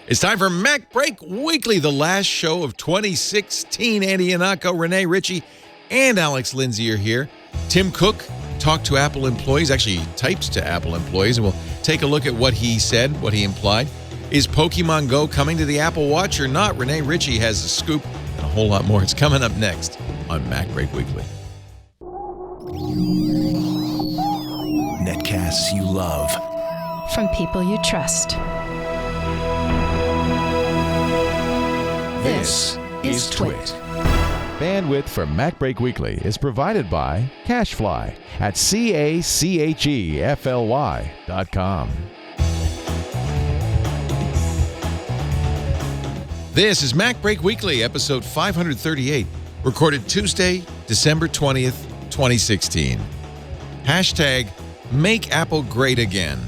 It's time for MacBreak Weekly, the last show of 2016. Andy Iannacco, Rene, Ritchie, and Alex Lindsay are here. Tim Cook talked to Apple employees, actually typed to Apple employees, and we'll take a look at what he said, what he implied. Is Pokemon Go coming to the Apple Watch or not? Rene Ritchie has a scoop and a whole lot more. It's coming up next on MacBreak Weekly. Netcasts you love. From people you trust. This is Twit. Bandwidth for MacBreak Weekly is provided by CacheFly at CACHEFLY.com. This is MacBreak Weekly, episode 538, recorded Tuesday, December 20th, 2016. Hashtag Make Apple Great Again.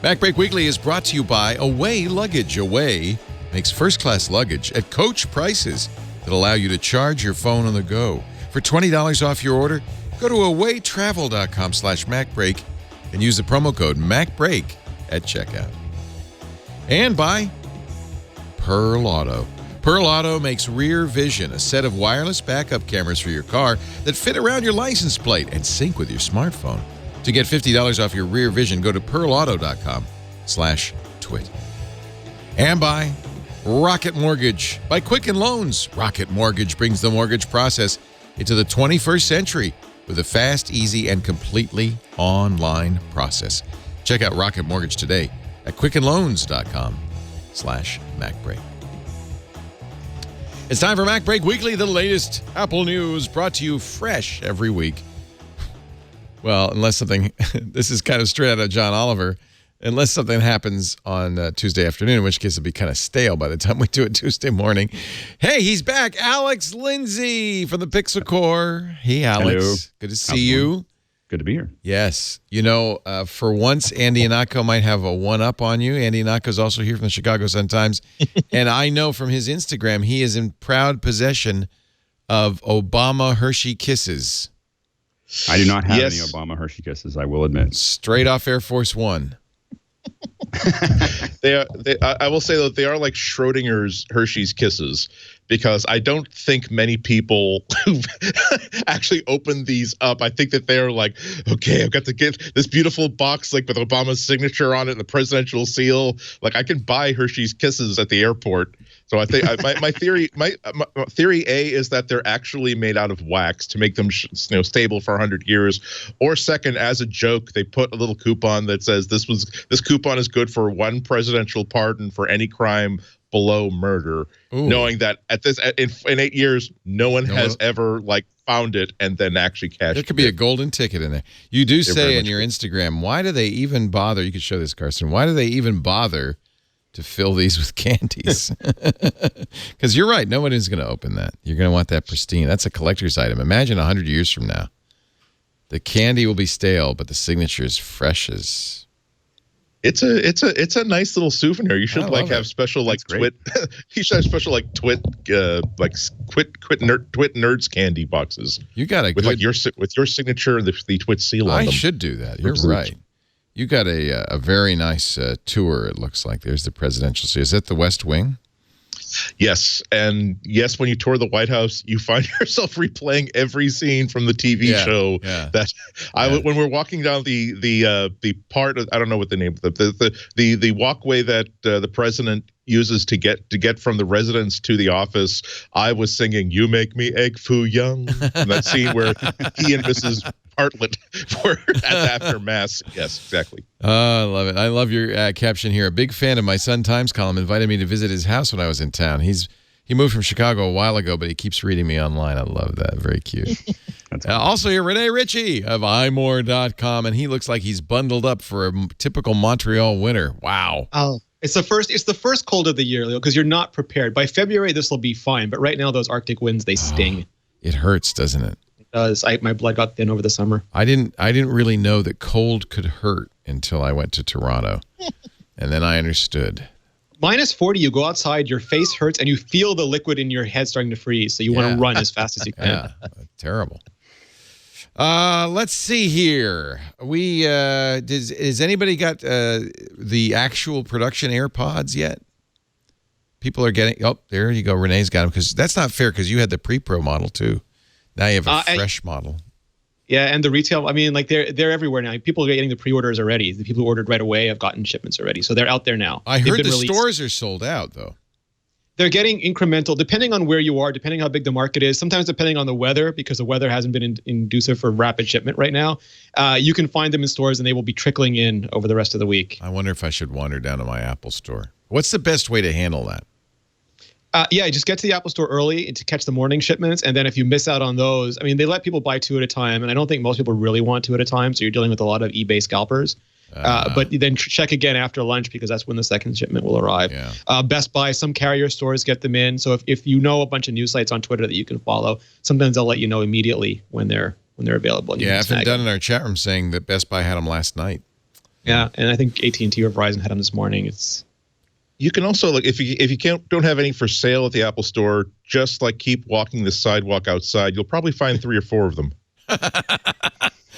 MacBreak Weekly is brought to you by Away Luggage. Away makes first-class luggage at coach prices that allow you to charge your phone on the go. For $20 off your order, go to awaytravel.com/MacBreak and use the promo code MacBreak at checkout. And by Pearl Auto. Pearl Auto makes Rear Vision, a set of wireless backup cameras for your car that fit around your license plate and sync with your smartphone. To get $50 off your Rear Vision, go to pearlauto.com/twit. And by Rocket Mortgage. By Quicken Loans, Rocket Mortgage brings the mortgage process into the 21st century with a fast, easy, and completely online process. Check out Rocket Mortgage today at quickenloans.com/MacBreak. It's time for MacBreak Weekly, the latest Apple news brought to you fresh every week. Well, unless something, this is kind of straight out of John Oliver, unless something happens on Tuesday afternoon, in which case it'll be kind of stale by the time we do it Tuesday morning. Hey, he's back. Alex Lindsay from the Pixel Core. Hey, Alex. Hello. Good to see you. Good to be here. Yes. You know, for once, Andy Iannacco might have a one-up on you. Andy Iannacco is also here from the Chicago Sun-Times. And I know from his Instagram, he is in proud possession of Obama Hershey Kisses. I do not have any Obama Hershey Kisses, I will admit. Straight off Air Force One. I will say that they are like Schrodinger's Hershey's Kisses, because I don't think many people who've actually opened these up, I think that they're like, okay, I've got to get this beautiful box like with Obama's signature on it and the presidential seal. Like, I can buy Hershey's Kisses at the airport. So I think my theory A is that they're actually made out of wax to make them stable for 100 years. Or second, as a joke, they put a little coupon that says this coupon is good for one presidential pardon for any crime below murder. Ooh. Knowing that in 8 years, no one has ever found it and then actually cashed it. There could be a golden ticket in there. You do say in your Instagram, why do they even bother? You could show this, Carson. Why do they even bother to fill these with candies? Because you're right. No one is going to open that. You're going to want that pristine. That's a collector's item. Imagine 100 years from now. The candy will be stale, but the signature is fresh as... It's a nice little souvenir. You should have special twit. You should have special twit twit nerds candy boxes. You got to with your signature and the twit seal on them. I should do that. You're right. You got a very nice tour, it looks like. There's the presidential suite. Is that the West Wing? Yes. And yes, when you tour the White House, you find yourself replaying every scene from the TV show. Yeah. When we're walking down the part of, I don't know what the name of the walkway that the president uses to get from the residence to the office, I was singing "You Make Me Egg Foo Young," and that scene where he and Mrs. Bartlett were at after mass. Yes, exactly. I love it. I love your caption here. A big fan of my Sun-Times column. Invited me to visit his house when I was in town. He moved from Chicago a while ago, but he keeps reading me online. I love that. Very cute. Also here, Rene Ritchie of imore.com, and he looks like he's bundled up for a typical Montreal winter. Wow. Oh. It's the first cold of the year, Leo, because you're not prepared. By February, this will be fine. But right now, those Arctic winds, they sting. It hurts, doesn't it? It does. My blood got thin over the summer. I didn't really know that cold could hurt until I went to Toronto. And then I understood. Minus 40, you go outside, your face hurts, and you feel the liquid in your head starting to freeze. So you want to run as fast as you can. Yeah, terrible. Let's see here. Has anybody got the actual production AirPods yet? People are getting. Oh, there you go. Renee's got them because that's not fair because you had the pre-pro model too. Now you have a fresh model. Yeah, and the retail. I mean, like they're everywhere now. People are getting the pre-orders already. The people who ordered right away have gotten shipments already, so they're out there now. I heard the stores are sold out though. They're getting incremental, depending on where you are, depending how big the market is. Sometimes depending on the weather, because the weather hasn't been inducive for rapid shipment right now. You can find them in stores, and they will be trickling in over the rest of the week. I wonder if I should wander down to my Apple store. What's the best way to handle that? Yeah, just get to the Apple Store early to catch the morning shipments. And then if you miss out on those, I mean, they let people buy 2 at a time. And I don't think most people really want 2 at a time. So you're dealing with a lot of eBay scalpers. But then check again after lunch because that's when the second shipment will arrive. Yeah. Best Buy, some carrier stores get them in. So if you know a bunch of news sites on Twitter that you can follow, sometimes they'll let you know immediately when they're available. Yeah, I've been done in our chat room saying that Best Buy had them last night. Yeah, and I think AT&T or Verizon had them this morning. You can also, like, if you don't have any for sale at the Apple Store, just like keep walking the sidewalk outside. You'll probably find 3 or 4 of them.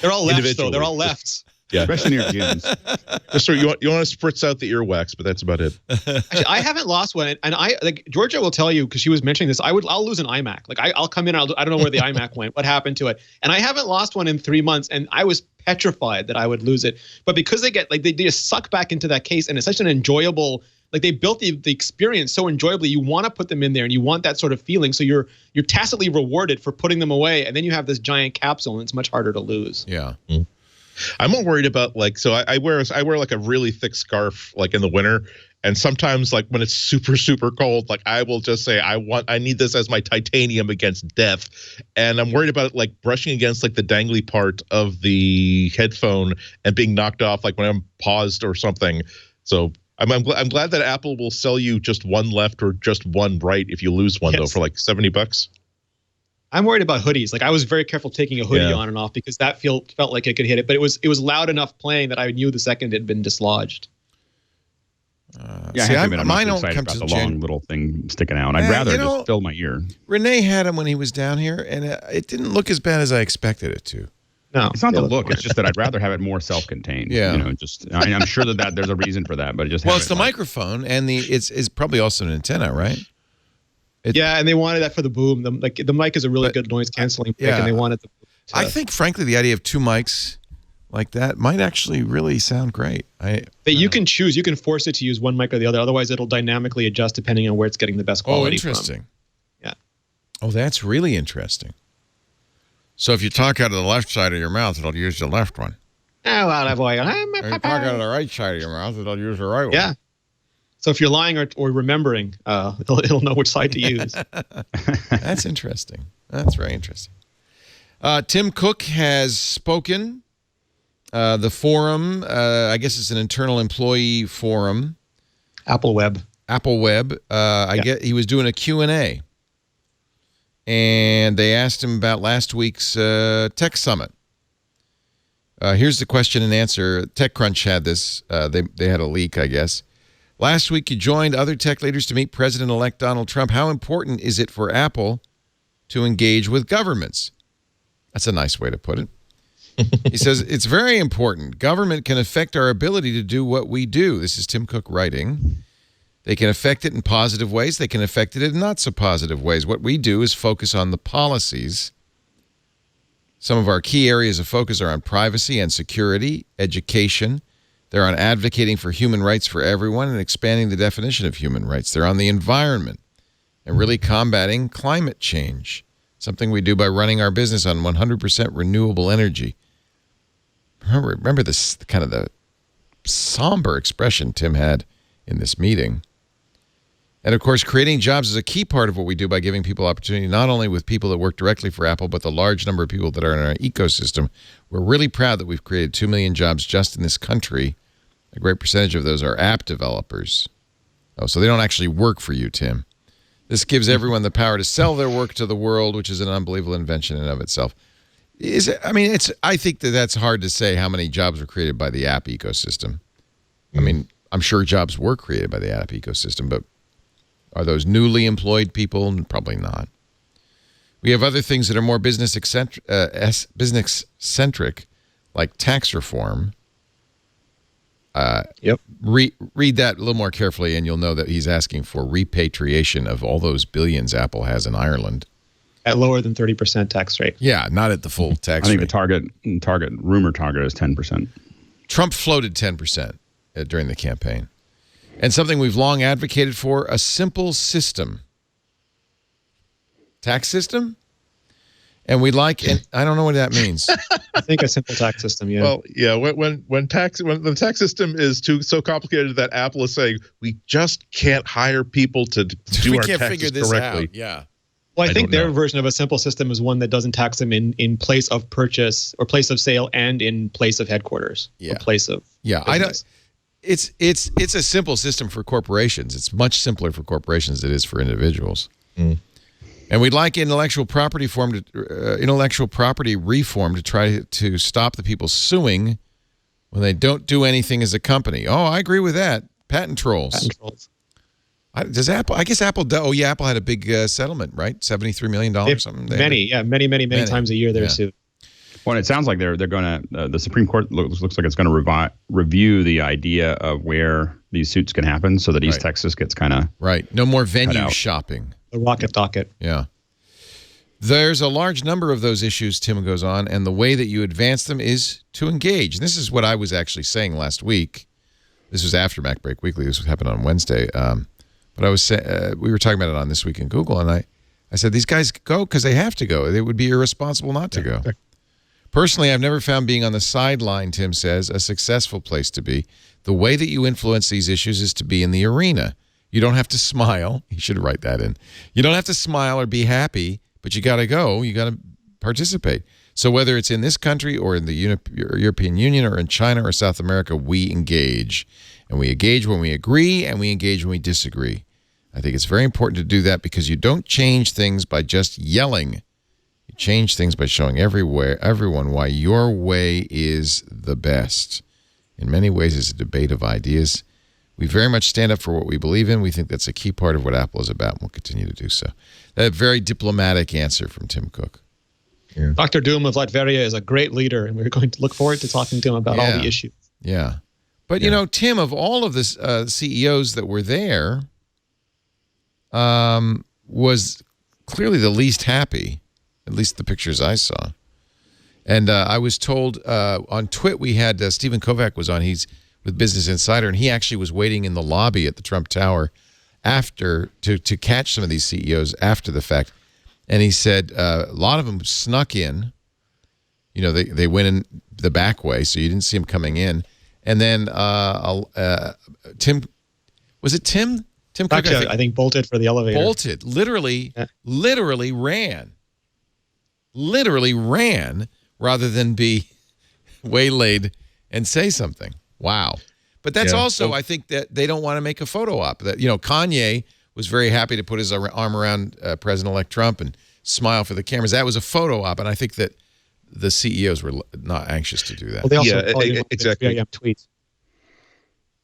They're all left, though. They're all left. Yeah, especially near gyms. Just so you want to spritz out the earwax, but that's about it. Actually, I haven't lost one, and I like Georgia will tell you because she was mentioning this. I'll lose an iMac. Like I'll come in, I don't know where the iMac went, what happened to it, and I haven't lost one in 3 months, and I was petrified that I would lose it. But because they just suck back into that case, and it's such an enjoyable. Like they built the experience so enjoyably, you want to put them in there and you want that sort of feeling. So you're tacitly rewarded for putting them away, and then you have this giant capsule, and it's much harder to lose. Yeah. Mm. I'm more worried about I wear like a really thick scarf like in the winter, and sometimes like when it's super super cold, like I will just say I need this as my titanium against death, and I'm worried about like brushing against like the dangly part of the headphone and being knocked off like when I'm paused or something. So. I'm glad that Apple will sell you just one left or just one right if you lose one though for like $70. I'm worried about hoodies. Like I was very careful taking a hoodie on and off because that felt like it could hit it, but it was loud enough playing that I knew the second it had been dislodged. Mine don't come to the long little thing sticking out. I'd rather just fill my ear. Renee had him when he was down here, and it didn't look as bad as I expected it to. No, it's not the look. It's just that I'd rather have it more self-contained. Yeah, I'm sure that there's a reason for that, but just it's the microphone and it's probably also an antenna, right? And they wanted that for the boom. The mic is a really good noise canceling mic, and they wanted the. I think, frankly, the idea of 2 mics like that might actually really sound great. You can choose. You can force it to use one mic or the other. Otherwise, it'll dynamically adjust depending on where it's getting the best quality. Oh, interesting. From. Yeah. Oh, that's really interesting. So if you talk out of the left side of your mouth, it'll use the left one. Oh, well, that boy. If you talk out of the right side of your mouth, it'll use the right one. Yeah. So if you're lying or remembering, it'll know which side to use. That's interesting. That's very interesting. Tim Cook has spoken. The forum, I guess it's an internal employee forum. Apple Web. He was doing a Q&A. And they asked him about last week's tech summit. Here's the question and answer. TechCrunch had this. They had a leak, I guess. Last week, you joined other tech leaders to meet President-elect Donald Trump. How important is it for Apple to engage with governments? That's a nice way to put it. He says, it's very important. Government can affect our ability to do what we do. This is Tim Cook writing. They can affect it in positive ways. They can affect it in not so positive ways. What we do is focus on the policies. Some of our key areas of focus are on privacy and security, education. They're on advocating for human rights for everyone and expanding the definition of human rights. They're on the environment and really combating climate change, something we do by running our business on 100% renewable energy. Remember this kind of the somber expression Tim had in this meeting. And, of course, creating jobs is a key part of what we do by giving people opportunity, not only with people that work directly for Apple, but the large number of people that are in our ecosystem. We're really proud that we've created 2 million jobs just in this country. A great percentage of those are app developers. Oh, so they don't actually work for you, Tim. This gives everyone the power to sell their work to the world, which is an unbelievable invention in and of itself. I think that's hard to say how many jobs were created by the app ecosystem. I mean, I'm sure jobs were created by the app ecosystem, but are those newly employed people? Probably not. We have other things that are more business-centric, like tax reform. Yep. Read that a little more carefully, and you'll know that he's asking for repatriation of all those billions Apple has in Ireland. At lower than 30% tax rate. Yeah, not at the full tax rate. I think the rumor target is 10%. Trump floated 10% during the campaign. And something we've long advocated for, a simple system. Tax system? And we like it. I don't know what that means. I think a simple tax system, yeah. Well, yeah, when the tax system is so complicated that Apple is saying we just can't hire people to do our taxes correctly. Out. Yeah. Well, I think their version of a simple system is one that doesn't tax them in place of purchase or place of sale and in place of headquarters. Yeah. Or place of business. I don't. It's a simple system for corporations. It's much simpler for corporations than it is for individuals. Mm. And we'd like intellectual property reform to try to stop the people suing when they don't do anything as a company. Oh, I agree with that. Patent trolls. Does Apple? I guess Apple. Apple had a big settlement, right? $73 million or something. Many times a year they're sued. Well, it sounds like they're going to. The Supreme Court looks like it's going to review the idea of where these suits can happen, so that East Texas gets kind of right. No more venue shopping. The rocket docket. Yeah. There's a large number of those issues, Tim goes on, and the way that you advance them is to engage. And this is what I was actually saying last week. This was after MacBreak Weekly. This happened on Wednesday. But I was we were talking about it on This Week in Google, and I said, these guys go because they have to go. It would be irresponsible not to go. Personally, I've never found being on the sideline, Tim says, a successful place to be. The way that you influence these issues is to be in the arena. You don't have to smile. You should write that in. You don't have to smile or be happy, but you got to go. You got to participate. So whether it's in this country or in the European Union or in China or South America, we engage. And we engage when we agree, and we engage when we disagree. I think it's very important to do that because you don't change things by just yelling. You change things by showing everyone why your way is the best. In many ways, it's a debate of ideas. We very much stand up for what we believe in. We think that's a key part of what Apple is about, and we'll continue to do so. That very diplomatic answer from Tim Cook. Yeah. Dr. Doom of Latveria is a great leader, and we're going to look forward to talking to him about all the issues. Yeah. But, you know, Tim, of all of the CEOs that were there, was clearly the least happy, at least the pictures I saw. And I was told on Twit we had Stephen Kovac was on. He's with Business Insider, and he actually was waiting in the lobby at the Trump Tower after to catch some of these CEOs after the fact. And he said a lot of them snuck in. You know, they went in the back way, so you didn't see them coming in. And then Tim, was it Tim? Tim Cook, I think bolted for the elevator. Bolted, literally ran rather than be waylaid and say something. Wow. But that's also, I think, that they don't want to make a photo op. That, you know, Kanye was very happy to put his arm around President-elect Trump and smile for the cameras. That was a photo op, and I think that the CEOs were not anxious to do that. Well, they also exactly. Tweets.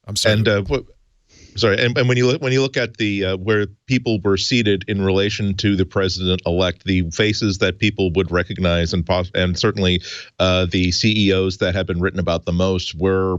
I'm sorry. And when you look at the where people were seated in relation to the president-elect, the faces that people would recognize and certainly the CEOs that have been written about the most were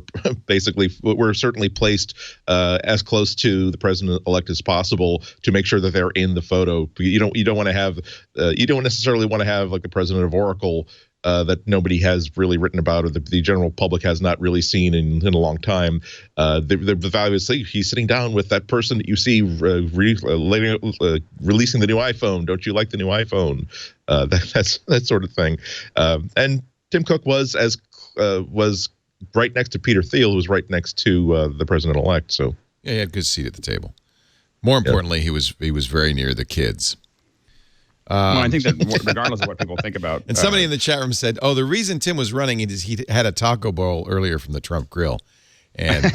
certainly placed as close to the president-elect as possible to make sure that they're in the photo. You don't necessarily want to have like the president of Oracle. That nobody has really written about, or the general public has not really seen in a long time. The value is he's sitting down with that person that you see releasing the new iPhone. Don't you like the new iPhone? That sort of thing. And Tim Cook was right next to Peter Thiel, who was right next to the president-elect. So yeah, he had a good seat at the table. More importantly, he was very near the kids. Well, I think that regardless of what people think about... And somebody in the chat room said, the reason Tim was running is he had a taco bowl earlier from the Trump grill. And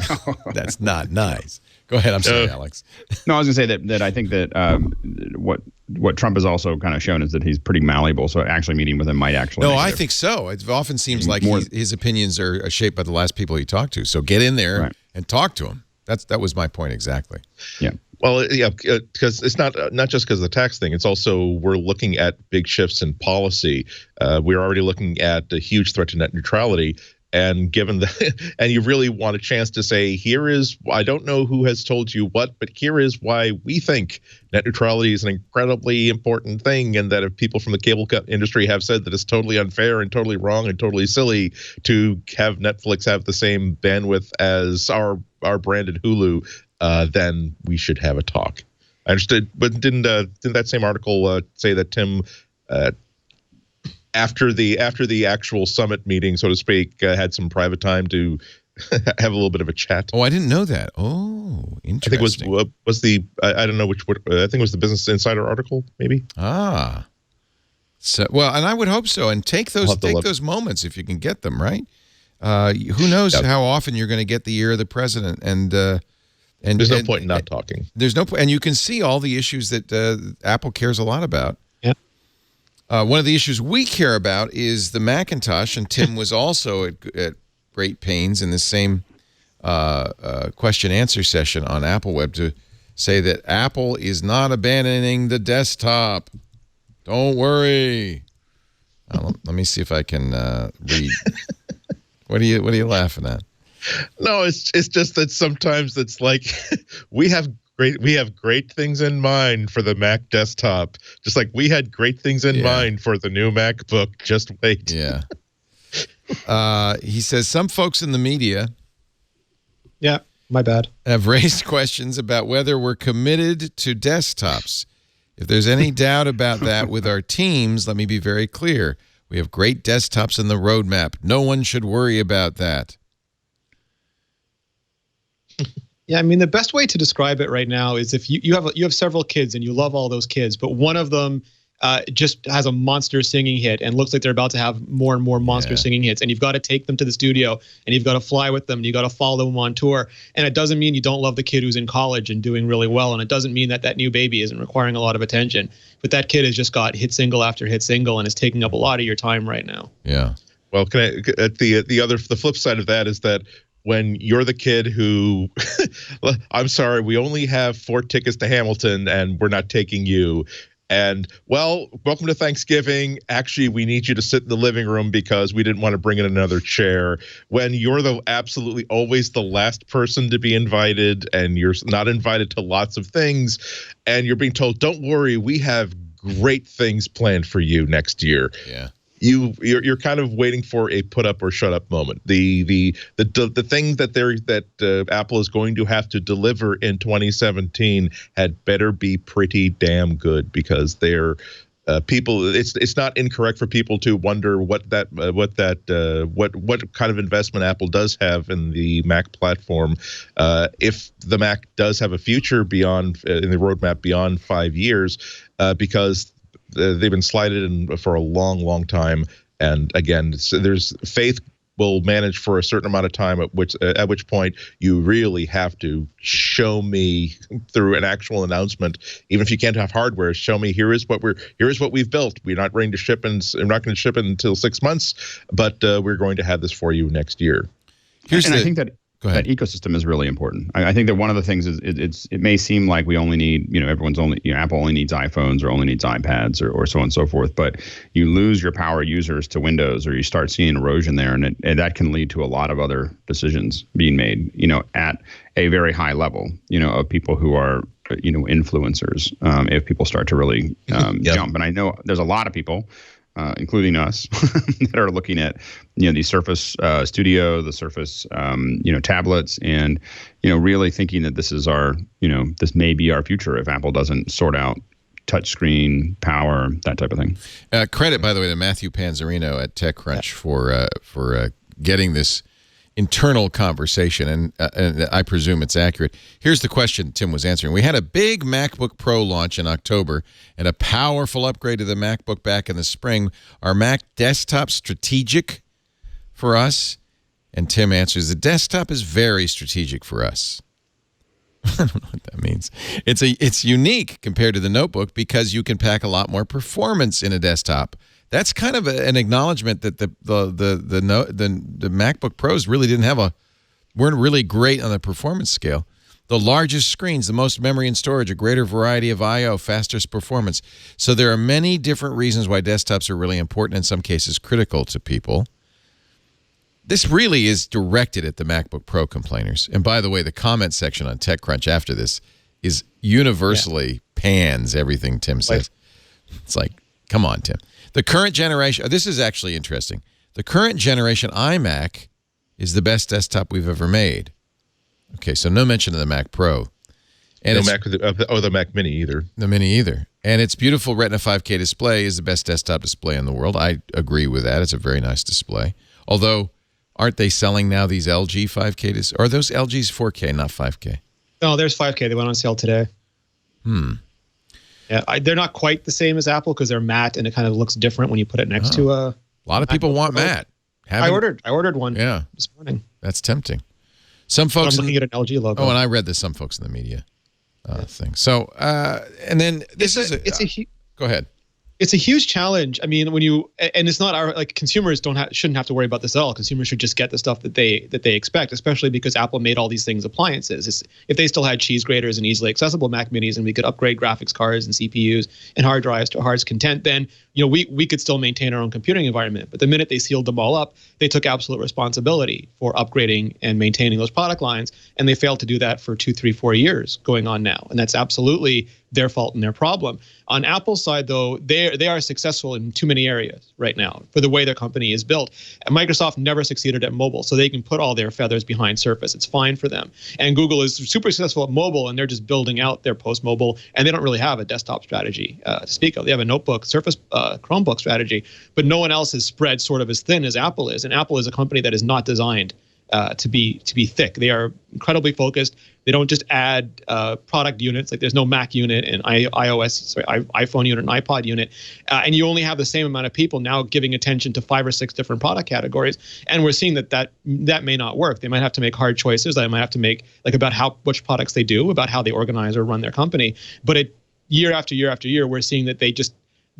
that's not nice. Go ahead. I'm sorry, Alex. No, I was going to say that I think that what Trump has also kind of shown is that he's pretty malleable. So actually meeting with him might actually... No, I think so. It often seems like his opinions are shaped by the last people he talked to. So get in there and talk to him. That was my point exactly. Yeah. Well, yeah, because it's not just because of the tax thing. It's also we're looking at big shifts in policy. We're already looking at a huge threat to net neutrality, And given that, and you really want a chance to say, here is, I don't know who has told you what, but here is why we think net neutrality is an incredibly important thing. And that if people from the cable industry have said that it's totally unfair and totally wrong and totally silly to have Netflix have the same bandwidth as our branded Hulu, then we should have a talk. I understood, but didn't that same article say that Tim, after the actual summit meeting, so to speak, had some private time to have a little bit of a chat? Oh, I didn't know that. Oh, interesting. I think it was the I don't know which I think it was the Business Insider article, maybe. Ah, so well, and I would hope so. And take those moments if you can get them, right. Who knows how often you're going to get the ear of the president, and there's no point in not talking. There's no point, and you can see all the issues that Apple cares a lot about. One of the issues we care about is the Macintosh, and Tim was also at great pains in the same question-answer session on Apple Web to say that Apple is not abandoning the desktop. Don't worry. Let me see if I can read. What are you laughing at? No, it's just that sometimes it's like we have great things in mind for the Mac desktop, just like we had great things in mind for the new MacBook. Just wait. Yeah. He says some folks in the media, my bad, have raised questions about whether we're committed to desktops. If there's any doubt about that with our teams, let me be very clear. We have great desktops in the roadmap. No one should worry about that. Yeah, I mean, the best way to describe it right now is if you have several kids and you love all those kids, but one of them just has a monster singing hit and looks like they're about to have more and more monster singing hits, and you've got to take them to the studio and you've got to fly with them and you've got to follow them on tour. And it doesn't mean you don't love the kid who's in college and doing really well, and it doesn't mean that new baby isn't requiring a lot of attention. But that kid has just got hit single after hit single and is taking up a lot of your time right now. Yeah. Well, the flip side of that is that when you're the kid who, I'm sorry, we only have 4 tickets to Hamilton and we're not taking you. And, well, welcome to Thanksgiving. Actually, we need you to sit in the living room because we didn't want to bring in another chair. When you're absolutely always the last person to be invited and you're not invited to lots of things and you're being told, don't worry, we have great things planned for you next year. Yeah. You're kind of waiting for a put up or shut up moment. The thing that Apple is going to have to deliver in 2017 had better be pretty damn good, because they're people. It's not incorrect for people to wonder what kind of investment Apple does have in the Mac platform. If the Mac does have a future beyond in the roadmap beyond 5 years, because they've been slighted in for a long, long time. And again, there's faith will manage for a certain amount of time, at which point you really have to show me through an actual announcement, even if you can't have hardware, show me here is what we've built. We're not ready to ship, and we're not going to ship it until 6 months, but we're going to have this for you next year. I think that that ecosystem is really important. I think that one of the things is it may seem like we only need, Apple only needs iPhones or only needs iPads or so on and so forth, but you lose your power users to Windows, or you start seeing erosion there, and that can lead to a lot of other decisions being made, at a very high level, of people who are, influencers, if people start to really jump. And I know there's a lot of people, including us, that are looking at, the Surface Studio, the Surface, tablets, and, really thinking that this is this may be our future if Apple doesn't sort out touchscreen, power, that type of thing. Credit, by the way, to Matthew Panzarino at TechCrunch for getting this internal conversation, and I presume it's accurate. Here's the question Tim was answering. We had a big MacBook Pro launch in October and a powerful upgrade to the MacBook back in the spring. Are Mac desktops strategic for us? And Tim answers, the desktop is very strategic for us. I don't know what that means. It's unique compared to the notebook because you can pack a lot more performance in a desktop. That's kind of an acknowledgement that the MacBook Pros really weren't really great on the performance scale. The largest screens, the most memory and storage, a greater variety of I/O, fastest performance. So there are many different reasons why desktops are really important, in some cases critical to people. this really is directed at the MacBook Pro complainers. And by the way, the comment section on TechCrunch after this is universally pans everything Tim says. It's like, come on, Tim. The current generation, this is actually interesting. The current generation iMac is the best desktop we've ever made. Okay, so no mention of the Mac Pro. And the Mac Mini either. The Mini either. And its beautiful Retina 5K display is the best desktop display in the world. I agree with that. It's a very nice display. Although, aren't they selling now these LG 5K? Or are those LG's 4K, not 5K? No, there's 5K. They went on sale today. Yeah, they're not quite the same as Apple because they're matte and it kind of looks different when you put it next to a. A lot of people want matte. I ordered one. Yeah, this morning. That's tempting. Some folks. I'm looking at an LG logo. Oh, and I read this. Some folks in the media thing. So, and then go ahead. It's a huge challenge. I mean, when you and it's not our consumers shouldn't have to worry about this at all. Consumers should just get the stuff that they expect, especially because Apple made all these things appliances. If they still had cheese graters and easily accessible Mac Minis, and we could upgrade graphics cards and CPUs and hard drives to heart's content, then we could still maintain our own computing environment. But the minute they sealed them all up, they took absolute responsibility for upgrading and maintaining those product lines, and they failed to do that for 2, 3, 4 years going on now, and that's absolutely their fault and their problem. On Apple's side, though, they are successful in too many areas right now for the way their company is built. And Microsoft never succeeded at mobile, so they can put all their feathers behind Surface. It's fine for them. And Google is super successful at mobile, and they're just building out their post-mobile, and they don't really have a desktop strategy to speak of. They have a notebook, Surface Chromebook strategy, but no one else is spread sort of as thin as Apple is. And Apple is a company that is not designed to be thick. They are incredibly focused. They don't just add product units. Like there's no Mac unit and iPhone unit and iPod unit, and you only have the same amount of people now giving attention to 5 or 6 different product categories. And we're seeing that may not work. They might have to make hard choices. They might have to make about which products they do, about how they organize or run their company. But year after year after year, we're seeing that the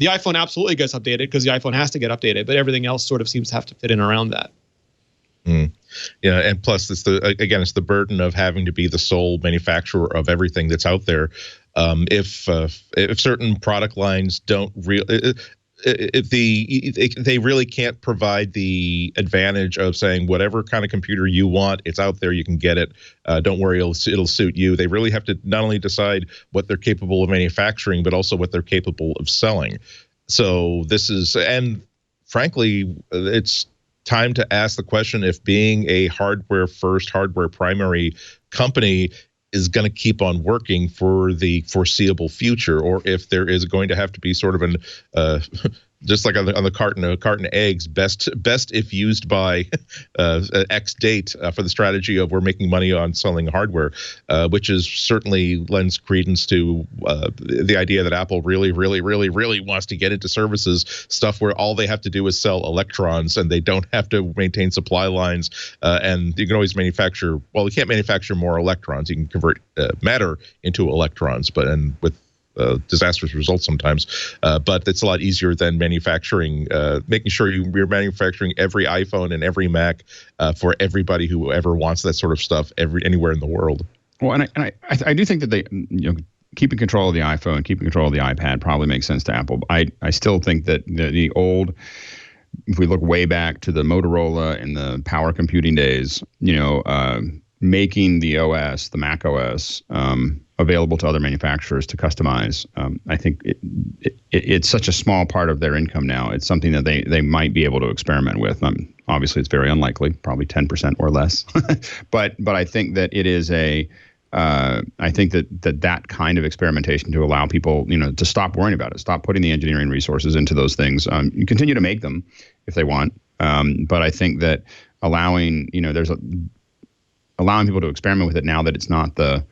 iPhone absolutely gets updated because the iPhone has to get updated, but everything else sort of seems to have to fit in around that. Yeah, and plus it's the burden of having to be the sole manufacturer of everything that's out there. If certain product lines don't they really can't provide the advantage of saying whatever kind of computer you want, it's out there, you can get it. Don't worry, it'll suit you. They really have to not only decide what they're capable of manufacturing, but also what they're capable of selling. So and frankly, it's time to ask the question if being a hardware first, hardware primary company is going to keep on working for the foreseeable future, or if there is going to have to be sort of an just like on the carton of eggs, best if used by X date for the strategy of we're making money on selling hardware, which is certainly lends credence to the idea that Apple really, really, really, really wants to get into services, stuff where all they have to do is sell electrons and they don't have to maintain supply lines, and you can always manufacture. Well, you can't manufacture more electrons. You can convert matter into electrons, with disastrous results sometimes, but it's a lot easier than manufacturing, making sure you're manufacturing every iPhone and every Mac for everybody who ever wants that sort of stuff anywhere in the world. Well, and I do think that they, keeping control of the iPhone, keeping control of the iPad probably makes sense to Apple. I still think that the old, if we look way back to the Motorola and the power computing days, making the OS, the Mac OS, available to other manufacturers to customize. I think it's such a small part of their income now. It's something that they might be able to experiment with. Obviously, it's very unlikely, probably 10% or less. but I think that it is I think that kind of experimentation to allow people, to stop worrying about it, stop putting the engineering resources into those things. You continue to make them if they want, but I think that allowing people to experiment with it now that it's not the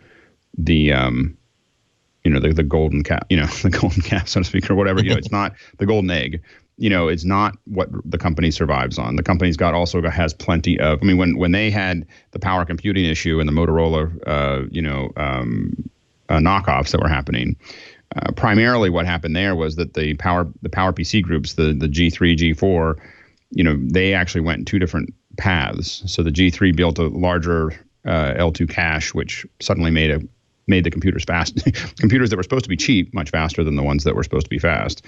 golden calf, the golden calf, so to speak, or whatever. It's not the golden egg. It's not what the company survives on. The company's has plenty of. I mean, when they had the power computing issue and the Motorola, knockoffs that were happening, primarily what happened there was that the power PC groups, the G3, G4, they actually went in 2 different paths. So the G3 built a larger L2 cache, which suddenly made the computers fast. Computers that were supposed to be cheap much faster than the ones that were supposed to be fast,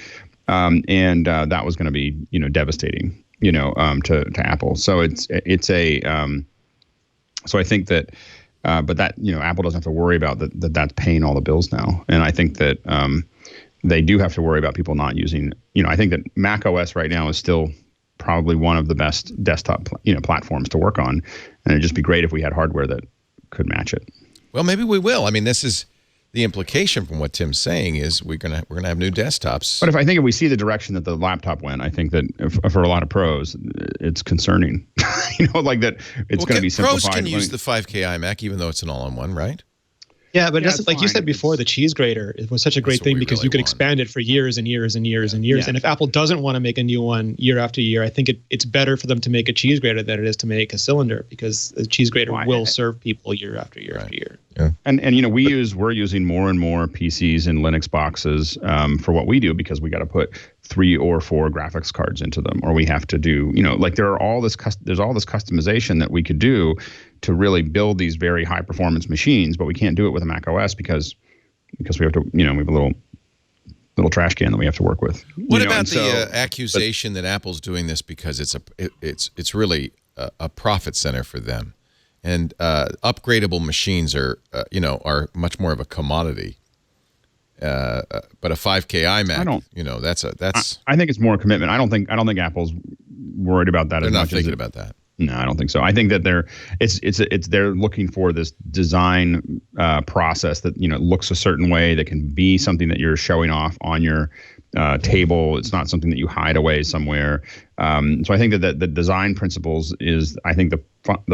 and that was going to be devastating. to Apple. So it's a so I think that, but that Apple doesn't have to worry about that's paying all the bills now, and I think that they do have to worry about people not using. I think that Mac OS right now is still probably one of the best desktop platforms to work on, and it'd just be great if we had hardware that could match it. Well, maybe we will. I mean, this is the implication from what Tim's saying is we're gonna have new desktops. But if we see the direction that the laptop went, I think that for a lot of pros, it's concerning. That it's going to be simplified. Pros can use the 5K iMac even though it's an all-in-one, right? Yeah, but just like you said before, the cheese grater, it was such a great thing because you could expand it for years and years and years and years. Yeah. And if Apple doesn't want to make a new one year after year, I think it's better for them to make a cheese grater than it is to make a cylinder, because the cheese grater will serve people year after year after year. Yeah. And we're using more and more PCs and Linux boxes for what we do, because we got to put 3 or 4 graphics cards into them, or we have to do there's all this customization that we could do to really build these very high performance machines, but we can't do it with a Mac OS because we have to we have a little trash can that we have to work with. What about the accusation that Apple's doing this because it's really a profit center for them, and upgradable machines are much more of a commodity. But a 5K iMac, that's. I think it's more commitment. I don't think Apple's worried about that. They're not thinking about that. No, I don't think so. I think that they're looking for this design process that looks a certain way, that can be something that you're showing off on your table. It's not something that you hide away somewhere. So I think that the design principles is, I think the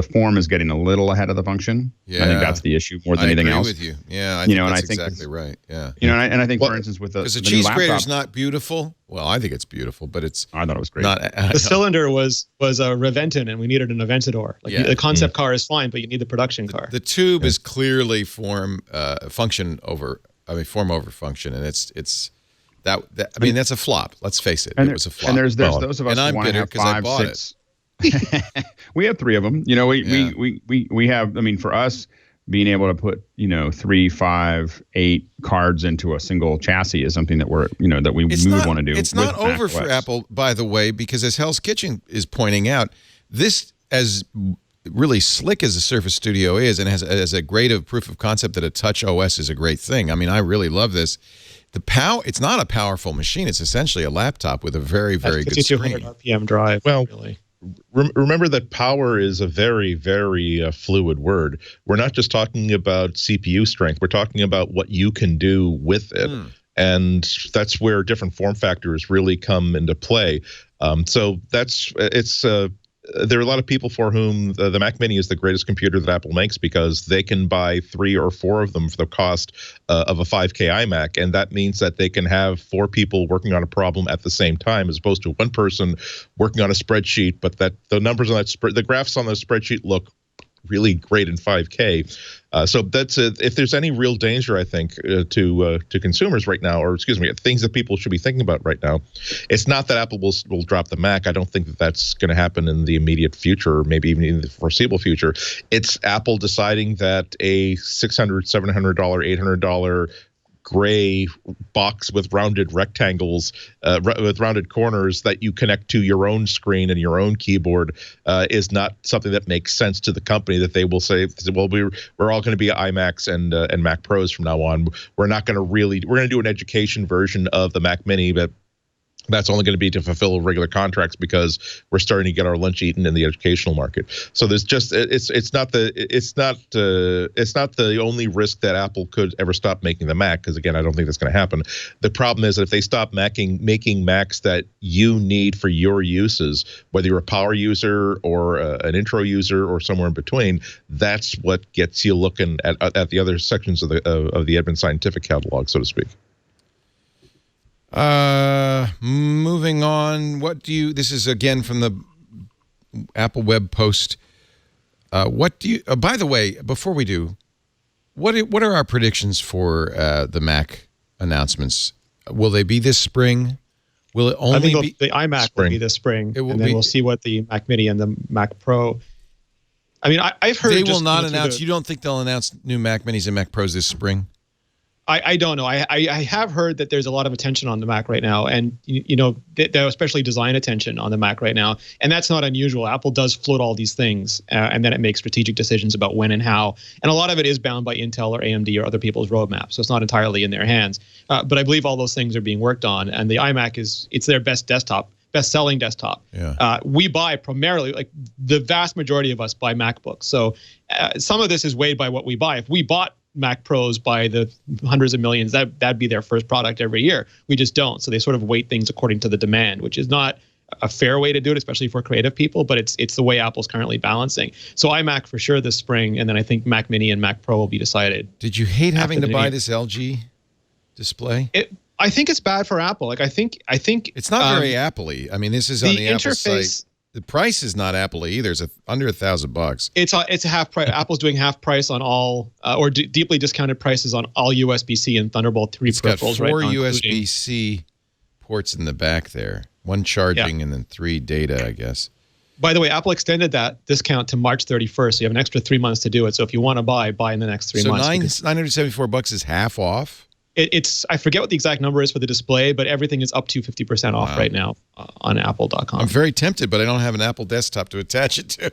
form is getting a little ahead of the function. Yeah, I think that's the issue more than anything else. I agree with you. Yeah, I think that's exactly right. Yeah. And I think, for instance, with the cheese grater is not beautiful. Well, I think it's beautiful, but I thought it was great. The cylinder was a Reventon, and we needed an Aventador. The concept car is fine, but you need the production car. The tube is clearly form over function, and it's. That's a flop. Let's face it. It was a flop. And there's those of us who want to have 5, 6. We have 3 of them. We have. For us, being able to put 3, 5, 8 cards into a single chassis is something that we would want to do. It's not over for Apple, by the way, because as Hell's Kitchen is pointing out, this, as really slick as the Surface Studio is, and has a great proof of concept that a touch OS is a great thing. I really love this. It's not a powerful machine. It's essentially a laptop with a very, very good screen. 5200 RPM drive. Well, really. Remember that power is a very, very fluid word. We're not just talking about CPU strength. We're talking about what you can do with it. And that's where different form factors really come into play. There are a lot of people for whom the Mac Mini is the greatest computer that Apple makes, because they can buy 3 or 4 of them for the cost of a 5K iMac, and that means that they can have 4 people working on a problem at the same time, as opposed to one person working on a spreadsheet. But that the numbers on the graphs on the spreadsheet look really great in 5K. So that's if there's any real danger, I think, to consumers right now, or excuse me, things that people should be thinking about right now, it's not that Apple will drop the Mac. I don't think that that's going to happen in the immediate future, or maybe even in the foreseeable future. It's Apple deciding that a $600, $700, $800 gray box with rounded rectangles, with rounded corners that you connect to your own screen and your own keyboard is not something that makes sense to the company, that they will say, well, we're all going to be iMacs and Mac Pros from now on. We're going to do an education version of the Mac Mini, but that's only going to be to fulfill regular contracts, because we're starting to get our lunch eaten in the educational market. So there's just it's not the only risk that Apple could ever stop making the Mac, because again, I don't think that's going to happen. The problem is that if they stop making Macs that you need for your uses, whether you're a power user or an intro user or somewhere in between, that's what gets you looking at the other sections of the Edmund Scientific catalog, so to speak. Moving on, this is again from the Apple web post. By the way, before we do, what are our predictions for the Mac announcements? Will they be this spring? Will it only be the iMac will be this spring, and then we'll see what the Mac Mini and the Mac Pro. I've heard they will not announce. You don't think they'll announce new Mac Minis and Mac Pros this spring? I don't know. I have heard that there's a lot of attention on the Mac right now, and especially design attention on the Mac right now, and that's not unusual. Apple does float all these things, and then it makes strategic decisions about when and how, and a lot of it is bound by Intel or AMD or other people's roadmaps, so it's not entirely in their hands. But I believe all those things are being worked on, and the iMac it's their best-selling desktop. Yeah. We buy primarily, like the vast majority of us buy MacBooks, so some of this is weighed by what we buy. If we bought Mac Pros by the hundreds of millions, that'd be their first product every year. We just don't. So they sort of weight things according to the demand, which is not a fair way to do it, especially for creative people, but it's the way Apple's currently balancing. So iMac for sure this spring, and then I think Mac Mini and Mac Pro will be decided. Did you hate having to buy this LG display? I think it's bad for Apple. Like I think it's not very Apple-y. I mean, this is on the Apple site. The price is not Apple either. It's under $1,000. It's a half price. Apple's doing half price on all, or deeply discounted prices on all USB-C and Thunderbolt 3 peripherals right now. It's got 4 USB-C ports in the back there. 1 charging and then 3 data, I guess. By the way, Apple extended that discount to March 31st, so you have an extra 3 months to do it. So if you want to buy in the next 3 months. So $974 is half off? I forget what the exact number is for the display, but everything is up to 50% off right now on Apple.com. I'm very tempted, but I don't have an Apple desktop to attach it to.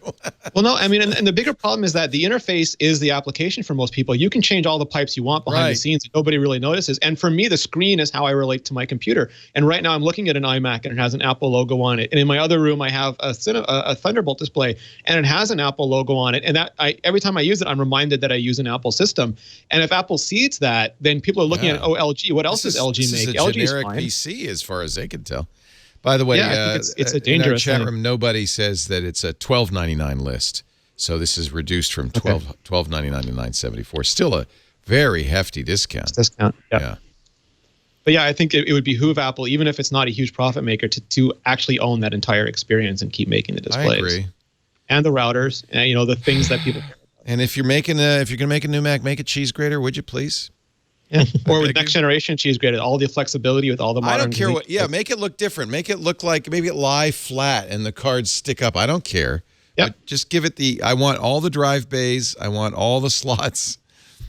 Well, no, I mean, and the bigger problem is that the interface is the application for most people. You can change all the pipes you want behind the scenes. Nobody really notices. And for me, the screen is how I relate to my computer. And right now I'm looking at an iMac and it has an Apple logo on it. And in my other room, I have a Thunderbolt display and it has an Apple logo on it. And every time I use it, I'm reminded that I use an Apple system. And if Apple seeds that, then people are looking at, LG. What else does LG make? This is a generic PC as far as they can tell. By the way, I think it's a dangerous in our chat thing. room, nobody says that it's a $12.99 list. So this is reduced from $12.99 to $9.74. Still a very hefty discount. Yeah. But yeah, I think it would behoove Apple, even if it's not a huge profit maker, to actually own that entire experience and keep making the displays. I agree. And the routers, and the things that people care about. And if you're going to make a new Mac, make a cheese grater, would you please? Yeah. Or with next generation cheese grater, all the flexibility with all the modern. I don't care what. Yeah, make it look different. Make it look like maybe it lie flat and the cards stick up. I don't care. But just give it I want all the drive bays. I want all the slots.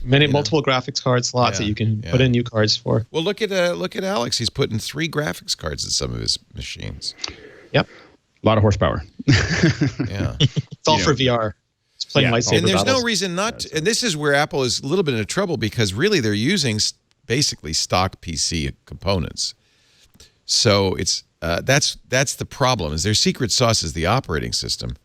Multiple graphics card slots that you can put in new cards for. Well, look at Alex. He's putting 3 graphics cards in some of his machines. Yep. A lot of horsepower. Yeah. It's all for VR. Playing lightsaber and there's battles. no reason not to, and this is where Apple is a little bit in trouble because really they're using basically stock PC components. So it's that's the problem is their secret sauce is the operating system,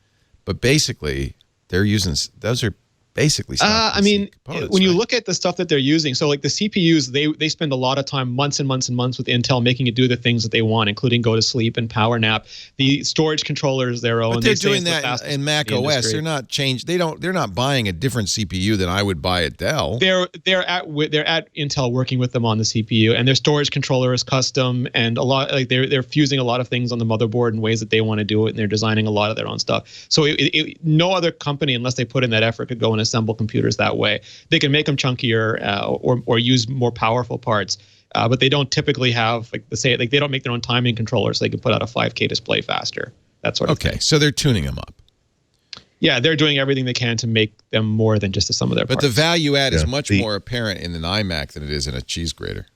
but basically they're using those are basically stock PC I mean, components, when you look at the stuff that they're using, so like the CPUs, they spend a lot of time, months and months and months with Intel making it do the things that they want, including go to sleep and power nap. The storage controllers, their own. But they're doing that in Mac OS. They're not changed. They're not buying a different CPU than I would buy at Dell. They're at Intel working with them on the CPU, and their storage controller is custom, and a lot like they're fusing a lot of things on the motherboard in ways that they want to do it, and they're designing a lot of their own stuff. So no other company, unless they put in that effort, could go and assemble computers that way. They can make them chunkier or use more powerful parts, but they don't typically have they don't make their own timing controller, so they can put out a 5K display faster. That sort of thing. Okay, so they're tuning them up. Yeah, they're doing everything they can to make them more than just the sum of their parts. But the value add is much more apparent in an iMac than it is in a cheese grater.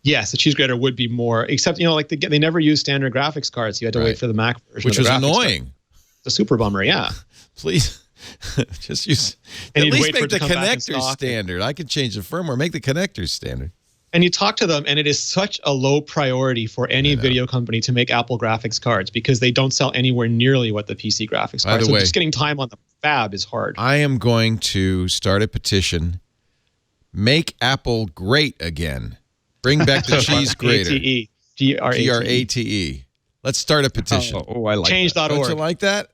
Yes, the cheese grater would be more, except they never use standard graphics cards. You had to wait for the Mac version, which was annoying. The super bummer. Yeah, please. Just use and at least make the connectors standard. I could change the firmware, make the connectors standard. And you talk to them, and it is such a low priority for any video company to make Apple graphics cards because they don't sell anywhere nearly what the PC graphics cards. So just getting time on the fab is hard. I am going to start a petition. Make Apple great again. Bring back the cheese grater. Grate. Let's start a petition. I like Change.org. Don't you like that?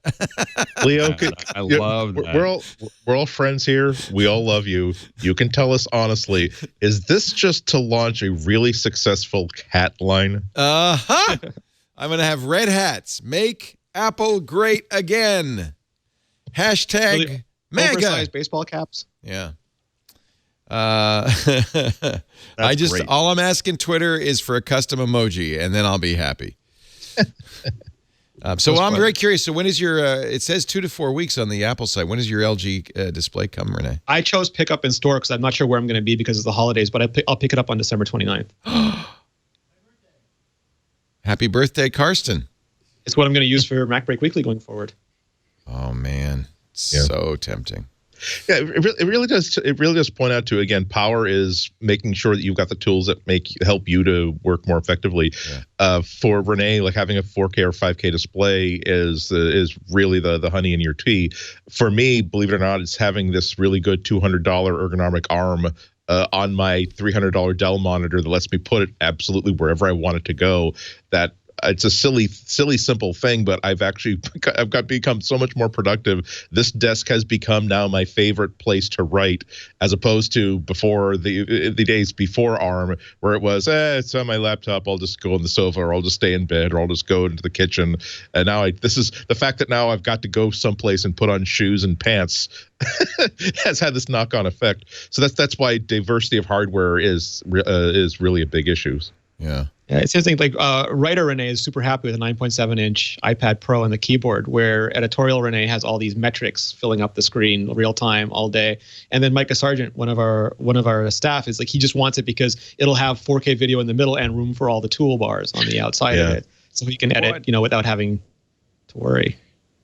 Leo, I love that. We're all friends here. We all love you. You can tell us honestly, is this just to launch a really successful hat line? Uh-huh. I'm going to have red hats. Make Apple great again. Hashtag really mega. Oversized baseball caps. Yeah. All I'm asking Twitter is for a custom emoji, and then I'll be happy. So I'm very curious. So when is your? It says 2 to 4 weeks on the Apple site. When does your LG display come, Rene? I chose pick up in store because I'm not sure where I'm going to be because of the holidays, but I'll pick it up on December 29th. Happy birthday, Karsten. It's what I'm going to use for MacBreak Weekly going forward. Oh man, so tempting. Yeah, it really does. It really does point out to, again, power is making sure that you've got the tools that help you to work more effectively. Yeah. For Rene, like having a 4K or 5K display is really the honey in your tea. For me, believe it or not, it's having this really good $200 ergonomic arm on my $300 Dell monitor that lets me put it absolutely wherever I want it to go. That it's a silly, simple thing, but I've become so much more productive. This desk has become now my favorite place to write, as opposed to before the days before ARM, where it was, it's on my laptop. I'll just go on the sofa, or I'll just stay in bed, or I'll just go into the kitchen. And now this is the fact that now I've got to go someplace and put on shoes and pants has had this knock-on effect. So that's why diversity of hardware is really a big issue. Yeah. Yeah, it seems like writer Rene is super happy with a 9.7-inch iPad Pro and the keyboard, where editorial Rene has all these metrics filling up the screen real time all day. And then Micah Sargent, one of our staff, is like, he just wants it because it'll have 4K video in the middle and room for all the toolbars on the outside of it, so he can edit, without having to worry.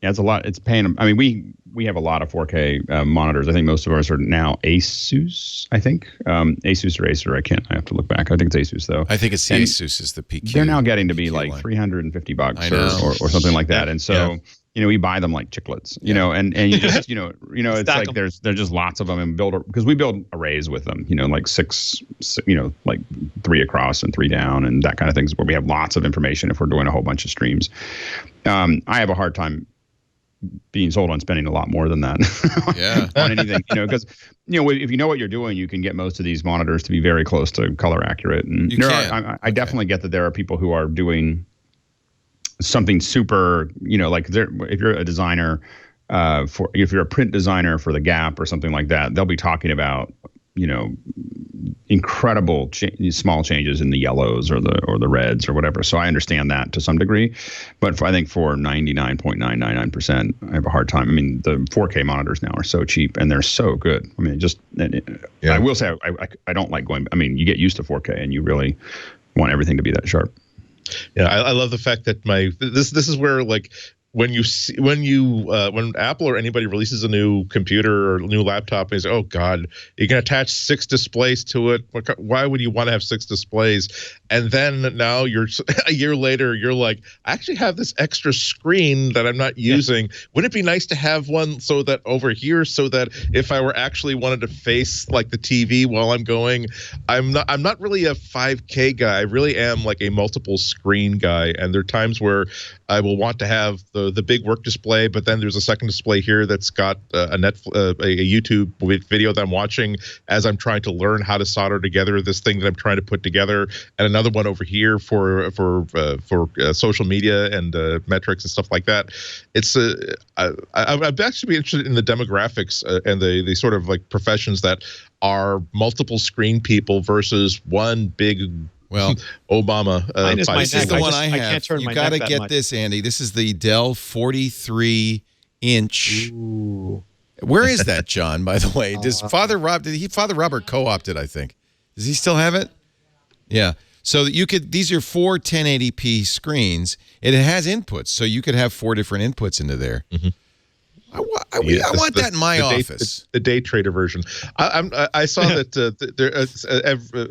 Yeah, it's a lot. It's paying. I mean, we have a lot of 4K monitors. I think most of ours are now Asus. I think Asus or Acer. I have to look back. I think it's Asus though. I think it's the Asus is the PQ. They're now getting to be like $350 or something like that. And so we buy them like chiclets. You know, and you just it's like there's just lots of them, and because we build arrays with them. Like six, like 3 across and 3 down and that kind of things, where we have lots of information if we're doing a whole bunch of streams. I have a hard time being sold on spending a lot more than that on anything, because if you know what you're doing, you can get most of these monitors to be very close to color accurate. And I definitely get that there are people who are doing something super, like if you're a designer if you're a print designer for the Gap or something like that, they'll be talking about incredible small changes in the yellows or the reds or whatever. So I understand that to some degree, but I think for 99.999%, I have a hard time. I mean, the 4K monitors now are so cheap and they're so good. I mean, I will say I don't like going. I mean, you get used to 4K and you really want everything to be that sharp. Yeah, I love the fact that this is where, like, when Apple or anybody releases a new computer or new laptop, and they say, "Oh God, you can attach 6 displays to it. Why would you want to have 6 displays?" And then now a year later, you're like, "I actually have this extra screen that I'm not using. Wouldn't it be nice to have one so that over here, so that if I were actually wanted to face like the TV while I'm going, I'm not really a 5K guy. I really am like a multiple screen guy. And there are times where I will want to have the big work display, but then there's a second display here that's got a YouTube video that I'm watching as I'm trying to learn how to solder together this thing that I'm trying to put together, and another one over here for social media and metrics and stuff like that. It's I'd actually be interested in the demographics and the sort of like professions that are multiple screen people versus one big. Well, Obama. This is the one I have. Can't turn you got to get this, Andy. This is the Dell 43-inch. Ooh. Where is that, John? By the way, does Father Robert co-opt it? I think. Does he still have it? Yeah. So these are 4 1080p screens. It has inputs, so you could have 4 different inputs into there. Mm-hmm. I want that in my office. The day trader version. I saw that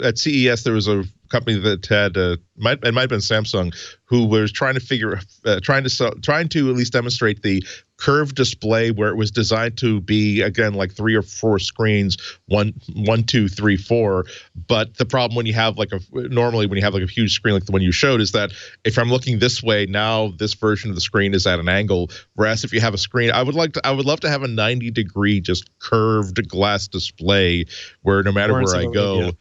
at CES there was a company that had it might have been Samsung, who was trying to at least demonstrate the curved display, where it was designed to be, again, like 3 or 4 screens, 1, 2, 3, 4. But the problem when you have normally when you have like a huge screen like the one you showed is that if I'm looking this way, now this version of the screen is at an angle. Whereas if you have a screen, I would love to have a 90-degree just curved glass display where no matter where I go. Yeah.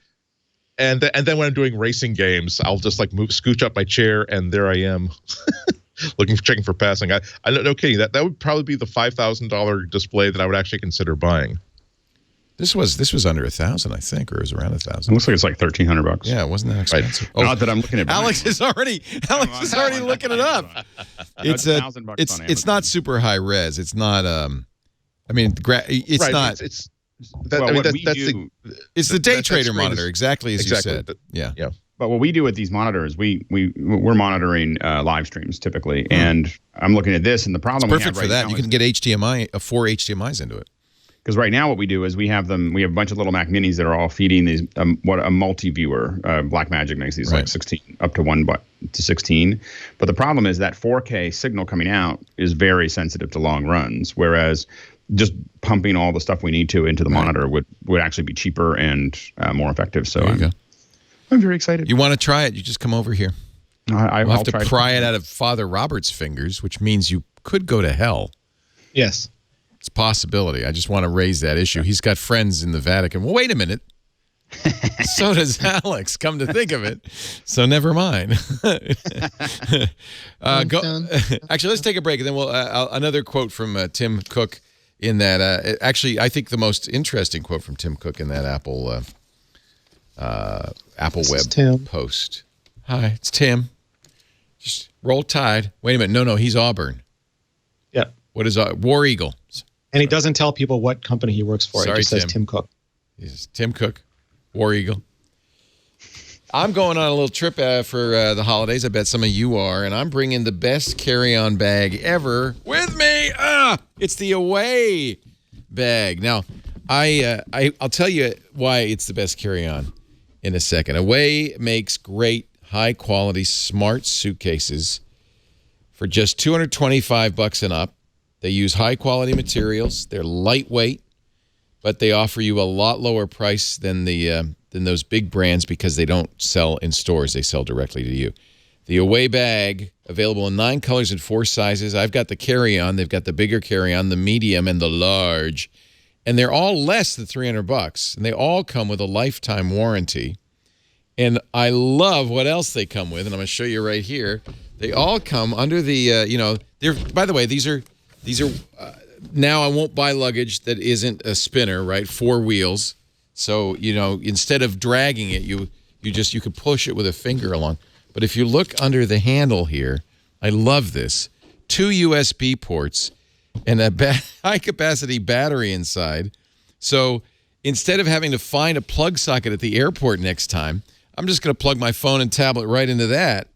And then when I'm doing racing games, I'll just like scooch up my chair, and there I am, checking for passing. I no kidding. That would probably be the $5,000 display that I would actually consider buying. This was under $1,000, I think, or it was around $1,000. It looks like it's like $1,300. Yeah, it wasn't that expensive. Right. Not that I'm looking at. Alex is already looking it up. It's $1,000 it's not super high res. It's not I mean, it's right, not. It's the day trader monitor, exactly as you said. Yeah. But what we do with these monitors, we're monitoring live streams typically, and I'm looking at this, and the problem it's perfect we have for right that. now You can get HDMI, 4 HDMIs into it. Because right now what we do is we have a bunch of little Mac Minis that are all feeding these what a multi-viewer. Blackmagic makes these like 16 up to 1 to 16. But the problem is that 4K signal coming out is very sensitive to long runs, whereas just pumping all the stuff we need to into the monitor would actually be cheaper and more effective. So I'm very excited. You want to try it? You just come over here. I'll have to pry it out of Father Robert's fingers, which means you could go to hell. Yes. It's a possibility. I just want to raise that issue. He's got friends in the Vatican. Well, wait a minute. So does Alex, come to think of it. So never mind. Actually, let's take a break, and then we'll another quote from Tim Cook in that. Actually, I think the most interesting quote from Tim Cook in that Apple Web post. Hi, it's Tim. Just roll Tide. Wait a minute. No, he's Auburn. Yeah. What is War Eagle? And he doesn't tell people what company he works for. Sorry, he just says Tim Cook. He's Tim Cook, War Eagle. I'm going on a little trip for the holidays. I bet some of you are. And I'm bringing the best carry-on bag ever with me. It's the Away bag. Now, I'll tell you why it's the best carry-on in a second. Away makes great, high-quality, smart suitcases for just $225 and up. They use high-quality materials. They're lightweight, but they offer you a lot lower price than those big brands because they don't sell in stores. They sell directly to you. The Away bag, available in 9 colors and 4 sizes. I've got the carry-on. They've got the bigger carry-on, the medium, and the large. And they're all less than $300. And they all come with a lifetime warranty. And I love what else they come with, and I'm going to show you right here. They all come under the, they're, by the way, these are now I won't buy luggage that isn't a spinner, right? 4 wheels. So, instead of dragging it, you could push it with a finger along. But if you look under the handle here, I love this. 2 USB ports and a high-capacity battery inside. So instead of having to find a plug socket at the airport next time, I'm just going to plug my phone and tablet right into that.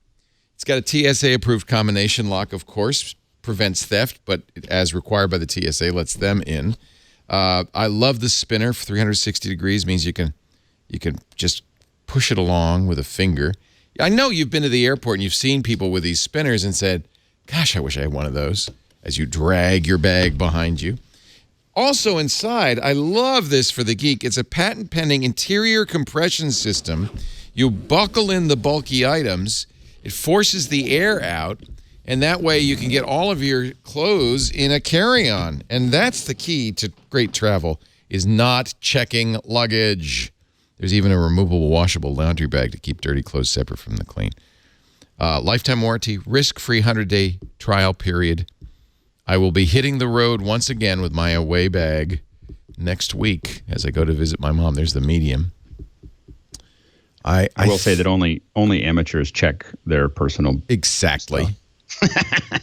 It's got a TSA-approved combination lock, of course, prevents theft, but as required by the TSA, lets them in. I love the spinner for 360 degrees, means you can just push it along with a finger. I know you've been to the airport and you've seen people with these spinners and said, gosh, I wish I had one of those, as you drag your bag behind you. Also inside, I love this for the geek. It's a patent-pending interior compression system. You buckle in the bulky items. It forces the air out, and that way you can get all of your clothes in a carry-on. And that's the key to great travel, is not checking luggage. There's even a removable washable laundry bag to keep dirty clothes separate from the clean. Lifetime warranty, risk-free 100-day trial period. I will be hitting the road once again with my Away bag next week as I go to visit my mom. There's the medium. I will say that only amateurs check their personal exactly.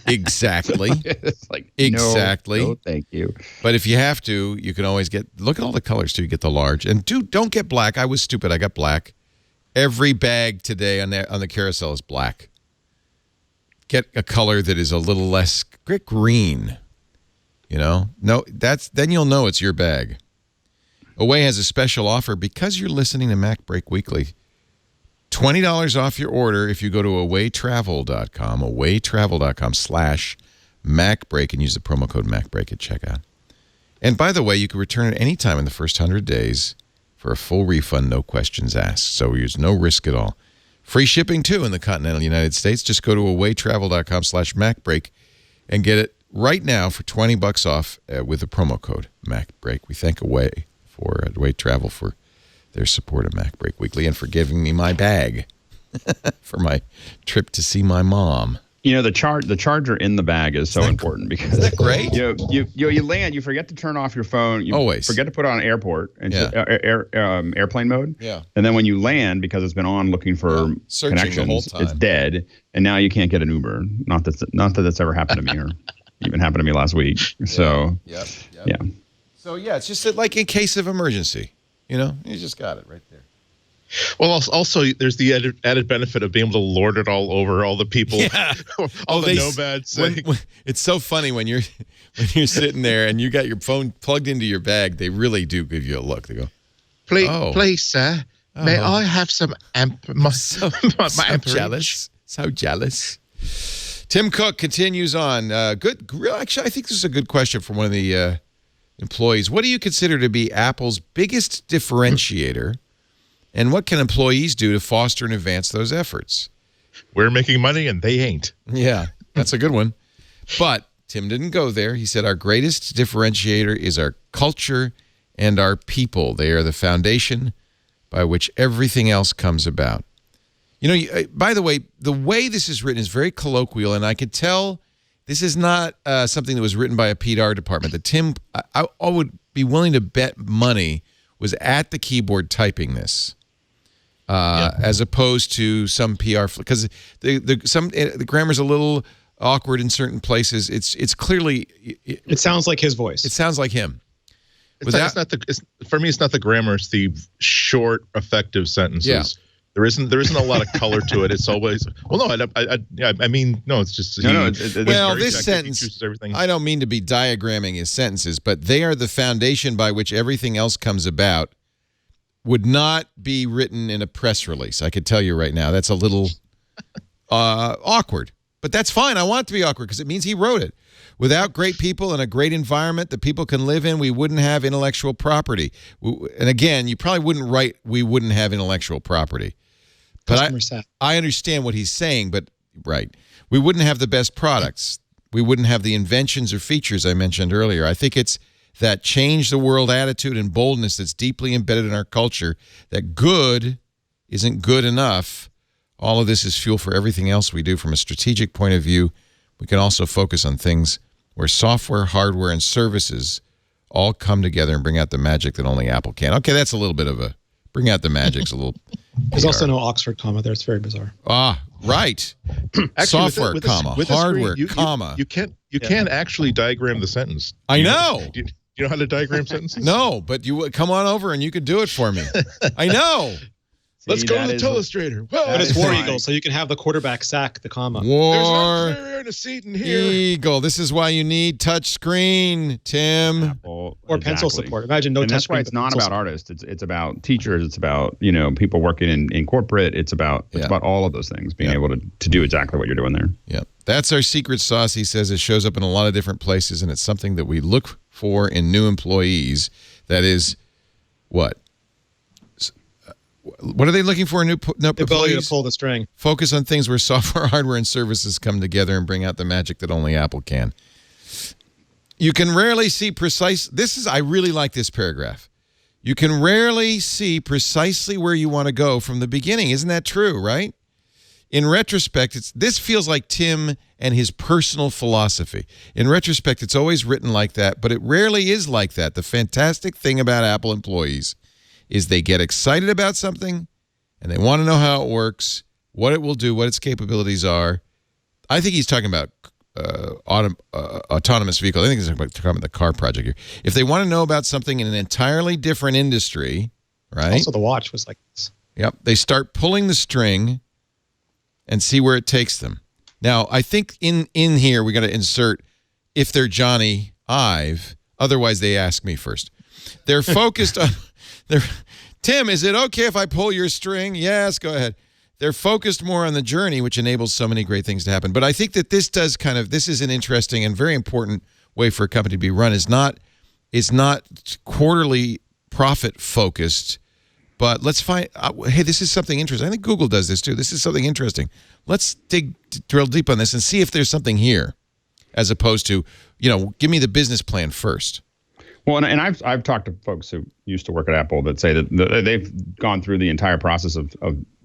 Exactly. It's like exactly. No, thank you. But if you have to, you can always look at all the colors too. You get the large, and don't get black. I was stupid. I got black. Every bag today on the carousel is black. Get a color that is a little less green. Then you'll know it's your bag. Away has a special offer because you're listening to MacBreak Weekly. $20 off your order if you go to awaytravel.com, awaytravel.com/MacBreak, and use the promo code MacBreak at checkout. And by the way, you can return it anytime in the first 100 days for a full refund, no questions asked. So there's no risk at all. Free shipping, too, in the continental United States. Just go to awaytravel.com/MacBreak and get it right now for $20 off with the promo code MacBreak. We thank Away Travel for their support of MacBreak Weekly and for giving me my bag for my trip to see my mom. The charger in the bag is so important because isn't that great? You land, you forget to turn off your phone, you always forget to put it on airport and airplane mode. Yeah. And then when you land, because it's been on looking for connections, it's dead, and now you can't get an Uber. Not that that's ever happened to me, or even happened to me last week. So yeah. So it's just like in case of emergency, you just got it right there. Well, also there's the added benefit of being able to lord it all over all the people, all the nomads. It's so funny when you're sitting there and you got your phone plugged into your bag. They really do give you a look. They go, please, sir, may I have some jealous, so jealous. Tim Cook continues on. Good. Actually, I think this is a good question from one of the employees. What do you consider to be Apple's biggest differentiator? And what can employees do to foster and advance those efforts? We're making money and they ain't. Yeah, that's a good one. But Tim didn't go there. He said our greatest differentiator is our culture and our people. They are the foundation by which everything else comes about. By the way this is written is very colloquial, and I could tell this is not something that was written by a PR department. That Tim, I would be willing to bet money, was at the keyboard typing this. As opposed to some PR, because the grammar's a little awkward in certain places. It's clearly it sounds like his voice. It sounds like him. For me, it's not the grammar. It's the short, effective sentences. Yeah. There isn't a lot of color to it. It's always it's just this sentence. I don't mean to be diagramming his sentences, but they are the foundation by which everything else comes about. Would not be written in a press release. I could tell you right now. That's a little awkward. But that's fine. I want it to be awkward because it means he wrote it. Without great people and a great environment that people can live in, we wouldn't have intellectual property. And again, you probably wouldn't write, we wouldn't have intellectual property. But I understand what he's saying, but right. We wouldn't have the best products. We wouldn't have the inventions or features I mentioned earlier. I think it's that change the world attitude and boldness that's deeply embedded in our culture, that good isn't good enough. All of this is fuel for everything else we do from a strategic point of view. We can also focus on things where software, hardware, and services all come together and bring out the magic that only Apple can. Okay, that's a little bit of a bring out the magic's a little. There's also no Oxford comma there. It's very bizarre. Right. Actually, software, hardware, comma. You can't actually diagram the sentence. I know. Do you know how to diagram sentences? No, but you come on over and you could do it for me. I know. Let's go to the telestrator. But it's War Eagle, so you can have the quarterback sack the comma. War There's not a seat in here. Eagle. This is why you need touch screen, Tim. Apple, or pencil support. Imagine no touch screen. That's why it's not about artists. It's about teachers. It's about people working in corporate. It's about all of those things, being able to do exactly what you're doing there. Yeah, that's our secret sauce. He says it shows up in a lot of different places, and it's something that we look for in new employees. That is what? What are they looking for in new employees? The ability to pull the string. Focus on things where software, hardware, and services come together and bring out the magic that only Apple can. You can rarely see precise... I really like this paragraph. You can rarely see precisely where you want to go from the beginning. Isn't that true, right? In retrospect, this feels like Tim and his personal philosophy. In retrospect, it's always written like that, but it rarely is like that. The fantastic thing about Apple employees is they get excited about something and they want to know how it works, what it will do, what its capabilities are. I think he's talking about autonomous vehicles. I think he's talking about the car project here. If they want to know about something in an entirely different industry, right? Also, the watch was like this. Yep. They start pulling the string and see where it takes them. Now, I think in here we got to insert if they're Johnny Ive. Otherwise, they ask me first. They're focused on... Tim, is it okay if I pull your string? Yes, go ahead. They're focused more on the journey, which enables so many great things to happen. But I think that this is an interesting and very important way for a company to be run. It's not quarterly profit focused, but let's find hey, this is something interesting. I think Google does this too. This is something interesting. Let's drill deep on this and see if there's something here, as opposed to, give me the business plan first. Well, and I've talked to folks who used to work at Apple that say that they've gone through the entire process of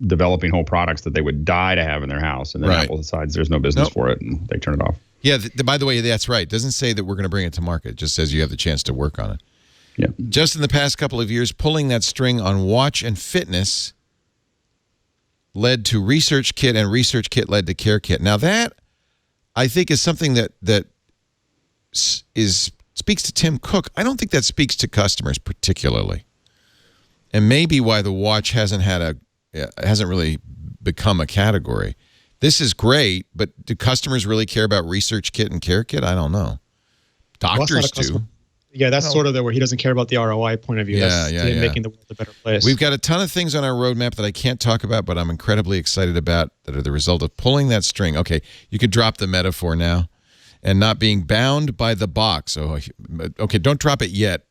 developing whole products that they would die to have in their house, and then Apple decides there's no business for it, and they turn it off. Yeah. By the way, that's right. It doesn't say that we're going to bring it to market. It just says you have the chance to work on it. Yeah. Just in the past couple of years, pulling that string on watch and fitness led to Research Kit, and Research Kit led to Care Kit. Now that, I think, is something that speaks to Tim Cook. I don't think that speaks to customers particularly, and maybe why the watch hasn't really become a category. This is great, but do customers really care about Research Kit and Care Kit? I don't know. Doctors do. Yeah, that's sort of where he doesn't care about the ROI point of view. That's making the world a better place. We've got a ton of things on our roadmap that I can't talk about, but I'm incredibly excited about that are the result of pulling that string. Okay, you could drop the metaphor now. And not being bound by the box. Oh, okay, don't drop it yet.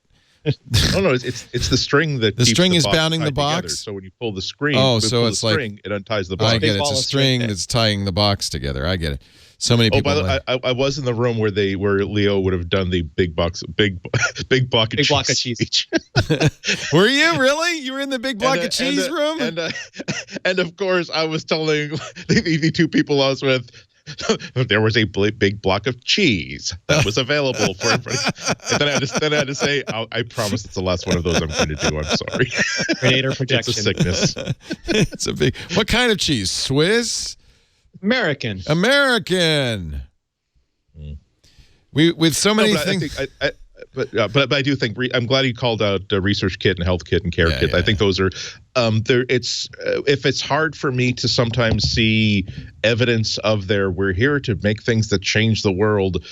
No, it's the string that the keeps string the is box bounding the tied box. together. So when you pull the screen, it unties the box. I get it. It's a string that's tying the box together. I get it. So many people. Oh, by the way, I was in the room where Leo would have done the big block of cheese. Were you really? You were in the big block of cheese room? And of course, I was telling the two people I was with. There was a big block of cheese that was available for everybody. And then I had to say, I promise it's the last one of those I'm going to do. I'm sorry. Predator projection. It's a sickness. It's a big. What kind of cheese? Swiss? American. We with so many things. But I do think I'm glad you called out Research Kit and Health Kit and Care Kit. I think those are there. It's if it's hard for me to sometimes see evidence of we're here to make things that change the world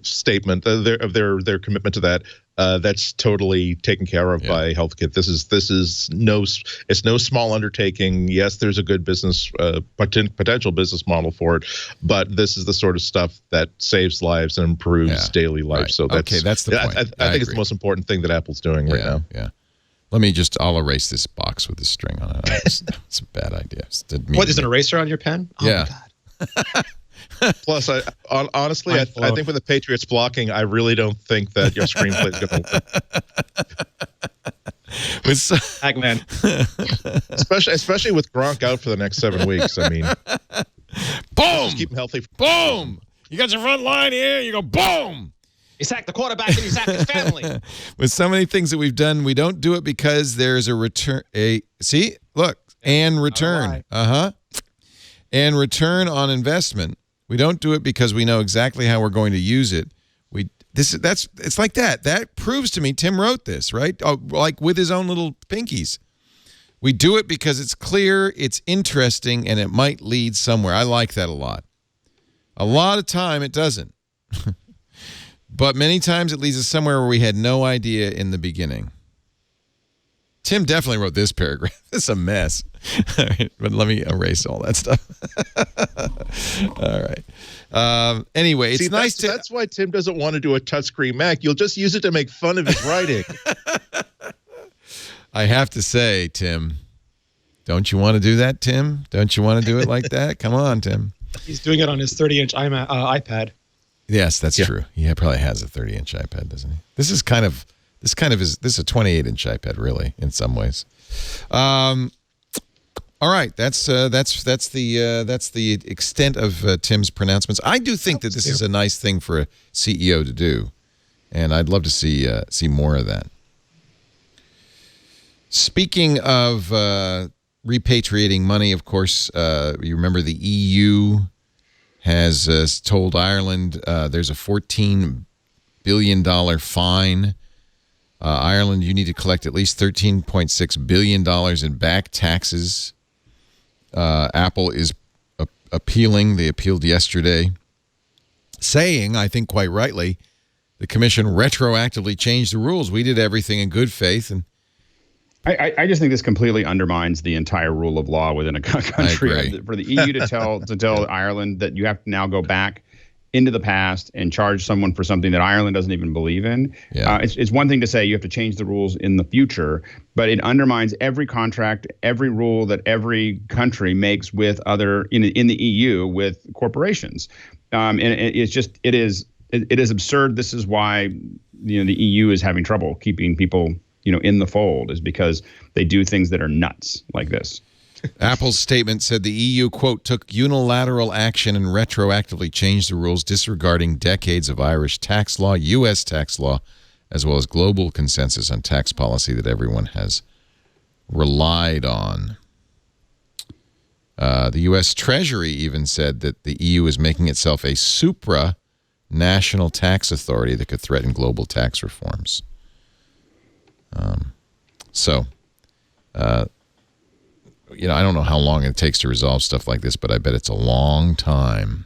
statement of their commitment to that. That's totally taken care of by Health Kit. This is no small undertaking. Yes, there's a good business potential business model for it, but this is the sort of stuff that saves lives and improves daily life. Right. So that's the point. I think it's the most important thing that Apple's doing right now. Yeah. I'll erase this box with this string on it. It's a bad idea. What, is an eraser on your pen? Oh my God. Plus, honestly, I think with the Patriots blocking, I really don't think that your screenplay is going to work. Pac-Man. especially with Gronk out for the next 7 weeks. I mean, boom! Just keep him healthy. Boom! You got your front line here. You go boom! You sack the quarterback and you sack his family. With so many things that we've done, we don't do it because there's a return. And return. And return on investment. We don't do it because we know exactly how we're going to use it. It's like that. That proves to me Tim wrote this, right? Like with his own little pinkies. We do it because it's clear, it's interesting, and it might lead somewhere. I like that a lot. A lot of time it doesn't. But many times it leads us somewhere where we had no idea in the beginning. Tim definitely wrote this paragraph. It's a mess. All right, but let me erase all that stuff. All right. Anyway, it's nice to... That's why Tim doesn't want to do a touchscreen Mac. You'll just use it to make fun of his writing. I have to say, Tim, don't you want to do that, Tim? Don't you want to do it like that? Come on, Tim. He's doing it on his 30-inch iPad. Yes, that's true. He probably has a 30-inch iPad, doesn't he? This is a 28-inch iPad, really, in some ways. All right, that's the extent of Tim's pronouncements. I do think that this is a nice thing for a CEO to do, and I'd love to see more of that. Speaking of repatriating money, of course, you remember the EU has told Ireland there's a $14 billion fine. Ireland, you need to collect at least $13.6 billion in back taxes. Apple is appealing. They appealed yesterday, saying, I think quite rightly, the commission retroactively changed the rules. We did everything in good faith. And I just think this completely undermines the entire rule of law within a country. For the EU to tell Ireland that you have to now go back into the past and charge someone for something that Ireland doesn't even believe in. Yeah. It's one thing to say you have to change the rules in the future, but it undermines every contract, every rule that every country makes with other in the EU with corporations. And it is it is absurd. This is why the EU is having trouble keeping people in the fold, is because they do things that are nuts like this. Apple's statement said the EU, quote, took unilateral action and retroactively changed the rules, disregarding decades of Irish tax law, U.S. tax law, as well as global consensus on tax policy that everyone has relied on. The U.S. Treasury even said that the EU is making itself a supranational tax authority that could threaten global tax reforms. I don't know how long it takes to resolve stuff like this, but I bet it's a long time.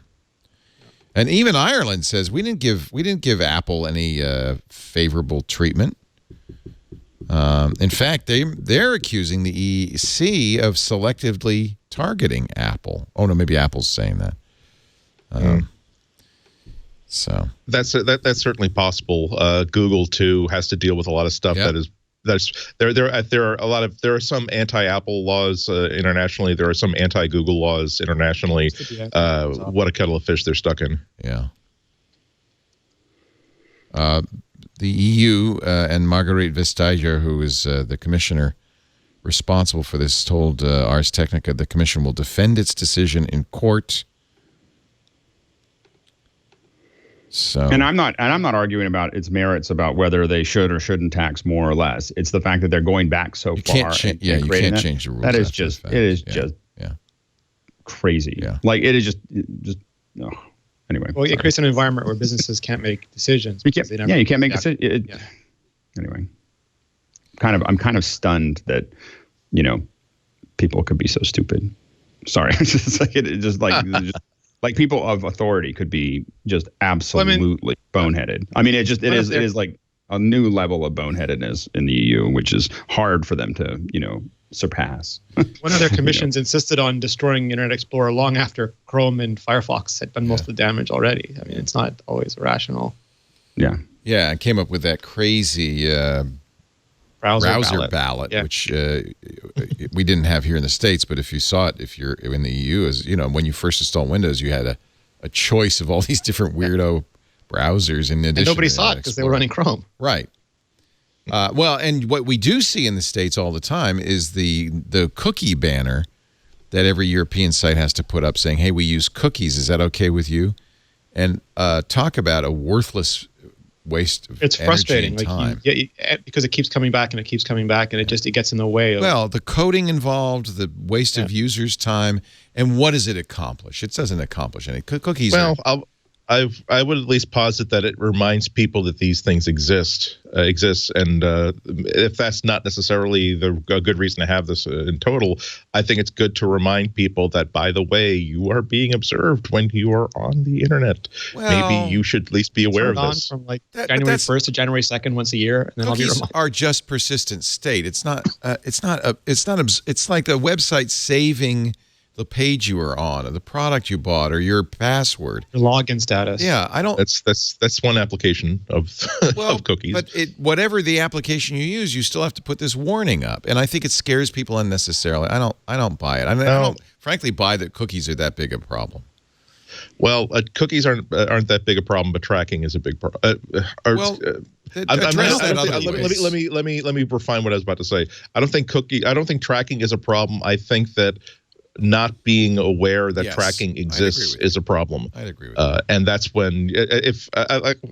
And even Ireland says we didn't give Apple any favorable treatment. In fact, they're accusing the EC of selectively targeting Apple. Oh no, maybe Apple's saying that. So that's certainly possible. Google too has to deal with a lot of stuff there are some anti-Apple laws internationally. There are some anti-Google laws internationally. What a kettle of fish they're stuck in. Yeah. The EU and Marguerite Vestager, who is the commissioner responsible for this, told Ars Technica the commission will defend its decision in court. So, and I'm not arguing about its merits about whether they should or shouldn't tax more or less. It's the fact that they're going back so far. You can't change the rules. That is just crazy. Yeah. Like it is just no. Anyway. Well, it creates an environment where businesses can't make decisions. You can't make decisions. Anyway, I'm kind of stunned that people could be so stupid. Sorry, like people of authority could be just absolutely boneheaded. I mean, it is like a new level of boneheadedness in the EU, which is hard for them to, surpass. One of their commissions insisted on destroying Internet Explorer long after Chrome and Firefox had done most of the damage already. I mean, it's not always rational. Yeah. Yeah, I came up with that crazy browser ballot, which we didn't have here in the States, but if you saw it, if you're in the EU, when you first installed Windows, you had a choice of all these different weirdo browsers in addition. And nobody saw it because they were running Chrome. Right. Well, and what we do see in the States all the time is the cookie banner that every European site has to put up saying, hey, we use cookies. Is that okay with you? And talk about a worthless waste of it's frustrating and time. Because it keeps coming back and it keeps coming back and it gets in the way of the coding involved, the waste of users' time, and what does it accomplish? It doesn't accomplish any. Cookies I would at least posit that it reminds people that these things exist, and if that's not necessarily a good reason to have this in total, I think it's good to remind people that, by the way, you are being observed when you are on the internet. Maybe you should at least be aware of this. From January 1st to January 2nd once a year, and then cookies are just persistent state. It's not. It's like the website saving the page you were on, or the product you bought, or your password, your login status. Yeah, I don't. That's one application of of cookies. But whatever the application you use, you still have to put this warning up, and I think it scares people unnecessarily. I don't buy it. I don't frankly buy that cookies are that big a problem. Well, cookies aren't that big a problem, but tracking is a big problem. Let me refine what I was about to say. I don't think tracking is a problem. I think that not being aware that tracking exists is a problem. I'd agree with that. And that's when,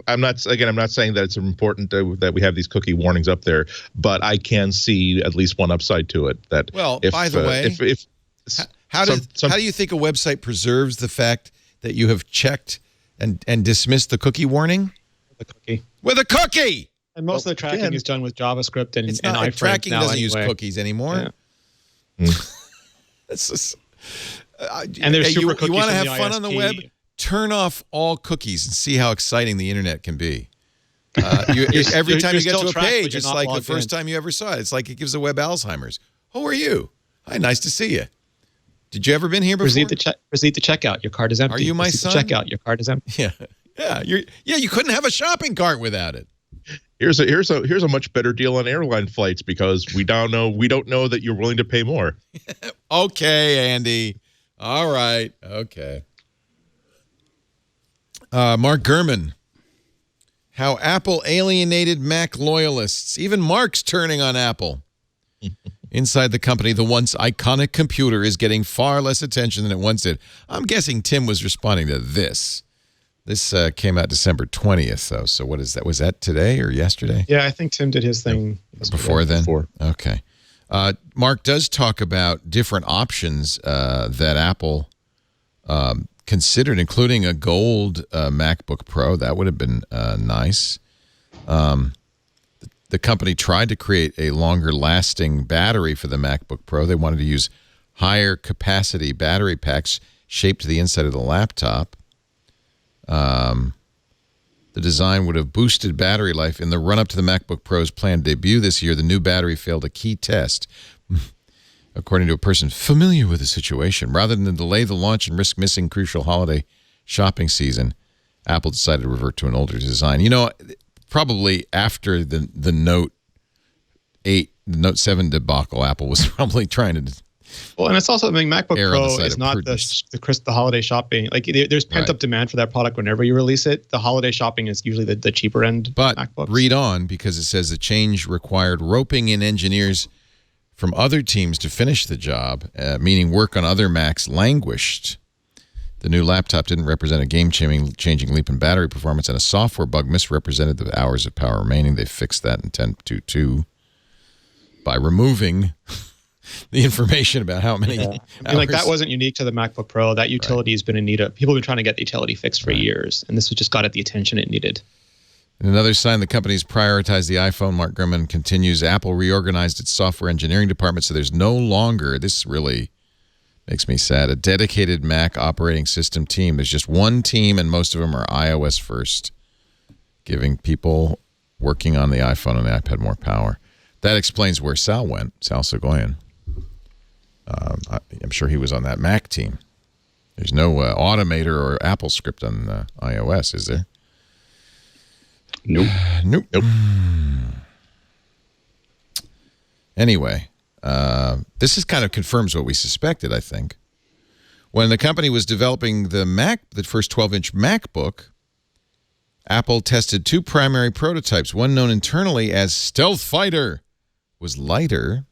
I'm not saying that it's important that we have these cookie warnings up there, but I can see at least one upside to it. That by the way, how do you think a website preserves the fact that you have checked and dismissed the cookie warning? With a cookie. And most of the tracking is done with JavaScript and iframes. Tracking doesn't use cookies anymore. Yeah. It's just, and there's you want to have fun on the web? Turn off all cookies and see how exciting the internet can be. Every time you get to a page, it's like the first time you ever saw it. It's like it gives the web Alzheimer's. Who are you? Hi, nice to see you. Did you ever been here before? Proceed to checkout. Your card is empty. Are you my son? Checkout. Your card is empty. Yeah. You couldn't have a shopping cart without it. Here's a much better deal on airline flights because we don't know that you're willing to pay more. Okay, Andy. All right. Okay. Mark Gurman How Apple alienated Mac loyalists. Even Mark's turning on Apple. Inside the company, the once iconic computer is getting far less attention than it once did. I'm guessing Tim was responding to this. This came out December 20th, though. So what is that? Was that today or yesterday? Yeah, I think Tim did his thing. Before then? Before. Okay. Mark does talk about different options that Apple considered, including a gold MacBook Pro. That would have been nice. The company tried to create a longer-lasting battery for the MacBook Pro. They wanted to use higher capacity battery packs shaped to the inside of the laptop. The design would have boosted battery life. In the run-up to the MacBook Pro's planned debut this year, the new battery failed a key test. According to a person familiar with the situation, rather than delay the launch and risk missing crucial holiday shopping season, Apple decided to revert to an older design. You know, probably after the Note 8, the Note 7 debacle, Apple was probably trying to... Well, and it's also, I mean, MacBook Pro is not the holiday shopping. Like, there's pent-up demand for that product whenever you release it. The holiday shopping is usually the cheaper end MacBooks. But read on, because it says the change required roping in engineers from other teams to finish the job, meaning work on other Macs languished. The new laptop didn't represent a game-changing leap in battery performance, and a software bug misrepresented the hours of power remaining. They fixed that in 10.2.2 by removing the information about how many hours. I mean, like, that wasn't unique to the MacBook Pro. That utility has been in need of... People have been trying to get the utility fixed for years, and this just got it the attention it needed. In another sign the company's prioritized the iPhone, Mark Gurman continues, Apple reorganized its software engineering department, so there's no longer, this really makes me sad, a dedicated Mac operating system team. There's just one team, and most of them are iOS first, giving people working on the iPhone and the iPad more power. That explains where Sal went, Sal Seguin. I'm sure he was on that Mac team. There's no Automator or Apple script on iOS, is there? Nope. Nope. Anyway, this is kind of confirms what we suspected, I think. When the company was developing the first 12-inch MacBook, Apple tested two primary prototypes. One known internally as Stealth Fighter was lighter.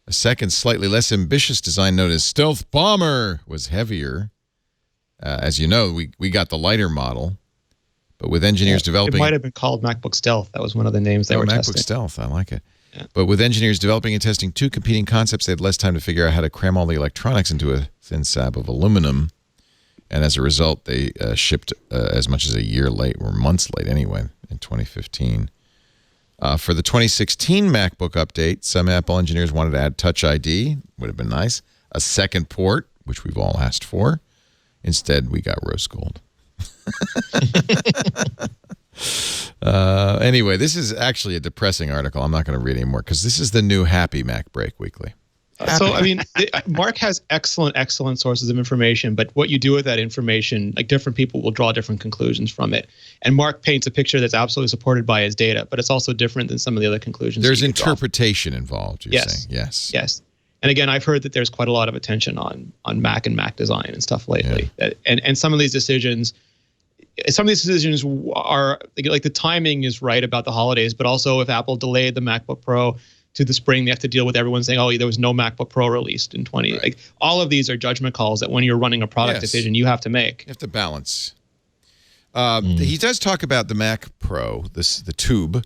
A second, slightly less ambitious design known as Stealth Bomber was heavier. As you know, we got the lighter model. But with engineers developing... It might have been called MacBook Stealth. That was one of the names they were testing. MacBook Stealth. I like it. Yeah. But with engineers developing and testing two competing concepts, they had less time to figure out how to cram all the electronics into a thin slab of aluminum. And as a result, they shipped as much as a year late, or months late anyway, in 2015. For the 2016 MacBook update, some Apple engineers wanted to add Touch ID. Would have been nice. A second port, which we've all asked for. Instead, we got rose gold. Anyway, this is actually a depressing article. I'm not going to read anymore because this is the new Happy MacBreak Weekly. So, I mean, Mark has excellent sources of information, but what you do with that information, like, different people will draw different conclusions from it. And Mark paints a picture that's absolutely supported by his data, but it's also different than some of the other conclusions. There's interpretation involved, you're saying. Yes. And again, I've heard that there's quite a lot of attention on Mac and Mac design and stuff lately. Yeah. And some of these decisions are, like, the timing is right about the holidays, but also if Apple delayed the MacBook Pro to the spring, they have to deal with everyone saying, oh, there was no MacBook Pro released in 20. Right. Like, all of these are judgment calls that when you're running a product decision, you have to make. You have to balance. He does talk about the Mac Pro, the tube,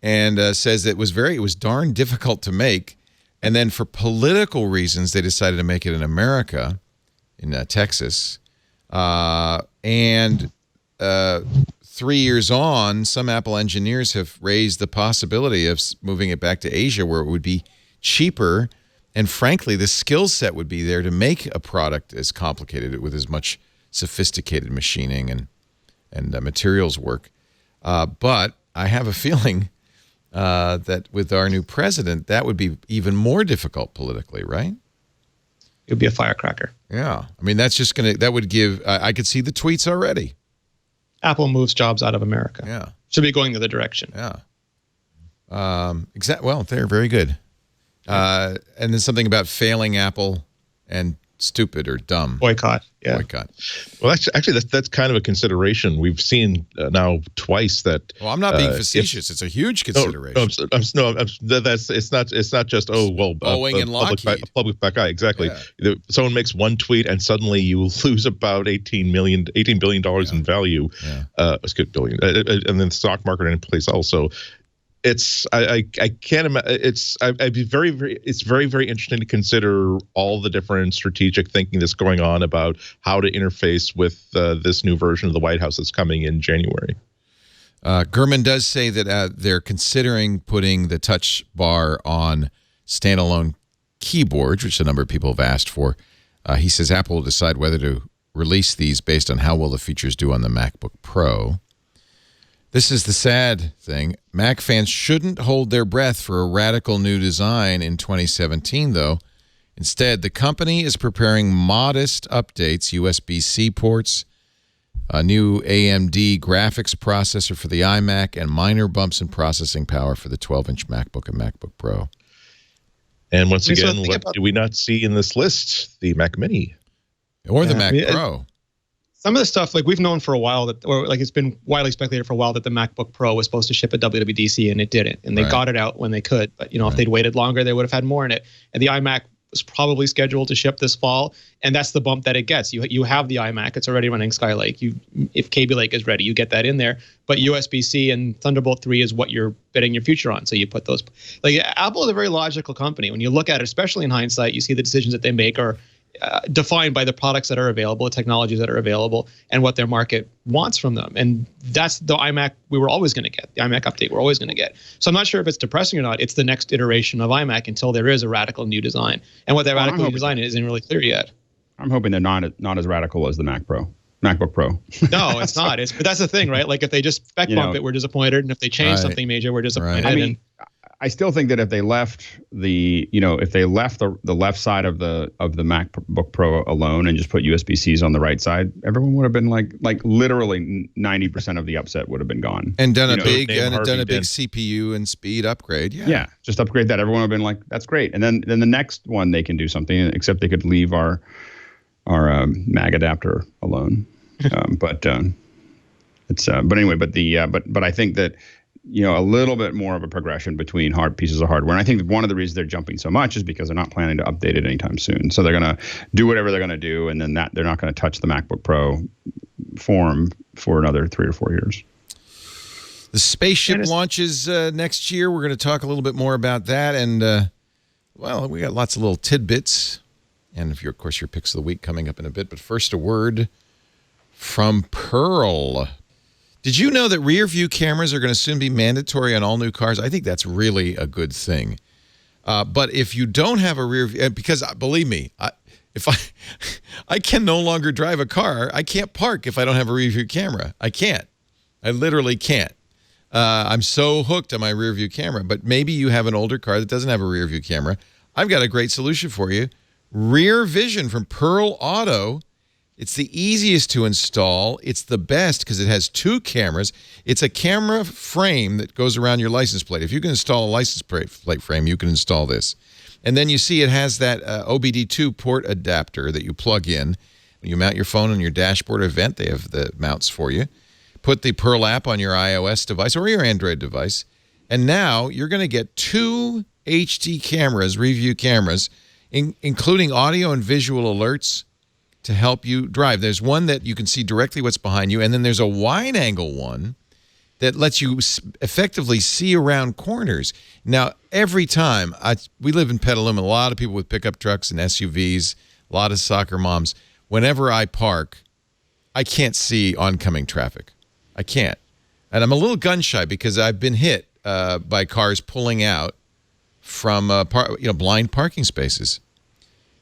and says that it was darn difficult to make. And then for political reasons, they decided to make it in America, in Texas. And 3 years on, some Apple engineers have raised the possibility of moving it back to Asia, where it would be cheaper. And frankly, the skill set would be there to make a product as complicated with as much sophisticated machining and materials work. But I have a feeling that with our new president, that would be even more difficult politically, right? It would be a firecracker. Yeah. I mean, that would give, I could see the tweets already. Apple moves jobs out of America. Yeah. Should be going the other direction. Yeah. Well, they're very good. And then something about failing Apple and stupid or dumb. Boycott. Yeah. Boycott. Well, actually, that's kind of a consideration. We've seen now twice that. Well, I'm not being facetious. It's a huge consideration. It's not just Boeing and Lockheed. Public back eye, exactly. Yeah. Someone makes one tweet and suddenly you lose about $18 billion in value. Yeah. Billion, and then the stock market and place also. I can't imagine. It's very, very interesting to consider all the different strategic thinking that's going on about how to interface with this new version of the White House that's coming in January. Gurman does say that they're considering putting the touch bar on standalone keyboards, which a number of people have asked for. He says Apple will decide whether to release these based on how well the features do on the MacBook Pro. This is the sad thing. Mac fans shouldn't hold their breath for a radical new design in 2017, though. Instead, the company is preparing modest updates, USB-C ports, a new AMD graphics processor for the iMac, and minor bumps in processing power for the 12-inch MacBook and MacBook Pro. And once again, what do we not see in this list? The Mac Mini. Or the Mac Pro. Some of the stuff, like we've known for a while that, or like it's been widely speculated for a while that the MacBook Pro was supposed to ship at WWDC and it didn't. And they got it out when they could. But, if they'd waited longer, they would have had more in it. And the iMac was probably scheduled to ship this fall. And that's the bump that it gets. You have the iMac. It's already running Skylake. If Kaby Lake is ready, you get that in there. But USB-C and Thunderbolt 3 is what you're betting your future on. So you put those. Like Apple is a very logical company. When you look at it, especially in hindsight, you see the decisions that they make are defined by the products that are available, the technologies that are available, and what their market wants from them. And that's the iMac we were always going to get, the iMac update we're always going to get. So I'm not sure if it's depressing or not. It's the next iteration of iMac until there is a radical new design. And what that radical new design isn't really clear yet. I'm hoping they're not as radical as the MacBook Pro. No, it's not. But that's the thing, right? Like if they just spec bump it, we're disappointed. And if they change something major, we're disappointed. I mean, I still think that if they left the left side of the MacBook Pro alone and just put USB-Cs on the right side, everyone would have been like literally 90% of the upset would have been gone. And done a big CPU and speed upgrade. Yeah, just upgrade that. Everyone would have been like, that's great. And then the next one they can do something, except they could leave our mag adapter alone. But I think that a little bit more of a progression between pieces of hardware. And I think one of the reasons they're jumping so much is because they're not planning to update it anytime soon. So they're going to do whatever they're going to do, and then they're not going to touch the MacBook Pro form for another 3 or 4 years. The spaceship launches next year. We're going to talk a little bit more about that. And, we got lots of little tidbits. And, of course, your picks of the week coming up in a bit. But first, a word from Pearl. Did you know that rear view cameras are going to soon be mandatory on all new cars? I think that's really a good thing. But if you don't have a rear view, because believe me, I can no longer drive a car. I can't park if I don't have a rear view camera. I can't. I literally can't. I'm so hooked on my rear view camera. But maybe you have an older car that doesn't have a rear view camera. I've got a great solution for you. Rear Vision from Pearl Auto. It's the easiest to install. It's the best because it has 2 cameras. It's a camera frame that goes around your license plate. If you can install a license plate frame, you can install this. And then you see it has that OBD2 port adapter that you plug in. When you mount your phone on your dashboard event, they have the mounts for you. Put the Pearl app on your iOS device or your Android device. And now you're going to get 2 HD cameras, review cameras, including audio and visual alerts to help you drive. There's one that you can see directly what's behind you, and then there's a wide-angle one that lets you effectively see around corners. Now, every time, we live in Petaluma, a lot of people with pickup trucks and SUVs, a lot of soccer moms. Whenever I park, I can't see oncoming traffic. I can't. And I'm a little gun-shy because I've been hit by cars pulling out from blind parking spaces.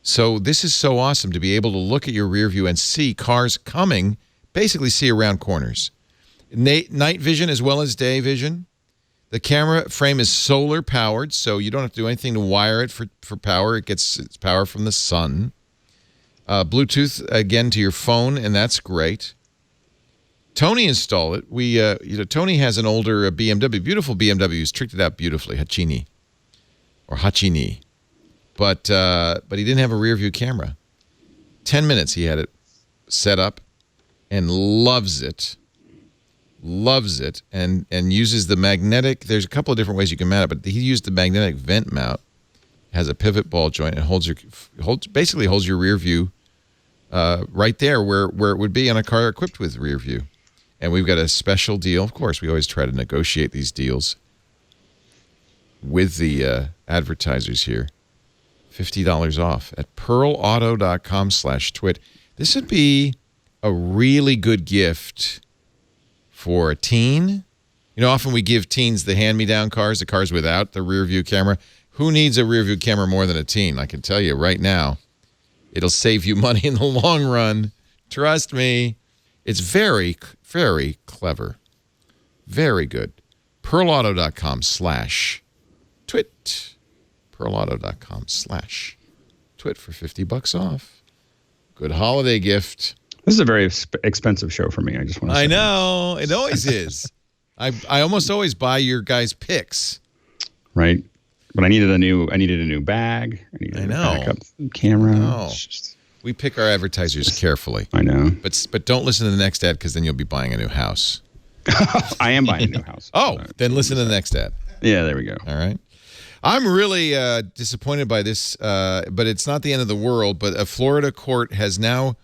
So this is so awesome to be able to look at your rear view and see cars coming, basically see around corners. Night vision as well as day vision. The camera frame is solar powered, so you don't have to do anything to wire it for power. It gets its power from the sun. Bluetooth, again, to your phone, and that's great. Tony installed it. Tony has an older BMW, beautiful BMW. He's tricked it out beautifully, Hachini. But he didn't have a rear view camera. 10 minutes he had it set up and loves it, and uses the magnetic. There's a couple of different ways you can mount it, but he used the magnetic vent mount. Has a pivot ball joint and basically holds your rear view right there where it would be on a car equipped with rear view. And we've got a special deal. Of course, we always try to negotiate these deals with the advertisers here. $50 off at pearlauto.com/twit. This would be a really good gift for a teen. You know, often we give teens the hand-me-down cars, the cars without the rear view camera. Who needs a rear view camera more than a teen? I can tell you right now, it'll save you money in the long run. Trust me. It's very, very clever. Very good. pearlauto.com/twit. pearlauto.com/twit for $50 off. Good holiday gift. This is a very expensive show for me. I just want to say. I know. It always is. I almost always buy your guys' picks. Right. But I needed a new bag. I needed a backup camera. We pick our advertisers carefully. I know. But don't listen to the next ad because then you'll be buying a new house. I am buying a new house. Then listen to the next ad. Yeah, there we go. All right. I'm really disappointed by this, but it's not the end of the world. But a Florida court has now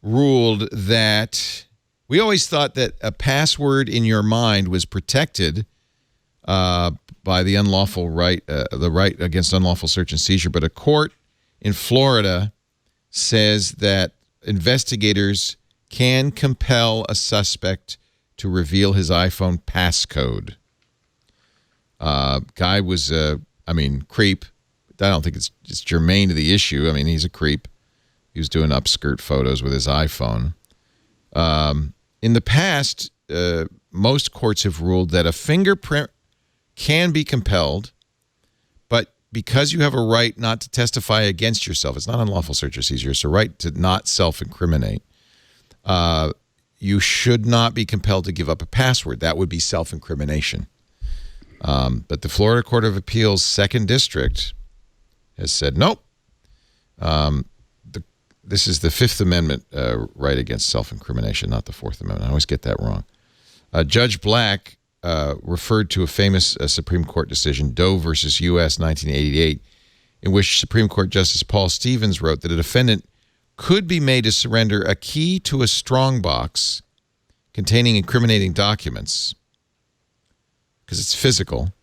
ruled that we always thought that a password in your mind was protected by the unlawful right, the right against unlawful search and seizure. But a court in Florida says that investigators can compel a suspect to reveal his iPhone passcode. Guy was, creep. I don't think it's germane to the issue. I mean, he's a creep. He was doing upskirt photos with his iPhone. In the past, most courts have ruled that a fingerprint can be compelled, but because you have a right not to testify against yourself, it's not unlawful search or seizure, it's a right to not self-incriminate. You should not be compelled to give up a password. That would be self-incrimination. But the Florida Court of Appeals 2nd District has said, nope. This is the Fifth Amendment right against self-incrimination, not the Fourth Amendment. I always get that wrong. Judge Black referred to a famous Supreme Court decision, Doe versus U.S. 1988, in which Supreme Court Justice Paul Stevens wrote that a defendant could be made to surrender a key to a strongbox containing incriminating documents, because it's physical,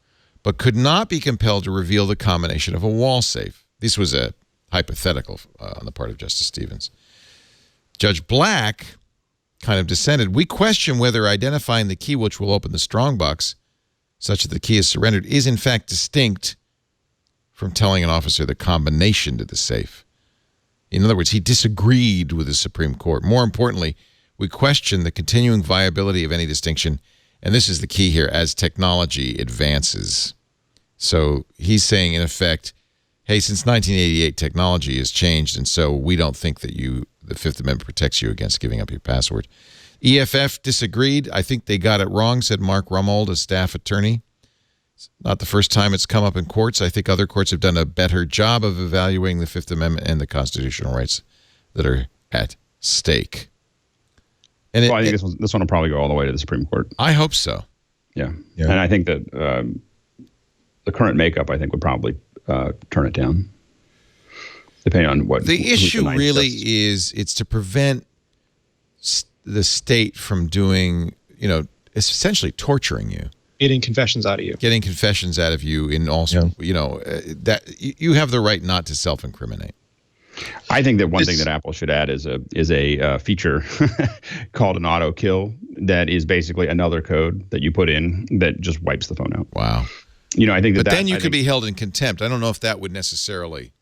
but could not be compelled to reveal the combination of a wall safe. This was a hypothetical on the part of Justice Stevens. Judge Black kind of dissented. We question whether identifying the key which will open the strongbox, such that the key is surrendered, is in fact distinct from telling an officer the combination to the safe. In other words, he disagreed with the Supreme Court. More importantly, we question the continuing viability of any distinction, and this is the key here, as technology advances. So he's saying, in effect, hey, since 1988, technology has changed, and so we don't think that the Fifth Amendment protects you against giving up your password. EFF disagreed. I think they got it wrong, said Mark Rummold, a staff attorney. It's not the first time it's come up in courts. I think other courts have done a better job of evaluating the Fifth Amendment and the constitutional rights that are at stake. And I think this one will probably go all the way to the Supreme Court. I hope so. Yeah. And I think that the current makeup, I think, would probably turn it down, depending on what the issue really is. It's to prevent the state from doing, essentially torturing you, getting confessions out of you, in also, that you have the right not to self-incriminate. I think that one thing that Apple should add is a feature called an auto kill that is basically another code that you put in that just wipes the phone out. Wow. I think but then you could be held in contempt. I don't know if that would necessarily.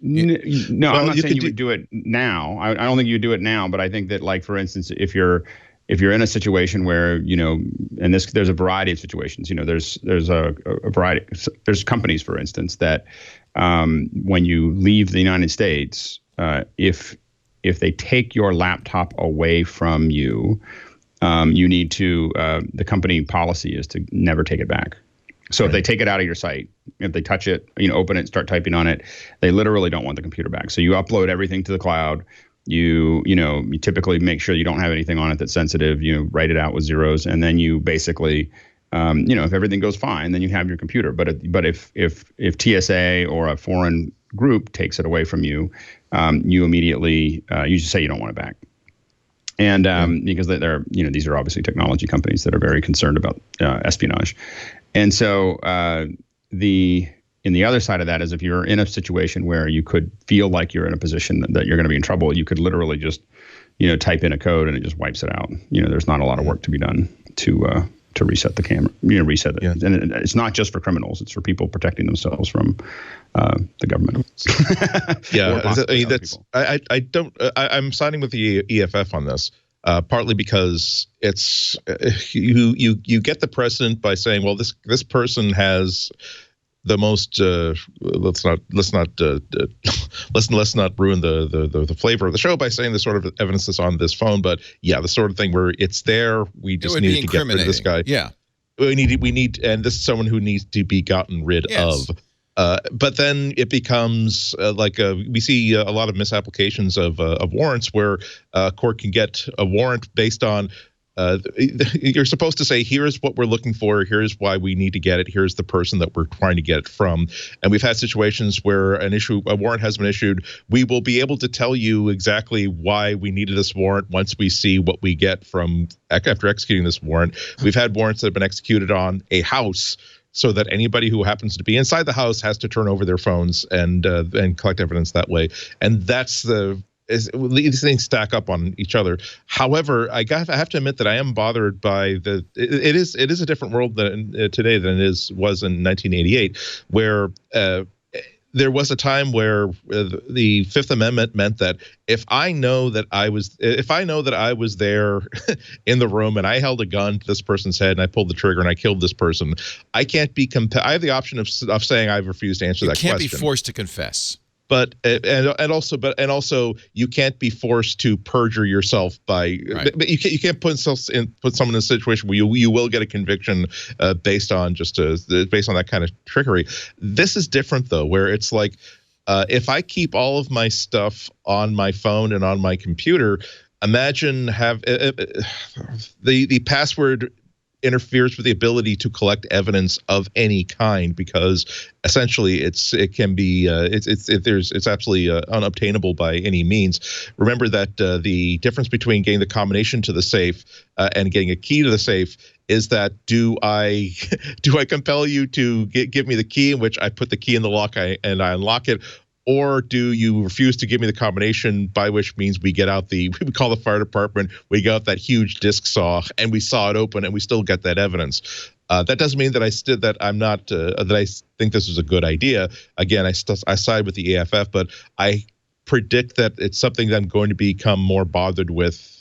No, I'm not saying you would do it now. I don't think you would do it now, but I think that, like, for instance, if you're in a situation where, and there's a variety of situations, there's a variety. There's companies, for instance, that when you leave the United States, if they take your laptop away from you, you need to, the company policy is to never take it back. So if they take it out of your site, if they touch it, open it, start typing on it, they literally don't want the computer back. So you upload everything to the cloud. You typically make sure you don't have anything on it that's sensitive. You write it out with zeros, and then you basically, if everything goes fine, then you have your computer. But if TSA or a foreign group takes it away from you, you immediately you just say you don't want it back. And because they're these are obviously technology companies that are very concerned about espionage, and so the other side of that is if you're in a situation where you could feel like you're in a position that you're going to be in trouble, you could literally just, type in a code and it just wipes it out. There's not a lot of work to be done to reset the camera, reset it. Yeah. And it's not just for criminals; it's for people protecting themselves from the government. I'm siding with the EFF on this. Partly because it's you get the precedent by saying, well, this person has the most let's not ruin the flavor of the show by saying the sort of evidence that's on this phone, but the sort of thing where it's there, we just needed to get rid of this guy. We need and this is someone who needs to be gotten rid of. But then it becomes we see a lot of misapplications of warrants where a court can get a warrant based on you're supposed to say, here's what we're looking for, here's why we need to get it, here's the person that we're trying to get it from. And we've had situations where a warrant has been issued. We will be able to tell you exactly why we needed this warrant once we see what we get from after executing this warrant. We've had warrants that have been executed on a house, so that anybody who happens to be inside the house has to turn over their phones and collect evidence that way. And that's these things stack up on each other. However, I have to admit that I am bothered by it is a different world today than it was in 1988, where there was a time where the Fifth Amendment meant that if I know that I was there in the room and I held a gun to this person's head and I pulled the trigger and I killed this person, I can't be I have the option of saying I've refused to answer that question. You can't be forced to confess. But also you can't be forced to perjure yourself by. Right. But you can't put someone in a situation where you will get a conviction based on that kind of trickery. This is different though, where it's like if I keep all of my stuff on my phone and on my computer, imagine the password interferes with the ability to collect evidence of any kind, because essentially it's absolutely unobtainable by any means. Remember that the difference between getting the combination to the safe and getting a key to the safe is that do I compel you to give me the key, in which I put the key in the lock and I unlock it, or do you refuse to give me the combination, by which means we call the fire department, we get out that huge disc saw and we saw it open and we still get that evidence. That doesn't mean that I think this is a good idea. Again, I side with the AFF, but I predict that it's something that I'm going to become more bothered with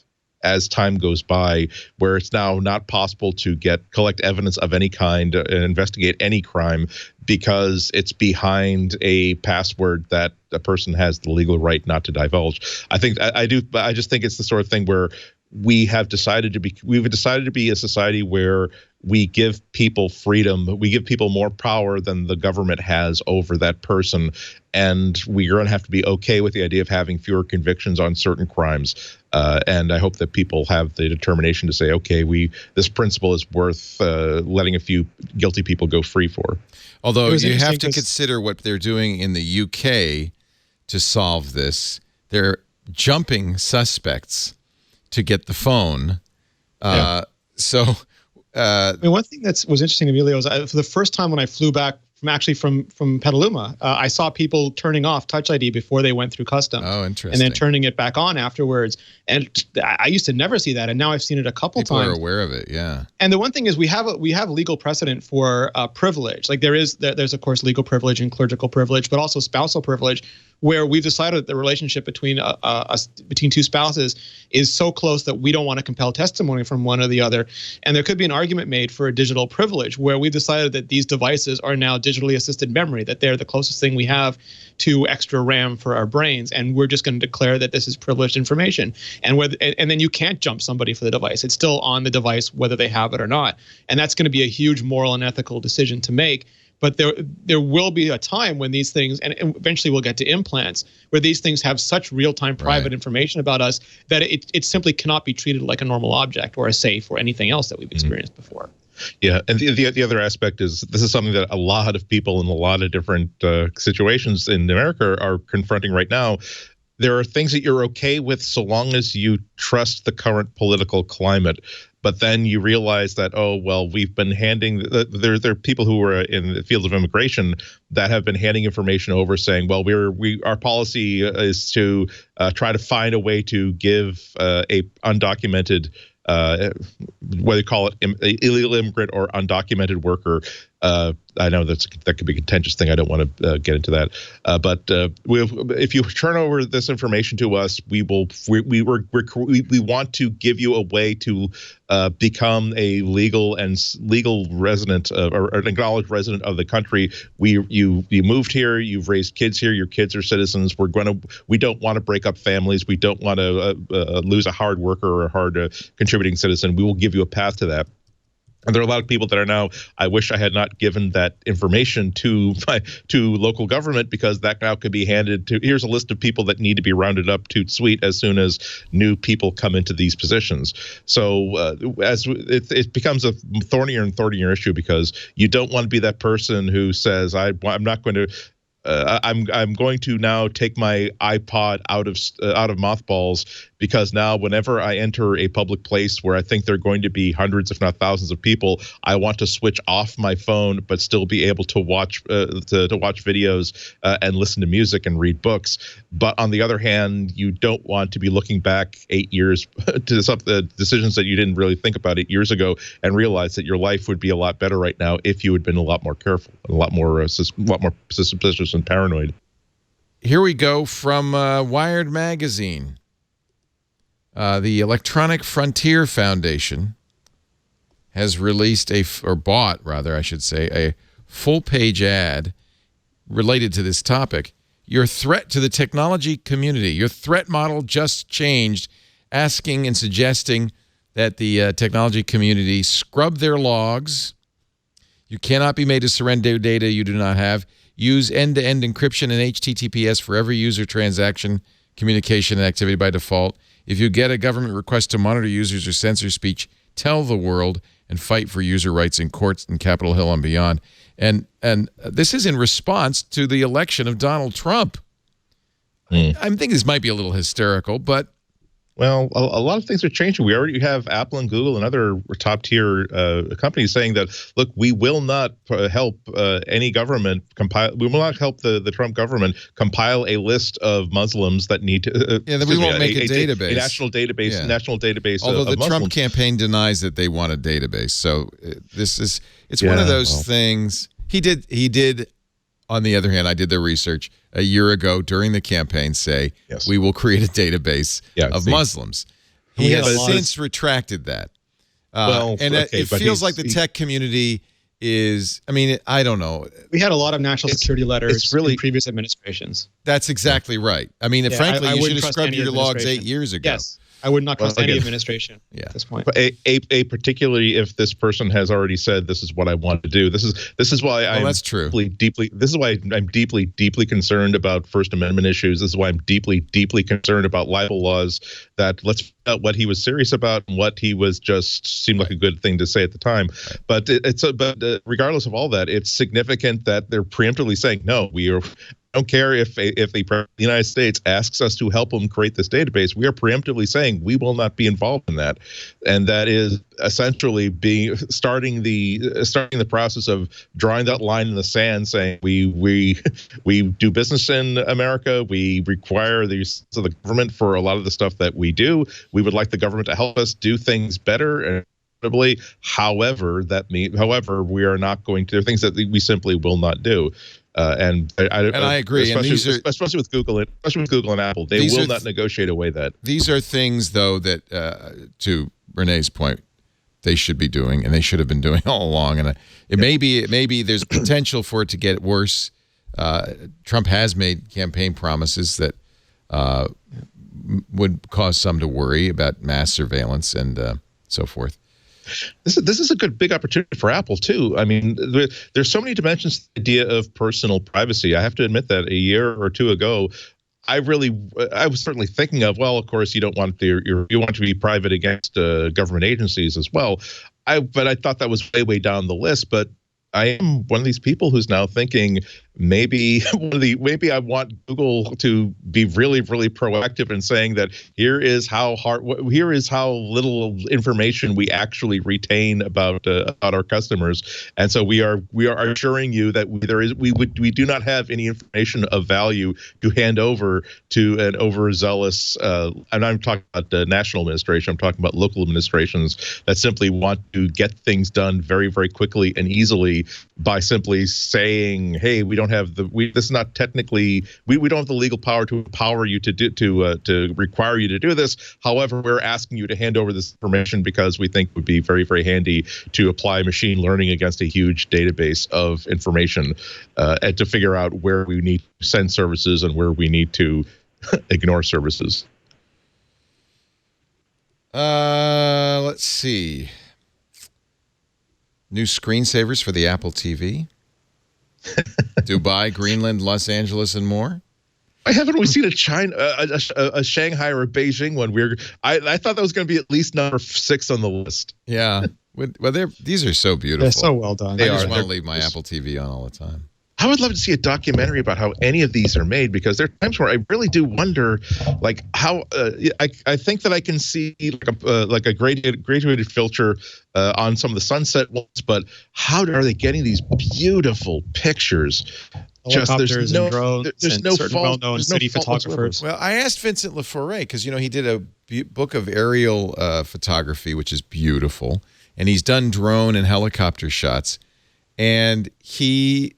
as time goes by, where it's now not possible to collect evidence of any kind and investigate any crime because it's behind a password that a person has the legal right not to divulge. I just think it's the sort of thing where we've decided to be a society where we give people freedom, we give people more power than the government has over that person, and we're going to have to be okay with the idea of having fewer convictions on certain crimes. And I hope that people have the determination to say, okay, this principle is worth letting a few guilty people go free for. Although you have to consider what they're doing in the UK to solve this. They're jumping suspects to get the phone. One thing that was interesting to me, Leo, was for the first time when I flew back from Petaluma, I saw people turning off Touch ID before they went through customs. Oh, interesting. And then turning it back on afterwards. And I used to never see that, and now I've seen it a couple times. People are aware of it, yeah. And the one thing is we have legal precedent for privilege. Like there's of course legal privilege and clerical privilege, but also spousal privilege, where we've decided that the relationship between two spouses is so close that we don't want to compel testimony from one or the other. And there could be an argument made for a digital privilege, where we've decided that these devices are now digitally assisted memory, that they're the closest thing we have to extra RAM for our brains, and we're just going to declare that this is privileged information. And then you can't jump somebody for the device. It's still on the device whether they have it or not. And that's going to be a huge moral and ethical decision to make, But there will be a time when these things, and eventually we'll get to implants, where these things have such real-time private information about us that it simply cannot be treated like a normal object or a safe or anything else that we've experienced before. Yeah, and the other aspect is this is something that a lot of people in a lot of different situations in America are confronting right now. There are things that you're okay with so long as you trust the current political climate. But then you realize that, oh, well, we've been handing there are people who are in the field of immigration that have been handing information over saying, well, our policy is to try to find a way to give a undocumented whether you call it illegal immigrant or undocumented worker. I know that could be a contentious thing. I don't want to get into that. But if you turn over this information to us, we want to give you a way to become a legal resident or an acknowledged resident of the country. You moved here. You've raised kids here. Your kids are citizens. We don't want to break up families. We don't want to lose a hard worker or a hard contributing citizen. We will give you a path to that. And there are a lot of people that are now, I wish I had not given that information to local government, because that now could be handed to, here's a list of people that need to be rounded up to suite as soon as new people come into these positions. So as it becomes a thornier and thornier issue, because you don't want to be that person who says, I'm not going to I'm going to now take my iPod out of mothballs, because now whenever I enter a public place where I think there are going to be hundreds, if not thousands, of people, I want to switch off my phone but still be able to watch watch videos and listen to music and read books. But on the other hand, you don't want to be looking back 8 years to some decisions that you didn't really think about 8 years ago and realize that your life would be a lot better right now if you had been a lot more careful, a lot more suspicious and paranoid. Here we go from Wired Magazine. The Electronic Frontier Foundation has released bought, I should say, a full-page ad related to this topic. Your threat to the technology community. Your threat model just changed, asking and suggesting that the technology community scrub their logs. You cannot be made to surrender data you do not have. Use end-to-end encryption and HTTPS for every user transaction, communication, and activity by default. If you get a government request to monitor users or censor speech, tell the world and fight for user rights in courts in Capitol Hill and beyond. And this is in response to the election of Donald Trump. I think this might be a little hysterical, but... Well, a lot of things are changing. We already have Apple and Google and other top-tier companies saying that, look, we will not help any government compile. We will not help the Trump government compile a list of Muslims that need to. We won't make a database, a national database, national database. Although the Muslims. Trump campaign denies that they want a database, so it's one of those things. He did. On the other hand, I did the research a year ago during the campaign say, we will create a database of Muslims. He has since retracted that. It feels like the tech community is, I don't know. We had a lot of national security letters in previous administrations. That's exactly right. Frankly, you should have scrubbed your logs 8 years ago. Yes. I would not trust any administration at this point. Particularly if this person has already said this is what I want to do. This is why that's true. This is why I'm deeply concerned about First Amendment issues. This is why I'm deeply concerned about libel laws. That let's find out what he was serious about and what he was just seemed like a good thing to say at the time. But regardless of all that, it's significant that they're preemptively saying no. I don't care if the President of the United States asks us to help them create this database. We are preemptively saying we will not be involved in that, and that is essentially starting the process of drawing that line in the sand, saying we do business in America. We require the use of the government for a lot of the stuff that we do. We would like the government to help us do things better. And however, we are not going to. There are things that we simply will not do. And I agree, especially with Google and Apple, they will not negotiate away that. These are things, though, that to Renee's point, they should be doing, and they should have been doing all along. And it may be there's potential for it to get worse. Trump has made campaign promises that would cause some to worry about mass surveillance and so forth. This is a big opportunity for Apple too. I mean, there's so many dimensions to the idea of personal privacy. I have to admit that a year or two ago, I was certainly thinking of, well, of course, you don't want you want to be private against government agencies as well. But I thought that was way down the list. But I am one of these people who's now thinking maybe I want Google to be really proactive in saying that here is how little information we actually retain about our customers, and so we are assuring you that we do not have any information of value to hand over to an overzealous. And I'm talking about the national administration. I'm talking about local administrations that simply want to get things done very quickly and easily by simply saying, "Hey, we don't have this is not technically we don't have the legal power to empower you to require you to do this. However, we're asking you to hand over this information because we think it would be very handy to apply machine learning against a huge database of information and to figure out where we need to send services and where we need to ignore services." Let's see. New screensavers for the Apple TV. Dubai, Greenland, Los Angeles, and more. Haven't we seen a Shanghai or a Beijing one? I thought that was going to be at least number 6 on the list. Yeah. Well, these are so beautiful. They're so well done. I just want to leave my Apple TV on all the time. I would love to see a documentary about how any of these are made, because there are times where I really do wonder, like how I think that I can see like a graduated filter on some of the sunset ones, but how are they getting these beautiful pictures? Helicopters and drones. There's no certain well-known city photographers. Well, I asked Vincent Laforet because he did a book of aerial photography, which is beautiful, and he's done drone and helicopter shots, and he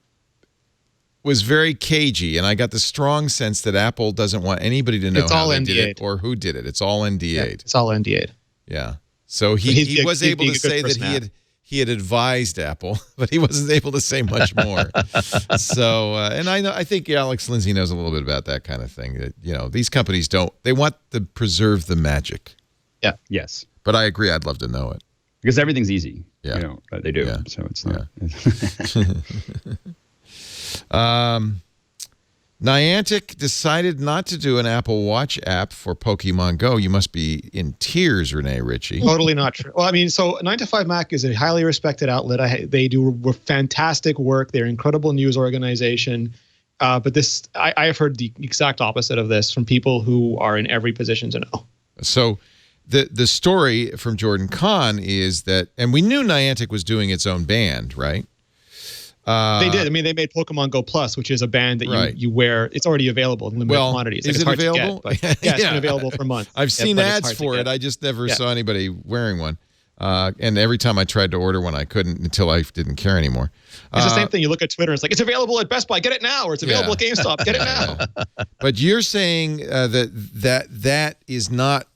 was very cagey, and I got the strong sense that Apple doesn't want anybody to know how they did it or who did it. It's all NDA'd. Yeah, it's all NDA'd. Yeah. So he was able to say that he had advised Apple, but he wasn't able to say much more. So, and I think Alex Lindsay knows a little bit about that kind of thing. That these companies they want to preserve the magic. Yeah. Yes. But I agree. I'd love to know it because everything's easy. Yeah. They do. Yeah. So it's not. Yeah. Niantic decided not to do an Apple Watch app for Pokemon Go. You must be in tears, Rene Ritchie. Totally not true. Well, I mean, so 9to5Mac is a highly respected outlet. They do fantastic work. They're an incredible news organization. But I have heard the exact opposite of this from people who are in every position to know. So the story from Jordan Kahn is that, and we knew Niantic was doing its own band, right? They did. I mean, they made Pokemon Go Plus, which is a band that you wear. It's already available in limited quantities. Is it available? To get, it's been available for months. I've seen ads for it. I just never saw anybody wearing one. And every time I tried to order one, I couldn't until I didn't care anymore. It's the same thing. You look at Twitter, it's like, it's available at Best Buy. Get it now. Or it's available at GameStop. Get it now. But you're saying that is not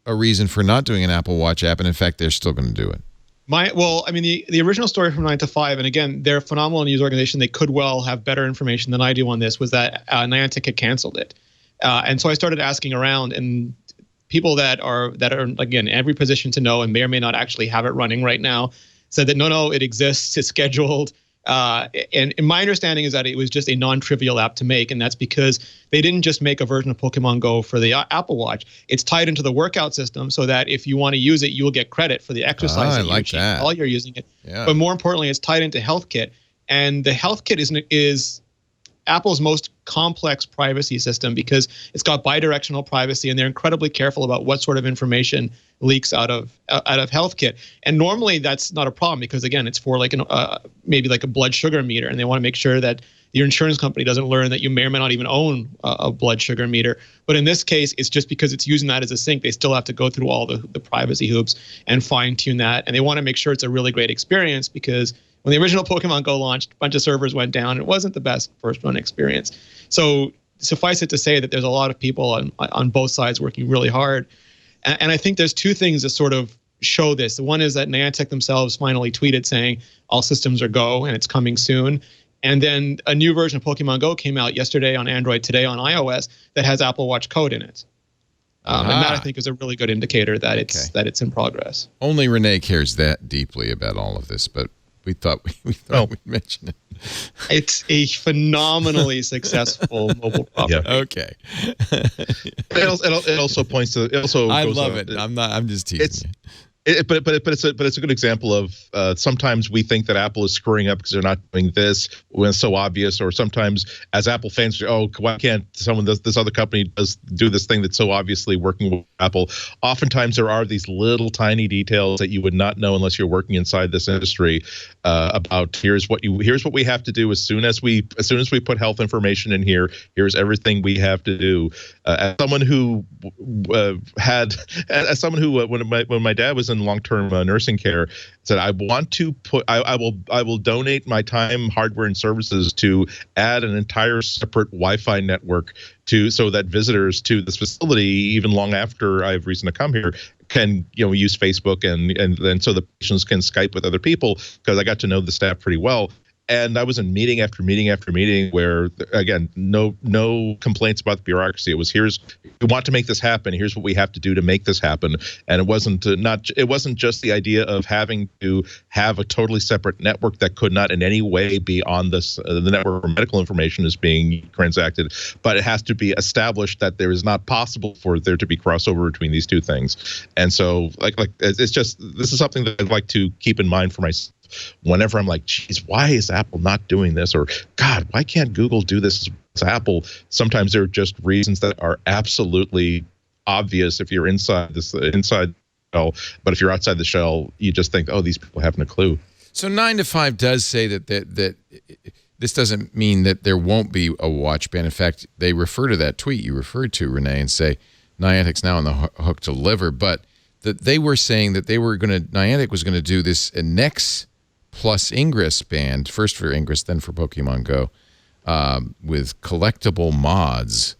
a reason for not doing an Apple Watch app. And in fact, they're still going to do it. I mean, the original story from 9to5, and again, they're a phenomenal news organization. They could well have better information than I do on this, was that Niantic had canceled it. And so I started asking around, and people that are again, every position to know and may or may not actually have it running right now said that no, it exists, it's scheduled. And my understanding is that it was just a non-trivial app to make, and that's because they didn't just make a version of Pokemon Go for the Apple Watch. It's tied into the workout system so that if you want to use it, you will get credit for the exercise that you achieve while you're using it. Yeah. But more importantly, it's tied into HealthKit, and the HealthKit is Apple's most complex privacy system because it's got bidirectional privacy, and they're incredibly careful about what sort of information leaks out of HealthKit. And normally that's not a problem because, again, it's for like maybe like a blood sugar meter, and they want to make sure that your insurance company doesn't learn that you may or may not even own a blood sugar meter. But in this case, it's just because it's using that as a sink. They still have to go through all the privacy hoops and fine tune that, and they want to make sure it's a really great experience because when the original Pokemon Go launched, a bunch of servers went down. It wasn't the best first-run experience. So suffice it to say that there's a lot of people on both sides working really hard. And I think there's two things that sort of show this. The one is that Niantic themselves finally tweeted saying all systems are go and it's coming soon. And then a new version of Pokemon Go came out yesterday on Android, today on iOS, that has Apple Watch code in it. And that, I think, is a really good indicator that it's in progress. Only Rene cares that deeply about all of this, but we thought we'd mention it. It's a phenomenally successful mobile property. Yeah. Okay. It also points to. I love it. I'm just teasing you. But it's a good example of sometimes we think that Apple is screwing up because they're not doing this when it's so obvious, or sometimes as Apple fans, why can't this other company do this thing that's so obviously working with Apple? Oftentimes there are these little tiny details that you would not know unless you're working inside this industry about here's what we have to do as soon as we put health information in here. Here's everything we have to do. As someone who when my dad was in long-term nursing care, said I will donate my time, hardware, and services to add an entire separate Wi-Fi network so that visitors to this facility, even long after I have reason to come here, can use Facebook and so the patients can Skype with other people, because I got to know the staff pretty well. And I was in meeting after meeting after meeting where, again, no complaints about the bureaucracy. It was, we want to make this happen. Here's what we have to do to make this happen. And it wasn't just the idea of having to have a totally separate network that could not in any way be on the network where medical information is being transacted, but it has to be established that there is not possible for there to be crossover between these two things. And so, this is something that I'd like to keep in mind for myself. Whenever I'm like, geez, why is Apple not doing this? Or, God, why can't Google do this as Apple? Sometimes there are just reasons that are absolutely obvious if you're inside the shell. But if you're outside the shell, you just think, oh, these people haven't a clue. So 9 to 5 does say that this doesn't mean that there won't be a watch ban. In fact, they refer to that tweet you referred to, Rene, and say Niantic's now on the hook to deliver. But that they were saying that Niantic was going to do this next plus Ingress band, first for Ingress, then for Pokemon Go, with collectible mods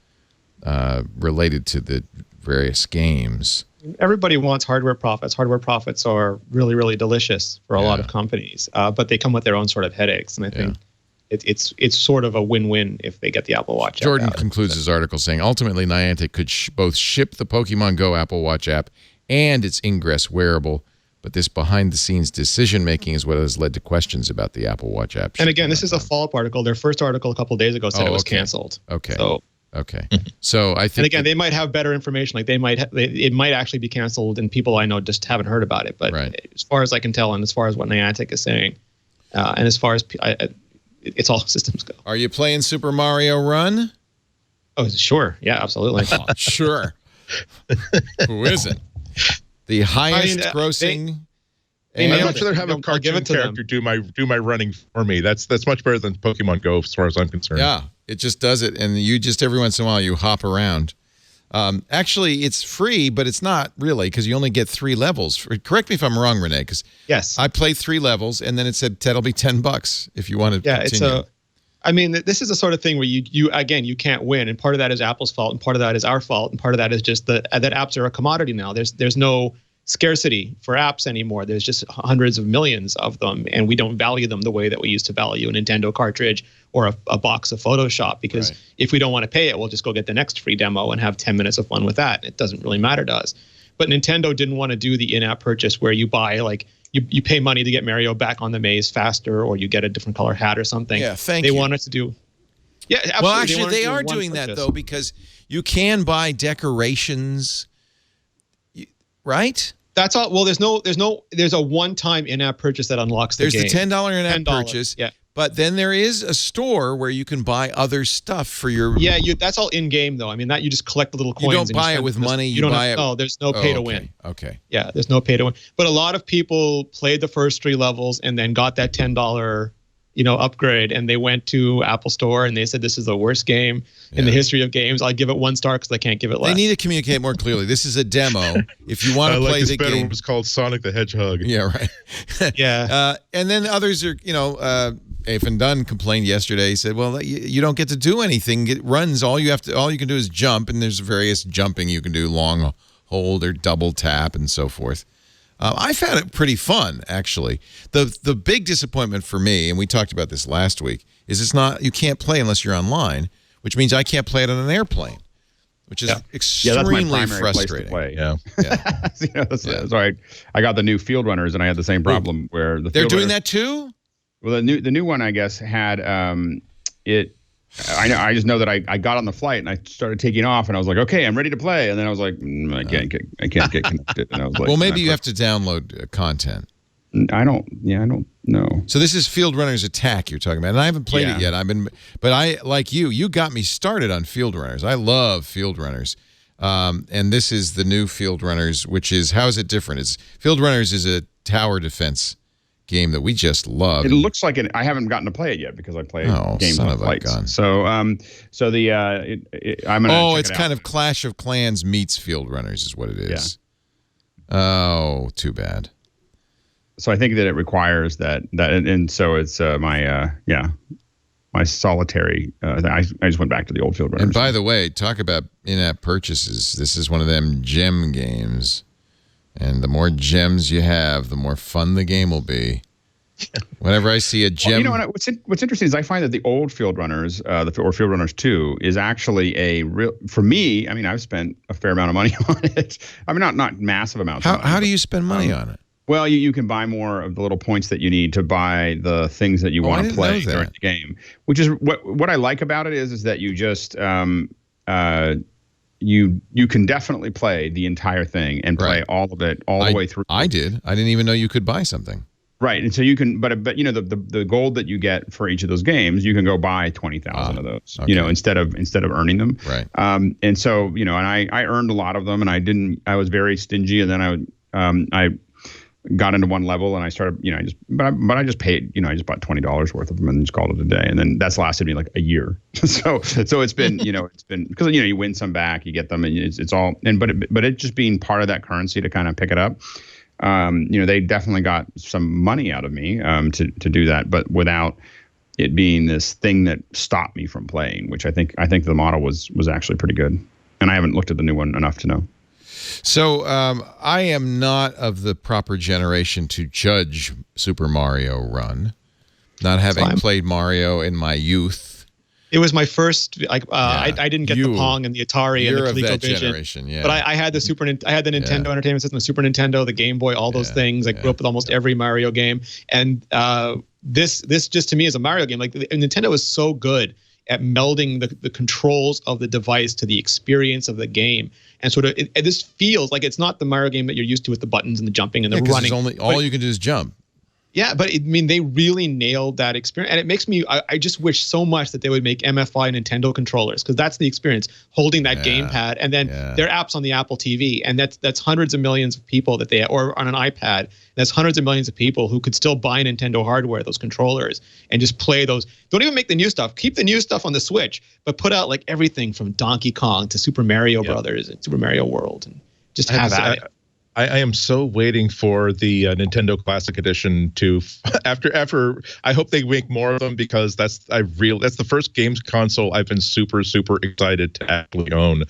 related to the various games. Everybody wants hardware profits. Hardware profits are really, really delicious for a lot of companies, but they come with their own sort of headaches. And I think it's sort of a win-win if they get the Apple Watch. Jordan concludes his article saying, ultimately, Niantic could both ship the Pokemon Go Apple Watch app and its Ingress wearable, but this behind-the-scenes decision-making is what has led to questions about the Apple Watch app. And again, this is a follow-up article. Their first article a couple of days ago said it was canceled. Okay. Okay. So I think, and again, they might have better information. Like it might actually be canceled, and people I know just haven't heard about it. But as far as I can tell, and as far as what Niantic is saying, and as far as it's all systems go. Are you playing Super Mario Run? Oh, sure. Yeah, absolutely. Oh, sure. Who isn't? The highest grossing. I'd much rather have a cartoon character do my running for me. That's much better than Pokemon Go as far as I'm concerned. Yeah, it just does it, and you just every once in a while you hop around. Actually, it's free, but it's not really, because you only get 3 levels. Correct me if I'm wrong, Rene, because I played 3 levels, and then it said that'll be $10 if you want to continue. This is the sort of thing where you can't win, and part of that is Apple's fault, and part of that is our fault, and part of that is just that apps are a commodity now. There's no scarcity for apps anymore. There's just hundreds of millions of them, and we don't value them the way that we used to value a Nintendo cartridge or a box of Photoshop, because if we don't want to pay it, we'll just go get the next free demo and have 10 minutes of fun with that. It doesn't really matter to us. But Nintendo didn't want to do the in-app purchase where you buy you pay money to get Mario back on the maze faster, or you get a different color hat or something. Yeah, they wanted to do. Yeah, absolutely. Well, actually, they are doing that though, because you can buy decorations, right? That's all. Well, there's a one-time in-app purchase that unlocks the game. There's the $10 in-app purchase. Yeah. But then there is a store where you can buy other stuff for your. Yeah, that's all in-game though. I mean, that you just collect the little coins. You don't buy it with money. You buy it. No, there's no pay to win. Okay. Yeah, there's no pay to win. But a lot of people played the first 3 levels and then got that $10, upgrade, and they went to Apple Store and they said this is the worst game in the history of games. I'll give it 1 star because I can't give it less. They need to communicate more clearly. This is a demo. If you want to play the game, it was called Sonic the Hedgehog. Yeah, right. Yeah. And then others are, Afin Dunn complained yesterday. He said, "Well, you don't get to do anything. It runs. All you can do is jump, and there's various jumping you can do: long hold or double tap, and so forth." I found it pretty fun, actually. The big disappointment for me, and we talked about this last week, is you can't play unless you're online, which means I can't play it on an airplane. which is that's my extremely primary frustrating. place to play. Yeah. So I got the new Field Runners, and I had the same problem where they're doing that too. Well, the new one, I guess, had it. I just know that I got on the flight and I started taking off, and I was like, okay, I'm ready to play, and then I was like, I can't get connected, and I was like, well, maybe you have to download content. I don't know. So this is Field Runners Attack you're talking about, and I haven't played it yet. But I like you got me started on Field Runners. I love Field Runners, and this is the new Field Runners, which is, how is it different? Field Runners is a tower defense game that we just love. It looks like it. I haven't gotten to play it yet because I play games on flights. So I'm gonna. It's kind of Clash of Clans meets Field Runners is what it is. Yeah. Oh, too bad. So I think that it requires that, and so it's my solitary. I just went back to the old Field Runners. And by the way, talk about in-app purchases. This is one of them gem games. And the more gems you have, the more fun the game will be. Whenever I see a gem... Well, what's interesting is I find that the old Field Runners, or Field Runners 2, is actually a real... For me, I mean, I've spent a fair amount of money on it. I mean, not massive amounts of money. How do you spend money on it? Well, you can buy more of the little points that you need to buy the things that you want to play during the game. Which is... What I like about it is that you just... You can definitely play the entire thing and play all of it the way through. I did. I didn't even know you could buy something. Right, and so you can, but the gold that you get for each of those games, you can go buy 20,000 of those. Okay. Instead of earning them. Right. And so and I earned a lot of them, and I was very stingy, and then I got into one level and I started, I just paid, I just bought $20 worth of them and just called it a day. And then that's lasted me like a year. so it's been, it's been, because, you win some back, you get them, and it's all, but it just being part of that currency to kind of pick it up. They definitely got some money out of me to do that, but without it being this thing that stopped me from playing, which I think the model was actually pretty good. And I haven't looked at the new one enough to know. So I am not of the proper generation to judge Super Mario Run, not having played Mario in my youth. It was my first. I didn't get the Pong and the Atari and the ColecoVision. Generation, yeah. But I had the Nintendo Entertainment System, the Super Nintendo, the Game Boy, all those things. I grew up with almost every Mario game, and this just to me is a Mario game. Like Nintendo was so good at melding the controls of the device to the experience of the game. And sort of, this feels like it's not the Mario game that you're used to with the buttons and the jumping and the running. All you can do is jump. Yeah, but they really nailed that experience. And it makes me, I just wish so much that they would make MFI Nintendo controllers, because that's the experience, holding that gamepad. And then their apps on the Apple TV. And that's hundreds of millions of people that they, or on an iPad, that's hundreds of millions of people who could still buy Nintendo hardware, those controllers, and just play those. Don't even make the new stuff. Keep the new stuff on the Switch, but put out like everything from Donkey Kong to Super Mario Brothers and Super Mario World, and just have at it. I am so waiting for the Nintendo Classic Edition to after. I hope they make more of them, because that's the first games console I've been super excited to actually own,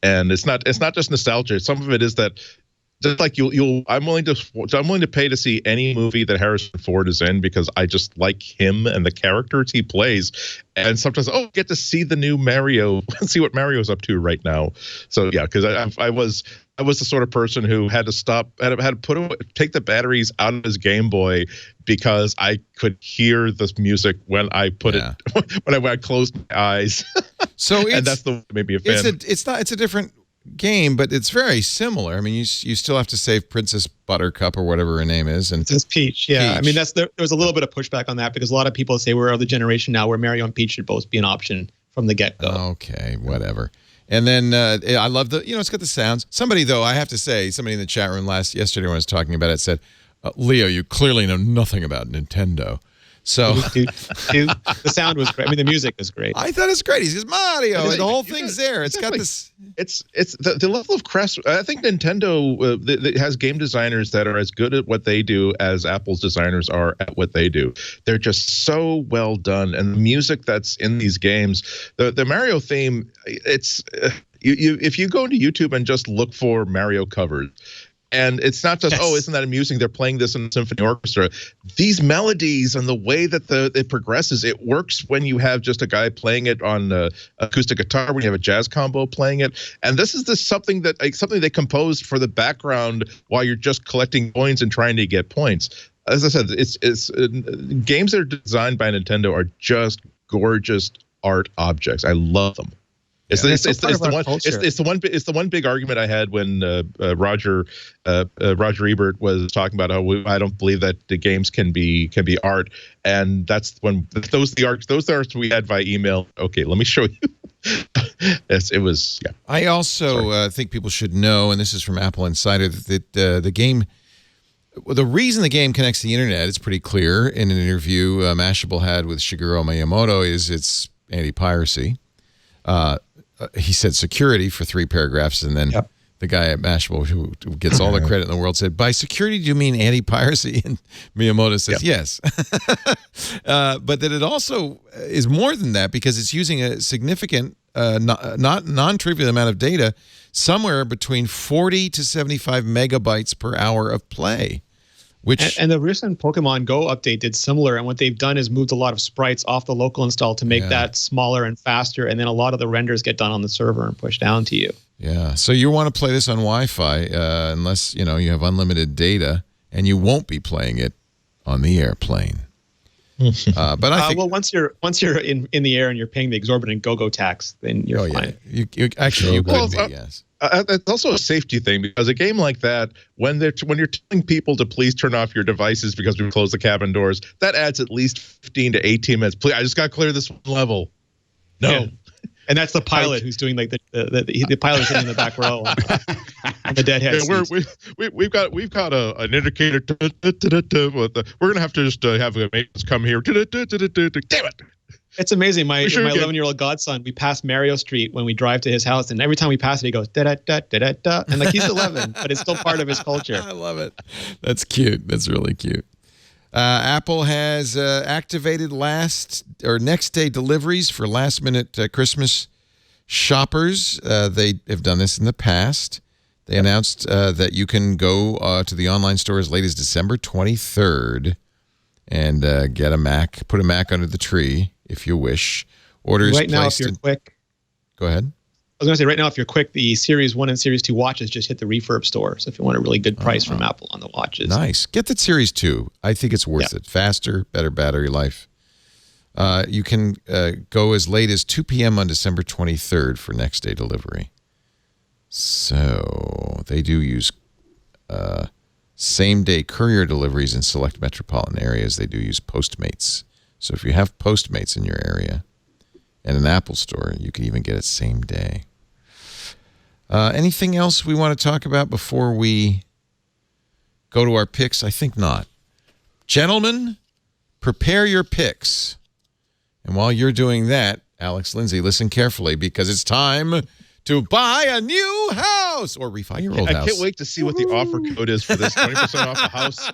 and it's not just nostalgia. Some of it is that, just like I'm willing to pay to see any movie that Harrison Ford is in, because I just like him and the characters he plays. And sometimes, get to see the new Mario, see what Mario's up to right now. So yeah, because I was the sort of person who had to take the batteries out of his Game Boy, because I could hear the music when I put it when I closed my eyes. So and that's the maybe a fan. It's a different game, but it's very similar. I mean, you still have to save Princess Buttercup or whatever her name is, and it's Peach. Yeah, Peach. I mean, there was a little bit of pushback on that, because a lot of people say we're of the generation now where Mario and Peach should both be an option from the get-go. Okay, whatever. And then I love it's got the sounds. Somebody in the chat room yesterday when I was talking about it said, Leo, you clearly know nothing about Nintendo. So the sound was great. I mean, the music was great. I thought it's great. He says Mario, and the whole thing's there. It's got this. It's the level of crest. I think Nintendo has game designers that are as good at what they do as Apple's designers are at what they do. They're just so well done, and the music that's in these games, the Mario theme. It's if you go into YouTube and just look for Mario covers, And it's not just, oh, isn't that amusing? They're playing this in a symphony orchestra. These melodies and the way that it progresses, it works when you have just a guy playing it on acoustic guitar, when you have a jazz combo playing it. And this is something they composed for the background while you're just collecting coins and trying to get points. As I said, it's games that are designed by Nintendo are just gorgeous art objects. I love them. It's the one big argument I had when Roger Ebert was talking about how I don't believe that the games can be art, and that's when those arts we had via email. Okay, let me show you. It was. I also think people should know, and this is from Apple Insider, that the game. Well, the reason the game connects to the internet is pretty clear. In an interview Mashable had with Shigeru Miyamoto, is it's anti-piracy. He said security for 3 paragraphs, and then the guy at Mashable, who gets all the credit in the world, said, by security, do you mean anti-piracy? And Miyamoto says, yes. But that it also is more than that, because it's using a significant, not non-trivial amount of data, somewhere between 40 to 75 megabytes per hour of play. And the recent Pokemon Go update did similar, and what they've done is moved a lot of sprites off the local install to make that smaller and faster, and then a lot of the renders get done on the server and pushed down to you. Yeah, so you want to play this on Wi-Fi unless you have unlimited data, and you won't be playing it on the airplane. But I think once you're in the air and you're paying the exorbitant go-go tax, then you're fine. You could be, yes. It's also a safety thing, because a game like that, when you're telling people to please turn off your devices because we closed the cabin doors, that adds at least 15 to 18 minutes. Please, I just got to clear this one level. No. Yeah. And that's the pilot who's doing like the pilot sitting in the back row on the deadhead. Yeah, we've got an indicator. We're gonna have to just have a maintenance come here. Damn it! It's amazing. My 11-year-old godson, we pass Mario Street when we drive to his house, and every time we pass it, he goes da da da da da da, and like he's 11, but it's still part of his culture. I love it. That's cute. That's really cute. Apple has activated next day deliveries for last minute Christmas shoppers. They have done this in the past. They announced that you can go to the online store as late as December 23rd and get a Mac, put a Mac under the tree if you wish. Orders right now, if you're quick. Go ahead. I was going to say, right now, if you're quick, the Series 1 and Series 2 watches just hit the refurb store. So if you want a really good price from Apple on the watches. Nice. Get the Series 2. I think it's worth it. Faster, better battery life. You can go as late as 2 p.m. on December 23rd for next day delivery. So they do use same-day courier deliveries in select metropolitan areas. They do use Postmates. So if you have Postmates in your area and an Apple store, you can even get it same day. Anything else we want to talk about before we go to our picks? I think not. Gentlemen, prepare your picks. And while you're doing that, Alex Lindsay, listen carefully, because it's time to buy a new house or refi your old house. I can't wait to see what the offer code is for this. 20% off a house.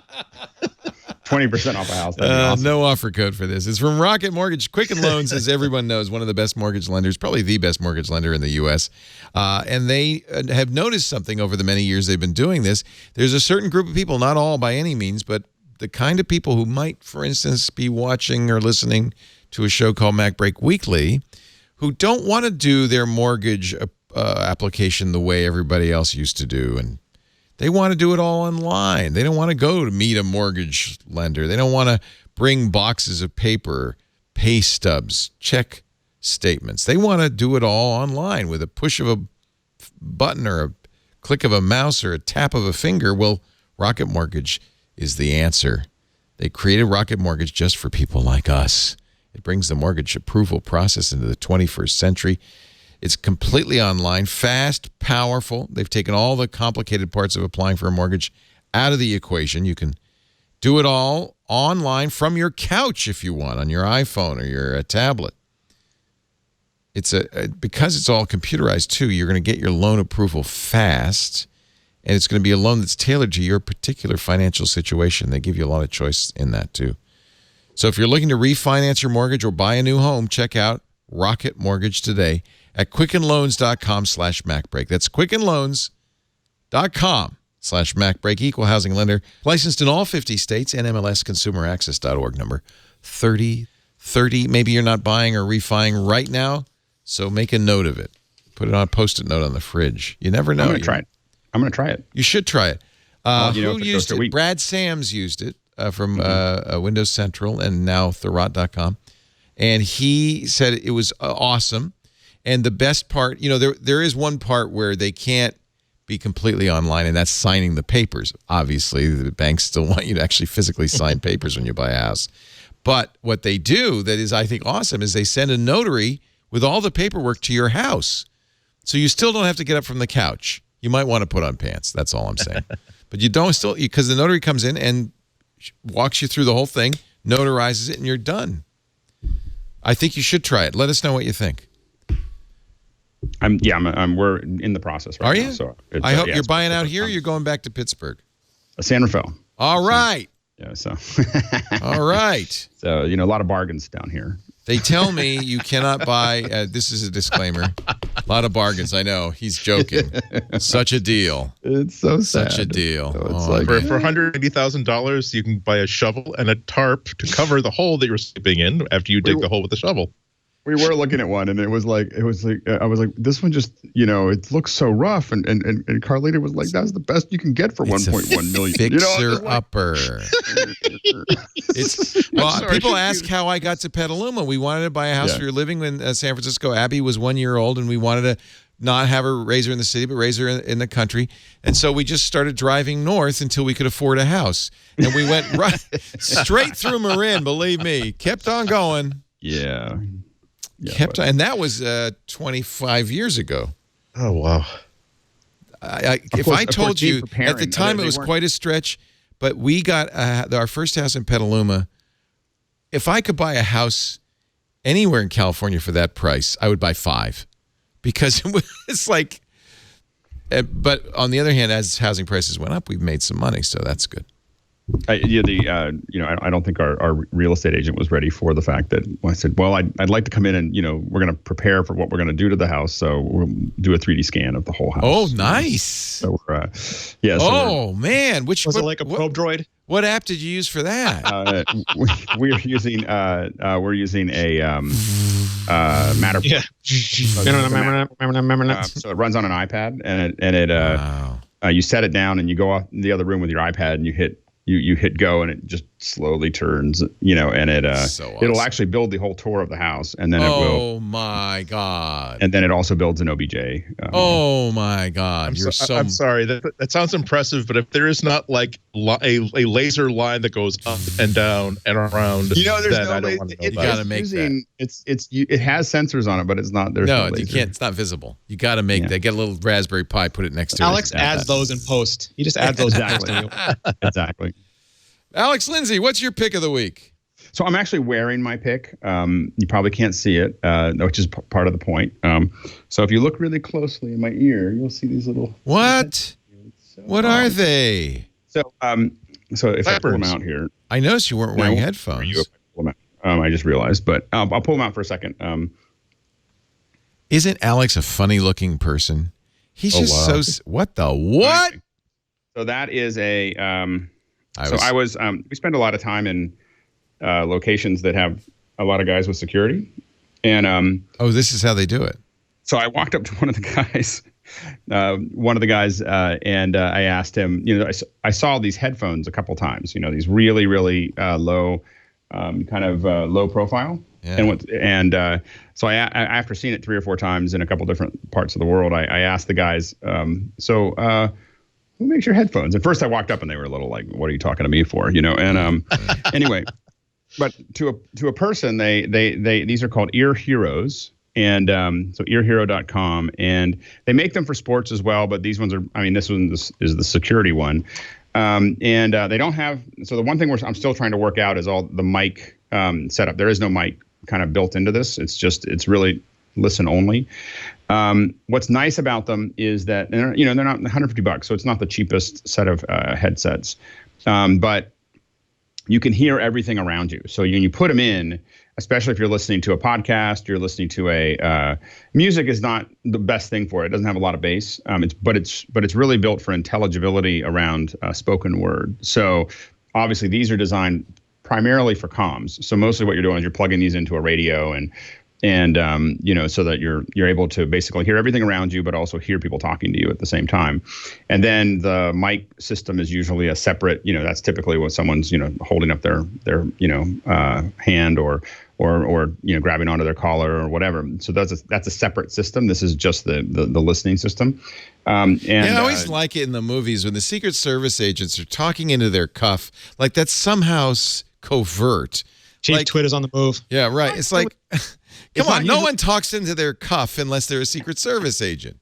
20% off a house. Awesome. No offer code for this. It's from Rocket Mortgage. Quicken Loans, as everyone knows, one of the best mortgage lenders, probably the best mortgage lender in the U.S. And they have noticed something over the many years they've been doing this. There's a certain group of people, not all by any means, but the kind of people who might, for instance, be watching or listening to a show called MacBreak Weekly, who don't want to do their mortgage application the way everybody else used to do, and they want to do it all online. They don't want to go to meet a mortgage lender. They don't want to bring boxes of paper, pay stubs, check statements. They want to do it all online with a push of a button or a click of a mouse or a tap of a finger. Well, Rocket Mortgage is the answer. They created Rocket Mortgage just for people like us. It brings the mortgage approval process into the 21st century. It's completely online, fast, powerful. They've taken all the complicated parts of applying for a mortgage out of the equation. You can do it all online from your couch if you want, on your iPhone or your tablet. It's because it's all computerized too, you're going to get your loan approval fast, and it's going to be a loan that's tailored to your particular financial situation. They give you a lot of choice in that too. So if you're looking to refinance your mortgage or buy a new home, check out Rocket Mortgage today at quickenloans.com/MacBreak. That's quickenloans.com MacBreak, equal housing lender, licensed in all 50 states, NMLSconsumeraccess.org number 3030. Maybe you're not buying or refining right now, so make a note of it. Put it on a Post-it note on the fridge. You never know. I'm going to try it. I'm going to try it. You should try it. Who used it? Week. Brad Sams used it from Windows Central and now Thurrott.com. And he said it was awesome. And the best part, there is one part where they can't be completely online, and that's signing the papers. Obviously, the banks still want you to actually physically sign papers when you buy a house. But what they do that is, I think, awesome is they send a notary with all the paperwork to your house. So you still don't have to get up from the couch. You might want to put on pants. That's all I'm saying. But you don't still, because the notary comes in and walks you through the whole thing, notarizes it, and you're done. I think you should try it. Let us know what you think. We're in the process right now. Are you? So I hope you're buying out here or you're going back to Pittsburgh? San Rafael. All right. Yeah, so. All right. So, a lot of bargains down here. They tell me you cannot buy, this is a disclaimer, a lot of bargains, I know. He's joking. Such a deal. It's so sad. Such a deal. So it's like, for $180,000, you can buy a shovel and a tarp to cover the hole that you're sleeping in after you dig the hole with the shovel. We were looking at one, and I was like, I was like, this one just, it looks so rough, and Carlita was like, that's the best you can get for 1.1 million. Fixer upper. People ask how I got to Petaluma. We wanted to buy a house. We were living in San Francisco. Abby was 1 year old, and we wanted to not have her raise her in the city, but raise her in the country. And so we just started driving north until we could afford a house, and we went right straight through Marin. Believe me, kept on going. Yeah. And that was 25 years ago. Oh, wow. If I told you at the time it was quite a stretch, but we got our first house in Petaluma. If I could buy a house anywhere in California for that price, I would buy 5 because it's like, but on the other hand, as housing prices went up, we've made some money. So that's good. I don't think our real estate agent was ready for the fact that I said, well, I'd like to come in and, we're going to prepare for what we're going to do to the house. So we'll do a 3D scan of the whole house. Oh, nice. So we're, man. Was it like a probe droid? What app did you use for that? we're using a Matterport. Yeah. So it runs on an iPad, and it you set it down and you go off in the other room with your iPad and you hit go and it just slowly turns, and it awesome. It'll actually build the whole tour of the house, and then it will. Oh my God! And then it also builds an OBJ. Oh my God! I'm sorry. That sounds impressive, but if there is not like a laser line that goes up and down and around, there's then no I don't want to know you got to make that. It has sensors on it, but it's not. There's no you can't. It's not visible. You got to make that. Get a little Raspberry Pi, put it next to Alex it. adds those in post. He just adds those exactly. Exactly. Alex Lindsay, what's your pick of the week? So I'm actually wearing my pick. You probably can't see it, which is part of the point. So if you look really closely in my ear, you'll see these little. What? What are they? So if I pull them out here, I noticed you weren't wearing headphones. I just realized, but I'll pull them out for a second. Isn't Alex a funny-looking person? He's just so. What the what? So that is a. We spend a lot of time in locations that have a lot of guys with security, and this is how they do it. So I walked up to one of the guys, and I asked him. I saw these headphones a couple times. These really, really low, low profile. Yeah. So after seeing it 3 or 4 times in a couple different parts of the world, I asked the guys, who makes your headphones? At first I walked up and they were a little like, what are you talking to me for? And anyway, but to a person, they these are called earHeros. And so earHero.com, and they make them for sports as well. But these ones this one is the security one. And they don't have, so the one thing I'm still trying to work out is all the mic setup. There is no mic kind of built into this. It's really listen only. What's nice about them is that they're not $150, so it's not the cheapest set of headsets. But you can hear everything around you. So when you put them in, especially if you're listening to a podcast, you're listening to a music is not the best thing for it. It doesn't have a lot of bass. But it's really built for intelligibility around spoken word. So obviously these are designed primarily for comms. So mostly what you're doing is you're plugging these into a radio and so that you're able to basically hear everything around you, but also hear people talking to you at the same time. And then the mic system is usually a separate, that's typically what someone's, holding up their hand or grabbing onto their collar or whatever. So that's a separate system. This is just the listening system. I always like it in the movies when the Secret Service agents are talking into their cuff, like that's somehow covert. Chief Twit is on the move. Yeah, right. It's like, come on, no one talks into their cuff unless they're a Secret Service agent.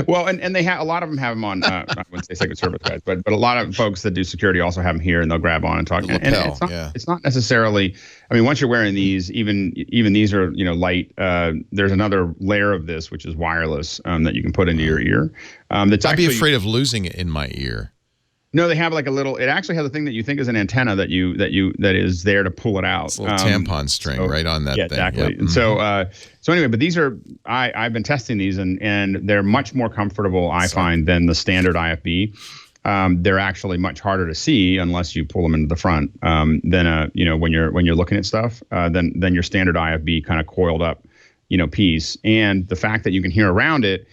Well, and they have a lot of them have them on. I wouldn't say Secret Service guys, but a lot of folks that do security also have them here, and they'll grab on and talk. And it's not necessarily. I mean, once you're wearing these, even these are light. There's another layer of this which is wireless that you can put into your ear. I'd be afraid of losing it in my ear. No, they have like a little. It actually has a thing that you think is an antenna that is there to pull it out. It's a little tampon string right on that thing. Exactly. Yep. And so anyway, but these are I've been testing these and they're much more comfortable I find than the standard IFB. They're actually much harder to see unless you pull them into the front. Than when you're looking at stuff. Than your standard IFB kind of coiled up, piece. And the fact that you can hear around it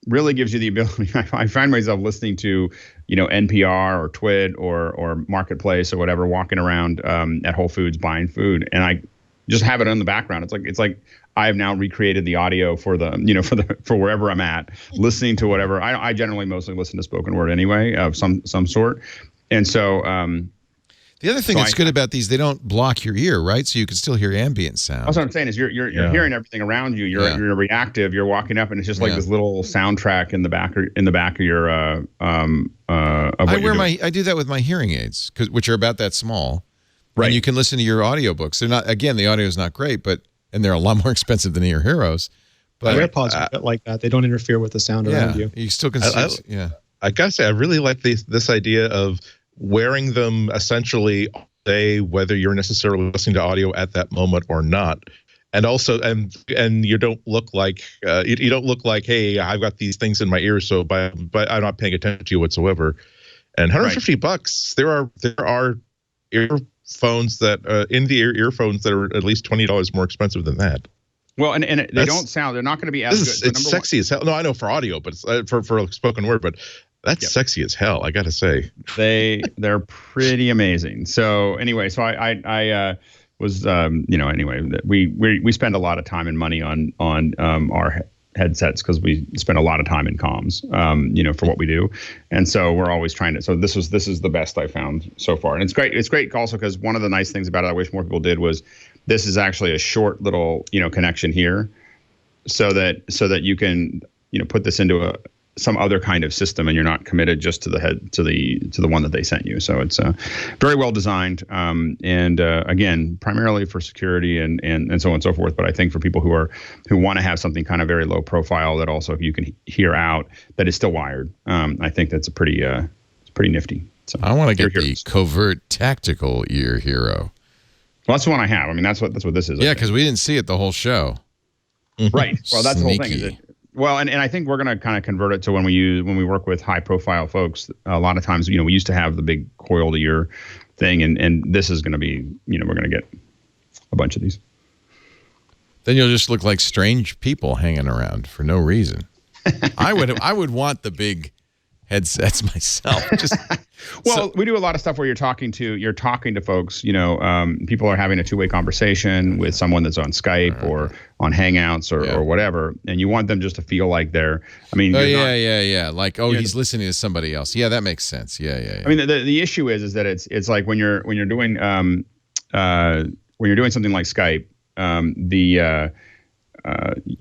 really gives you the ability. I find myself listening to NPR or Twit or Marketplace or whatever, walking around at Whole Foods buying food, and I just have it on the background. It's like I have now recreated the audio for for wherever I'm at, listening to whatever. I generally mostly listen to spoken word anyway of some sort, and so. The other thing that's good about these, they don't block your ear, right? So you can still hear ambient sound. That's what I'm saying is you're hearing everything around you. You're reactive. You're walking up, and it's just like this little soundtrack in the back of your. I do that with my hearing aids, which are about that small. Right. And you can listen to your audiobooks. They're not. Again, the audio is not great, and they're a lot more expensive than earHeroes. But AirPods are a bit like that. They don't interfere with the sound around you. You still can. I gotta say, I really like this idea of wearing them essentially all day, whether you're necessarily listening to audio at that moment or not. And also, and you don't look like you don't look like, hey, I've got these things in my ears, so but I'm not paying attention to you whatsoever. And $150, there are earphones that in the earphones that are at least $20 more expensive than that. Well, and they don't sound. They're not going to be as good. It's sexy as hell. No, I know for audio, but it's for spoken word, but. That's sexy as hell, I gotta say. They're pretty amazing. So anyway, I was anyway we spend a lot of time and money on our headsets because we spend a lot of time in comms, for what we do, and so we're always trying to. So this is the best I found so far, and it's great. It's great also because one of the nice things about it, I wish more people did, was this is actually a short little connection here, so that you can put this into some other kind of system, and you're not committed just to the one that they sent you. So it's very well designed, and again, primarily for security and so on and so forth. But I think for people who want to have something kind of very low profile that also you can hear out that is still wired, I think that's it's pretty nifty. So I want to get the covert tactical earHero. Well, that's the one I have. I mean, that's what this is. Yeah, because we didn't see it the whole show. Right. Well, that's the whole thing. Well, and I think we're going to kind of convert it to when we work with high profile folks. A lot of times, we used to have the big coiled ear thing, and this is going to be, we're going to get a bunch of these. Then you'll just look like strange people hanging around for no reason. I would want the big headsets myself. We do a lot of stuff where you're talking to folks. People are having a two-way conversation with someone that's on Skype or on Hangouts or whatever, and you want them just to feel like they're. I mean, like he's listening to somebody else. Yeah, that makes sense. Yeah. I mean, the issue is that it's like when you're doing something like Skype,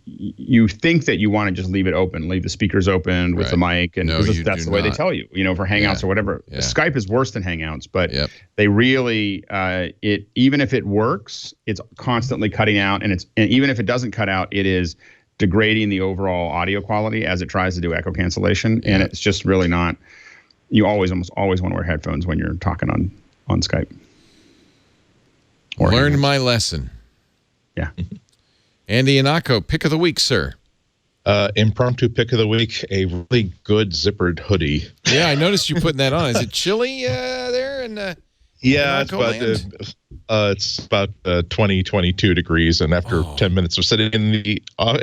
you think that you want to just leave it open, leave the speakers open with the mic, and that's the way they tell you, for Hangouts or whatever. Yeah. Skype is worse than Hangouts, but they really, even if it works, it's constantly cutting out, and even if it doesn't cut out, it is degrading the overall audio quality as it tries to do echo cancellation, and it's just really not. You almost always want to wear headphones when you're talking on Skype. Learned my lesson. Yeah. Andy Anako, pick of the week, sir. Impromptu pick of the week, a really good zippered hoodie. Yeah, I noticed you putting that on. Is it chilly there? Yeah, it's about 20, 22 degrees, and after 10 minutes of sitting in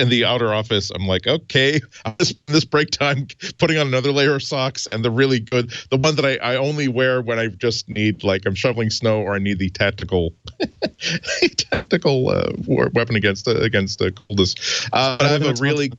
the outer office, I'm like, okay, I'm just this break time putting on another layer of socks, and the really good, the one that I only wear when I just need, like, I'm shoveling snow or I need the tactical weapon against the coldest. But I have a really,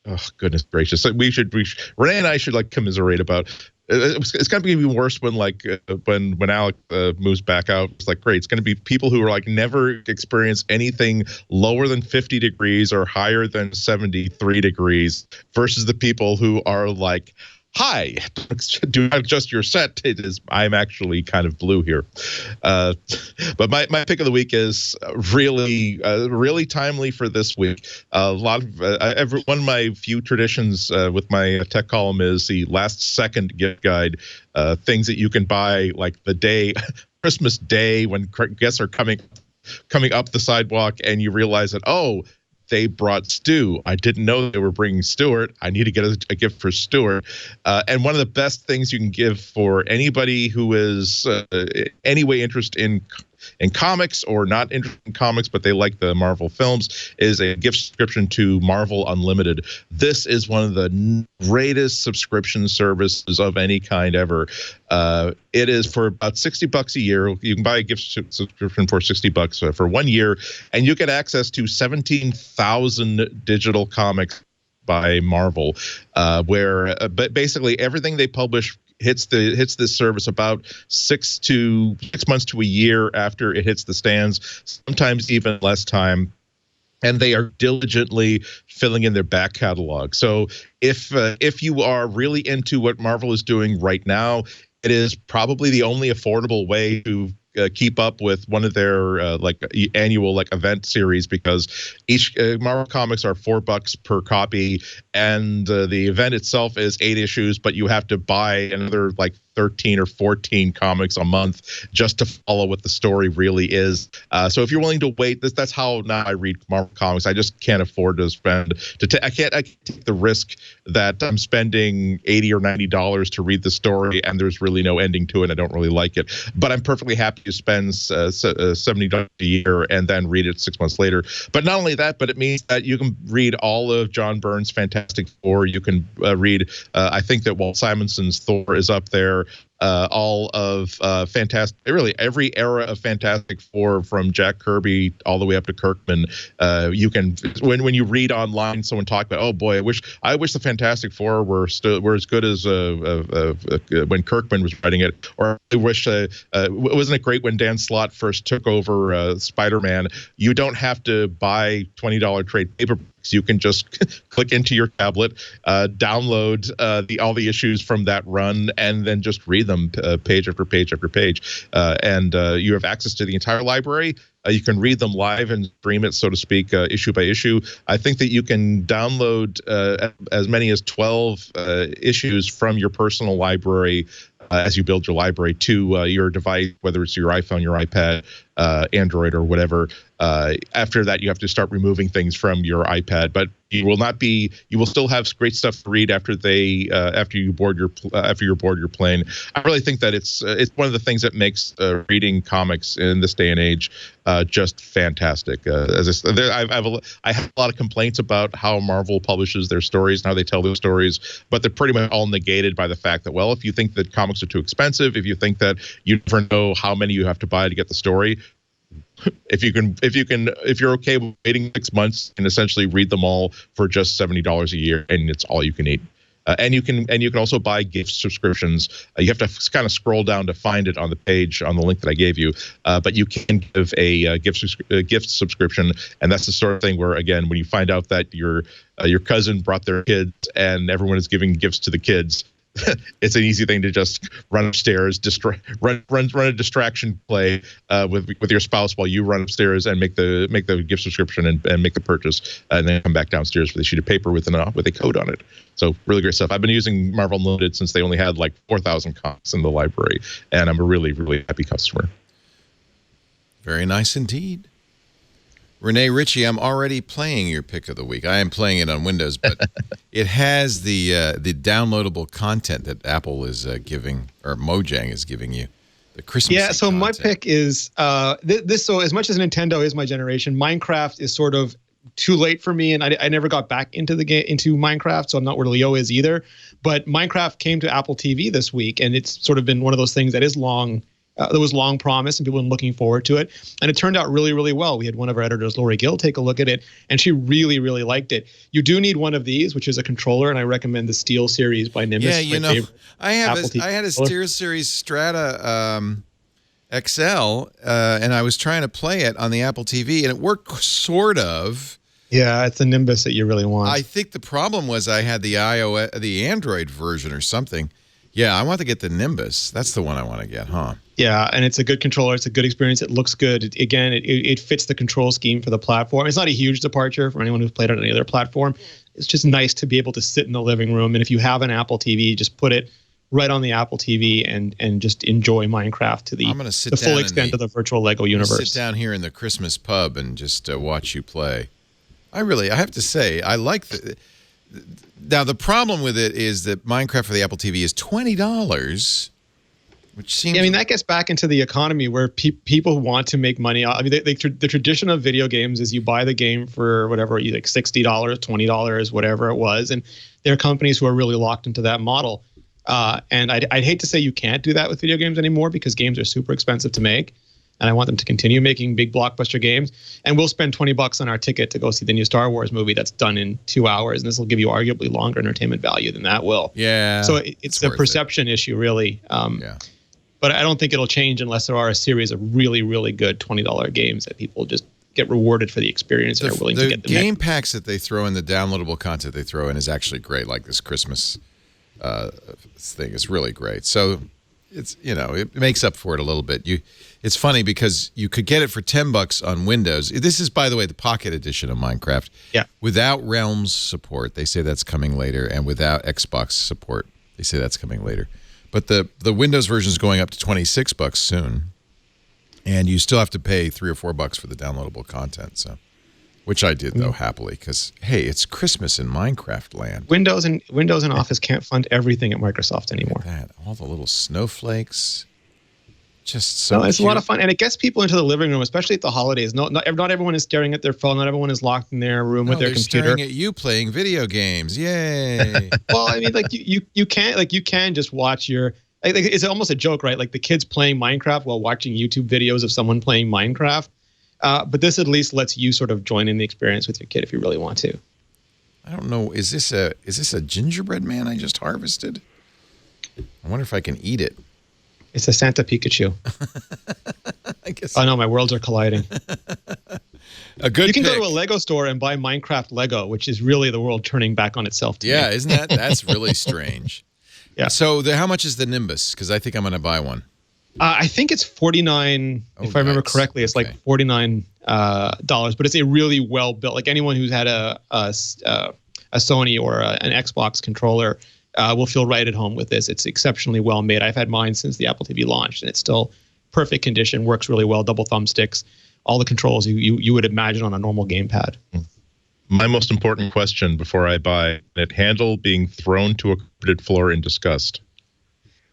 oh goodness gracious, we should Rene and I should like commiserate about. It's going to be even worse when when Alec moves back out. It's like, great. It's going to be people who are like never experienced anything lower than 50 degrees or higher than 73 degrees versus the people who are like, hi, do not adjust your set. I'm actually kind of blue here. But my pick of the week is really timely for this week. A lot of one of my few traditions with my tech column is the last second gift guide, things that you can buy like the day, Christmas Day, when guests are coming up the sidewalk and you realize that, oh, they brought Stu. I didn't know they were bringing Stuart. I need to get a gift for Stuart. And one of the best things you can give for anybody who is any way interested in comics or not interested in comics, but they like the Marvel films, is a gift subscription to Marvel Unlimited. This is one of the greatest subscription services of any kind ever. It is for about $60 a year. You can buy a gift subscription for $60 for 1 year, and you get access to 17,000 digital comics by Marvel, where basically everything they publish hits this service about 6 months to a year after it hits the stands, sometimes even less time. And they are diligently filling in their back catalog. So if you are really into what Marvel is doing right now, it is probably the only affordable way to keep up with one of their annual event series, because each Marvel comics are $4 per copy, and the event itself is 8 issues, but you have to buy another 13 or 14 comics a month just to follow what the story really is. So if you're willing to wait, that's how now I read Marvel comics. I just can't afford to spend I can't take the risk that I'm spending $80 or $90 to read the story and there's really no ending to it and I don't really like it. But I'm perfectly happy to spend $70 a year and then read it 6 months later. But not only that, but it means that you can read all of John Byrne's Fantastic Four. You can read, I think that Walt Simonson's Thor is up there. All of really every era of Fantastic Four, from Jack Kirby all the way up to Kirkman. You can, when you read online, someone talk about, oh boy, I wish the Fantastic Four were as good as when Kirkman was writing it, or I wish wasn't it great when Dan Slott first took over Spider-Man? You don't have to buy $20 trade paperbacks. You can just click into your tablet, download all the issues from that run, and then just read them page after page after page. And you have access to the entire library. You can read them live and stream it, so to speak, issue by issue. I think that you can download as many as 12 issues from your personal library as you build your library to your device, whether it's your iPhone, your iPad, Android, or whatever. After that, you have to start removing things from your iPad, but you will still have great stuff to read after you board your plane. I really think that it's one of the things that makes reading comics in this day and age just fantastic. As I said, I have a lot of complaints about how Marvel publishes their stories and how they tell their stories, but they're pretty much all negated by the fact that, well, if you think that comics are too expensive, if you think that you never know how many you have to buy to get the story, if you're okay with waiting 6 months and essentially read them all for just $70 a year, and it's all you can eat. And you can also buy gift subscriptions. You have to kind of scroll down to find it on the page on the link that I gave you. But you can give a gift subscription, and that's the sort of thing where, again, when you find out that your cousin brought their kids and everyone is giving gifts to the kids, it's an easy thing to just run upstairs, run a distraction play with your spouse while you run upstairs and make the gift subscription and make the purchase, and then come back downstairs with a sheet of paper with a code on it. So really great stuff. I've been using Marvel Unlimited since they only had 4,000 comics in the library, and I'm a really, really happy customer. Very nice indeed. Rene Ritchie, I'm already playing your pick of the week. I am playing it on Windows, but it has the downloadable content that Apple is giving, or Mojang is giving you. The Christmas. Yeah, so content. my pick is this. So as much as Nintendo is my generation, Minecraft is sort of too late for me, and I never got back into the game, into Minecraft, so I'm not where Leo is either. But Minecraft came to Apple TV this week, and it's sort of been one of those things that is long. There was long promise, and people have been looking forward to it, and it turned out really, really well. We had one of our editors, Lori Gill, take a look at it, and she really, really liked it. You do need one of these, which is a controller, and I recommend the Steel series by Nimbus. Yeah, you know, I had a Steel series Strata XL, and I was trying to play it on the Apple TV, and it worked sort of. Yeah, it's the Nimbus that you really want. I think the problem was I had the Android version or something. Yeah, I want to get the Nimbus. That's the one I want to get, huh? Yeah, and it's a good controller. It's a good experience. It looks good. It fits the control scheme for the platform. It's not a huge departure for anyone who's played on any other platform. It's just nice to be able to sit in the living room. And if you have an Apple TV, just put it right on the Apple TV and just enjoy Minecraft to the full extent of the virtual Lego universe. Sit down here in the Christmas pub and just watch you play. I have to say, I like the... Now, the problem with it is that Minecraft for the Apple TV is $20, which seems... Yeah, I mean, that gets back into the economy where people want to make money. I mean, the tradition of video games is you buy the game for whatever, like $60, $20, whatever it was. And there are companies who are really locked into that model. And I'd hate to say you can't do that with video games anymore because games are super expensive to make. And I want them to continue making big blockbuster games. And we'll spend $20 on our ticket to go see the new Star Wars movie that's done in 2 hours. And this will give you arguably longer entertainment value than that will. Yeah. So it's a perception issue, really. Yeah. But I don't think it'll change unless there are a series of really, really good $20 games that people just get rewarded for the experience and are willing to get them. The game packs that they throw in, the downloadable content they throw in is actually great, like this Christmas thing is really great. So it's, it makes up for it a little bit. It's funny because you could get it for $10 on Windows. This is, by the way, the Pocket Edition of Minecraft. Yeah. Without Realms support, they say that's coming later, and without Xbox support, they say that's coming later. But the Windows version is going up to $26 soon, and you still have to pay $3 or $4 for the downloadable content. So, which I did though happily because hey, it's Christmas in Minecraft land. Windows and Office can't fund everything at Microsoft anymore. All the little snowflakes. Just so it's cute. a lot of fun, and it gets people into the living room, especially at the holidays. Not everyone is staring at their phone. Not everyone is locked in their room with their computer. Staring at you playing video games. Yay! Well, I mean, like you can just watch your. Like, it's almost a joke, right? Like the kids playing Minecraft while watching YouTube videos of someone playing Minecraft. But this at least lets you sort of join in the experience with your kid if you really want to. I don't know. Is this a gingerbread man I just harvested? I wonder if I can eat it. It's a Santa Pikachu. I guess. Oh no, my worlds are colliding. A good. You can pick. go to a Lego store and buy Minecraft Lego, which is really the world turning back on itself. Yeah, isn't that's really strange. Yeah. So how much is the Nimbus? Because I think I'm going to buy one. I think it's $49. If I remember correctly, it's like $49 but it's a really well built. Like anyone who's had a Sony or an Xbox controller will feel right at home with this. It's exceptionally well made. I've had mine since the Apple TV launched, and it's still perfect condition. Works really well. Double thumbsticks, all the controls you would imagine on a normal gamepad. My most important question before I buy it: handle being thrown to a carpeted floor in disgust.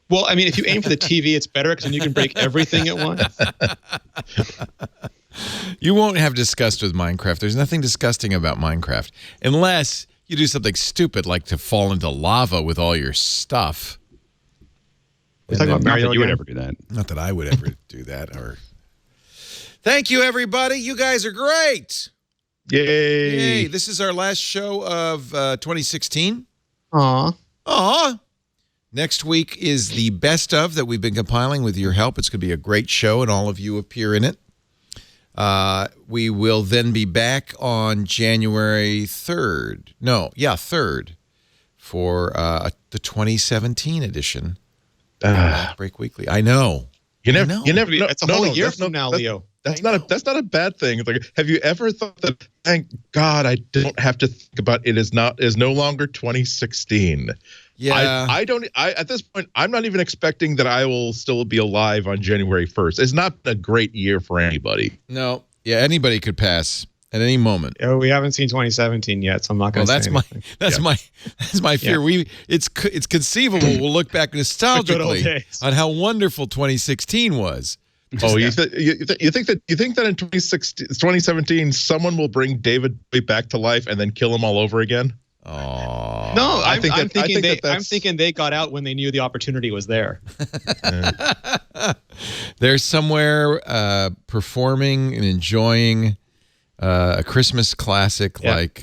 Well, I mean, if you aim for the TV, it's better because then you can break everything at once. You won't have disgust with Minecraft. There's nothing disgusting about Minecraft unless you do something stupid like to fall into lava with all your stuff. Not that you would ever do that. Not that I would ever do that. Or thank you, everybody. You guys are great. Yay! Yay! This is our last show of 2016. Aw. Next week is the best of that we've been compiling with your help. It's going to be a great show, and all of you appear in it. We will then be back on January 3rd. 3rd for the 2017 edition of MacBreak Weekly. I know. You never. It's a whole year from now, Leo. That's not a bad thing. It's like, have you ever thought that? Thank God I don't have to think about it. Is no longer 2016. Yeah. I don't. At this point, I'm not even expecting that I will still be alive on January 1st. It's not a great year for anybody. No. Yeah, anybody could pass at any moment. Oh, we haven't seen 2017 yet, so I'm not going to say anything. That's my fear. Yeah. It's conceivable we'll look back nostalgically on how wonderful 2016 was. Oh, you think that in 2017 someone will bring David Bowie back to life and then kill him all over again? Oh no, I'm thinking they got out when they knew the opportunity was there. They're somewhere performing and enjoying a Christmas classic like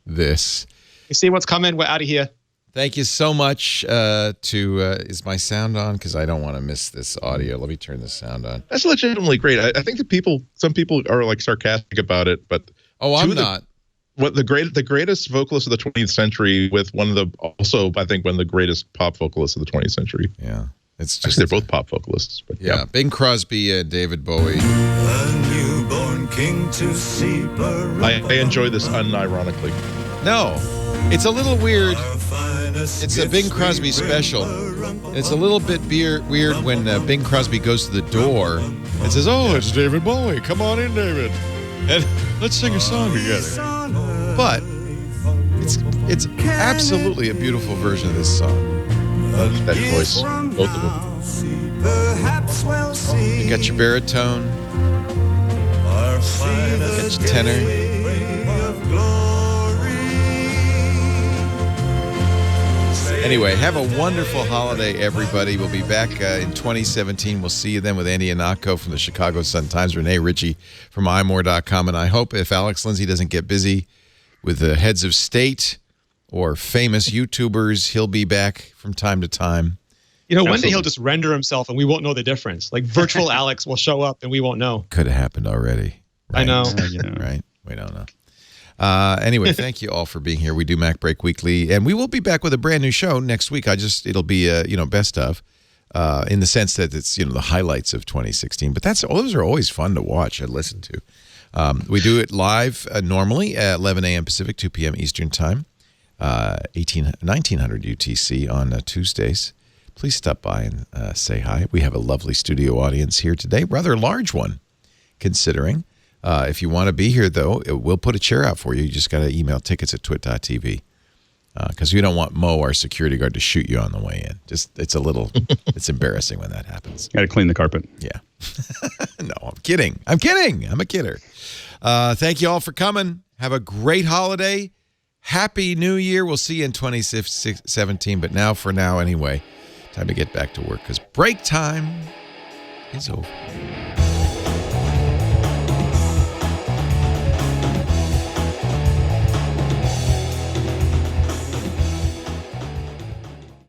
this. You see what's coming? We're out of here. Thank you so much. Is my sound on? Because I don't want to miss this audio. Let me turn the sound on. That's legitimately great. I think that some people are like sarcastic about it, but I'm not. The greatest vocalist of the 20th century with one of the greatest pop vocalists of the 20th century. Yeah, it's just actually, they're both pop vocalists. But yeah. Bing Crosby and David Bowie. A newborn king to see. I enjoy this unironically. No, it's a little weird. It's a Bing Crosby special. It's a little bit weird when Bing Crosby goes to the door and says, "Oh, it's David Bowie. Come on in, David, and let's sing a song together." But it's absolutely a beautiful version of this song. That voice, both of them. You got your baritone, you got your tenor. Anyway, have a wonderful holiday, everybody. We'll be back in 2017. We'll see you then with Andy Anako from the Chicago Sun-Times, Rene Ritchie from imore.com. And I hope if Alex Lindsay doesn't get busy with the heads of state or famous YouTubers, he'll be back from time to time. One day he'll just render himself and we won't know the difference. Like virtual Alex will show up and we won't know. Could have happened already. Right? I know. Right? We don't know. Anyway, thank you all for being here. We do MacBreak Weekly, and we will be back with a brand new show next week. It'll be best of, in the sense that it's the highlights of 2016. But those are always fun to watch and listen to. We do it live normally at 11 a.m. Pacific, 2 p.m. Eastern Time, 1900 UTC on Tuesdays. Please stop by and say hi. We have a lovely studio audience here today, rather large one, considering. If you want to be here, though, we'll put a chair out for you. You just got to email tickets@twit.tv because we don't want Mo, our security guard, to shoot you on the way in. It's embarrassing when that happens. Got to clean the carpet. Yeah. No, I'm kidding. I'm a kidder. Thank you all for coming. Have a great holiday. Happy New Year. We'll see you in 2017. But for now, anyway, time to get back to work because break time is over.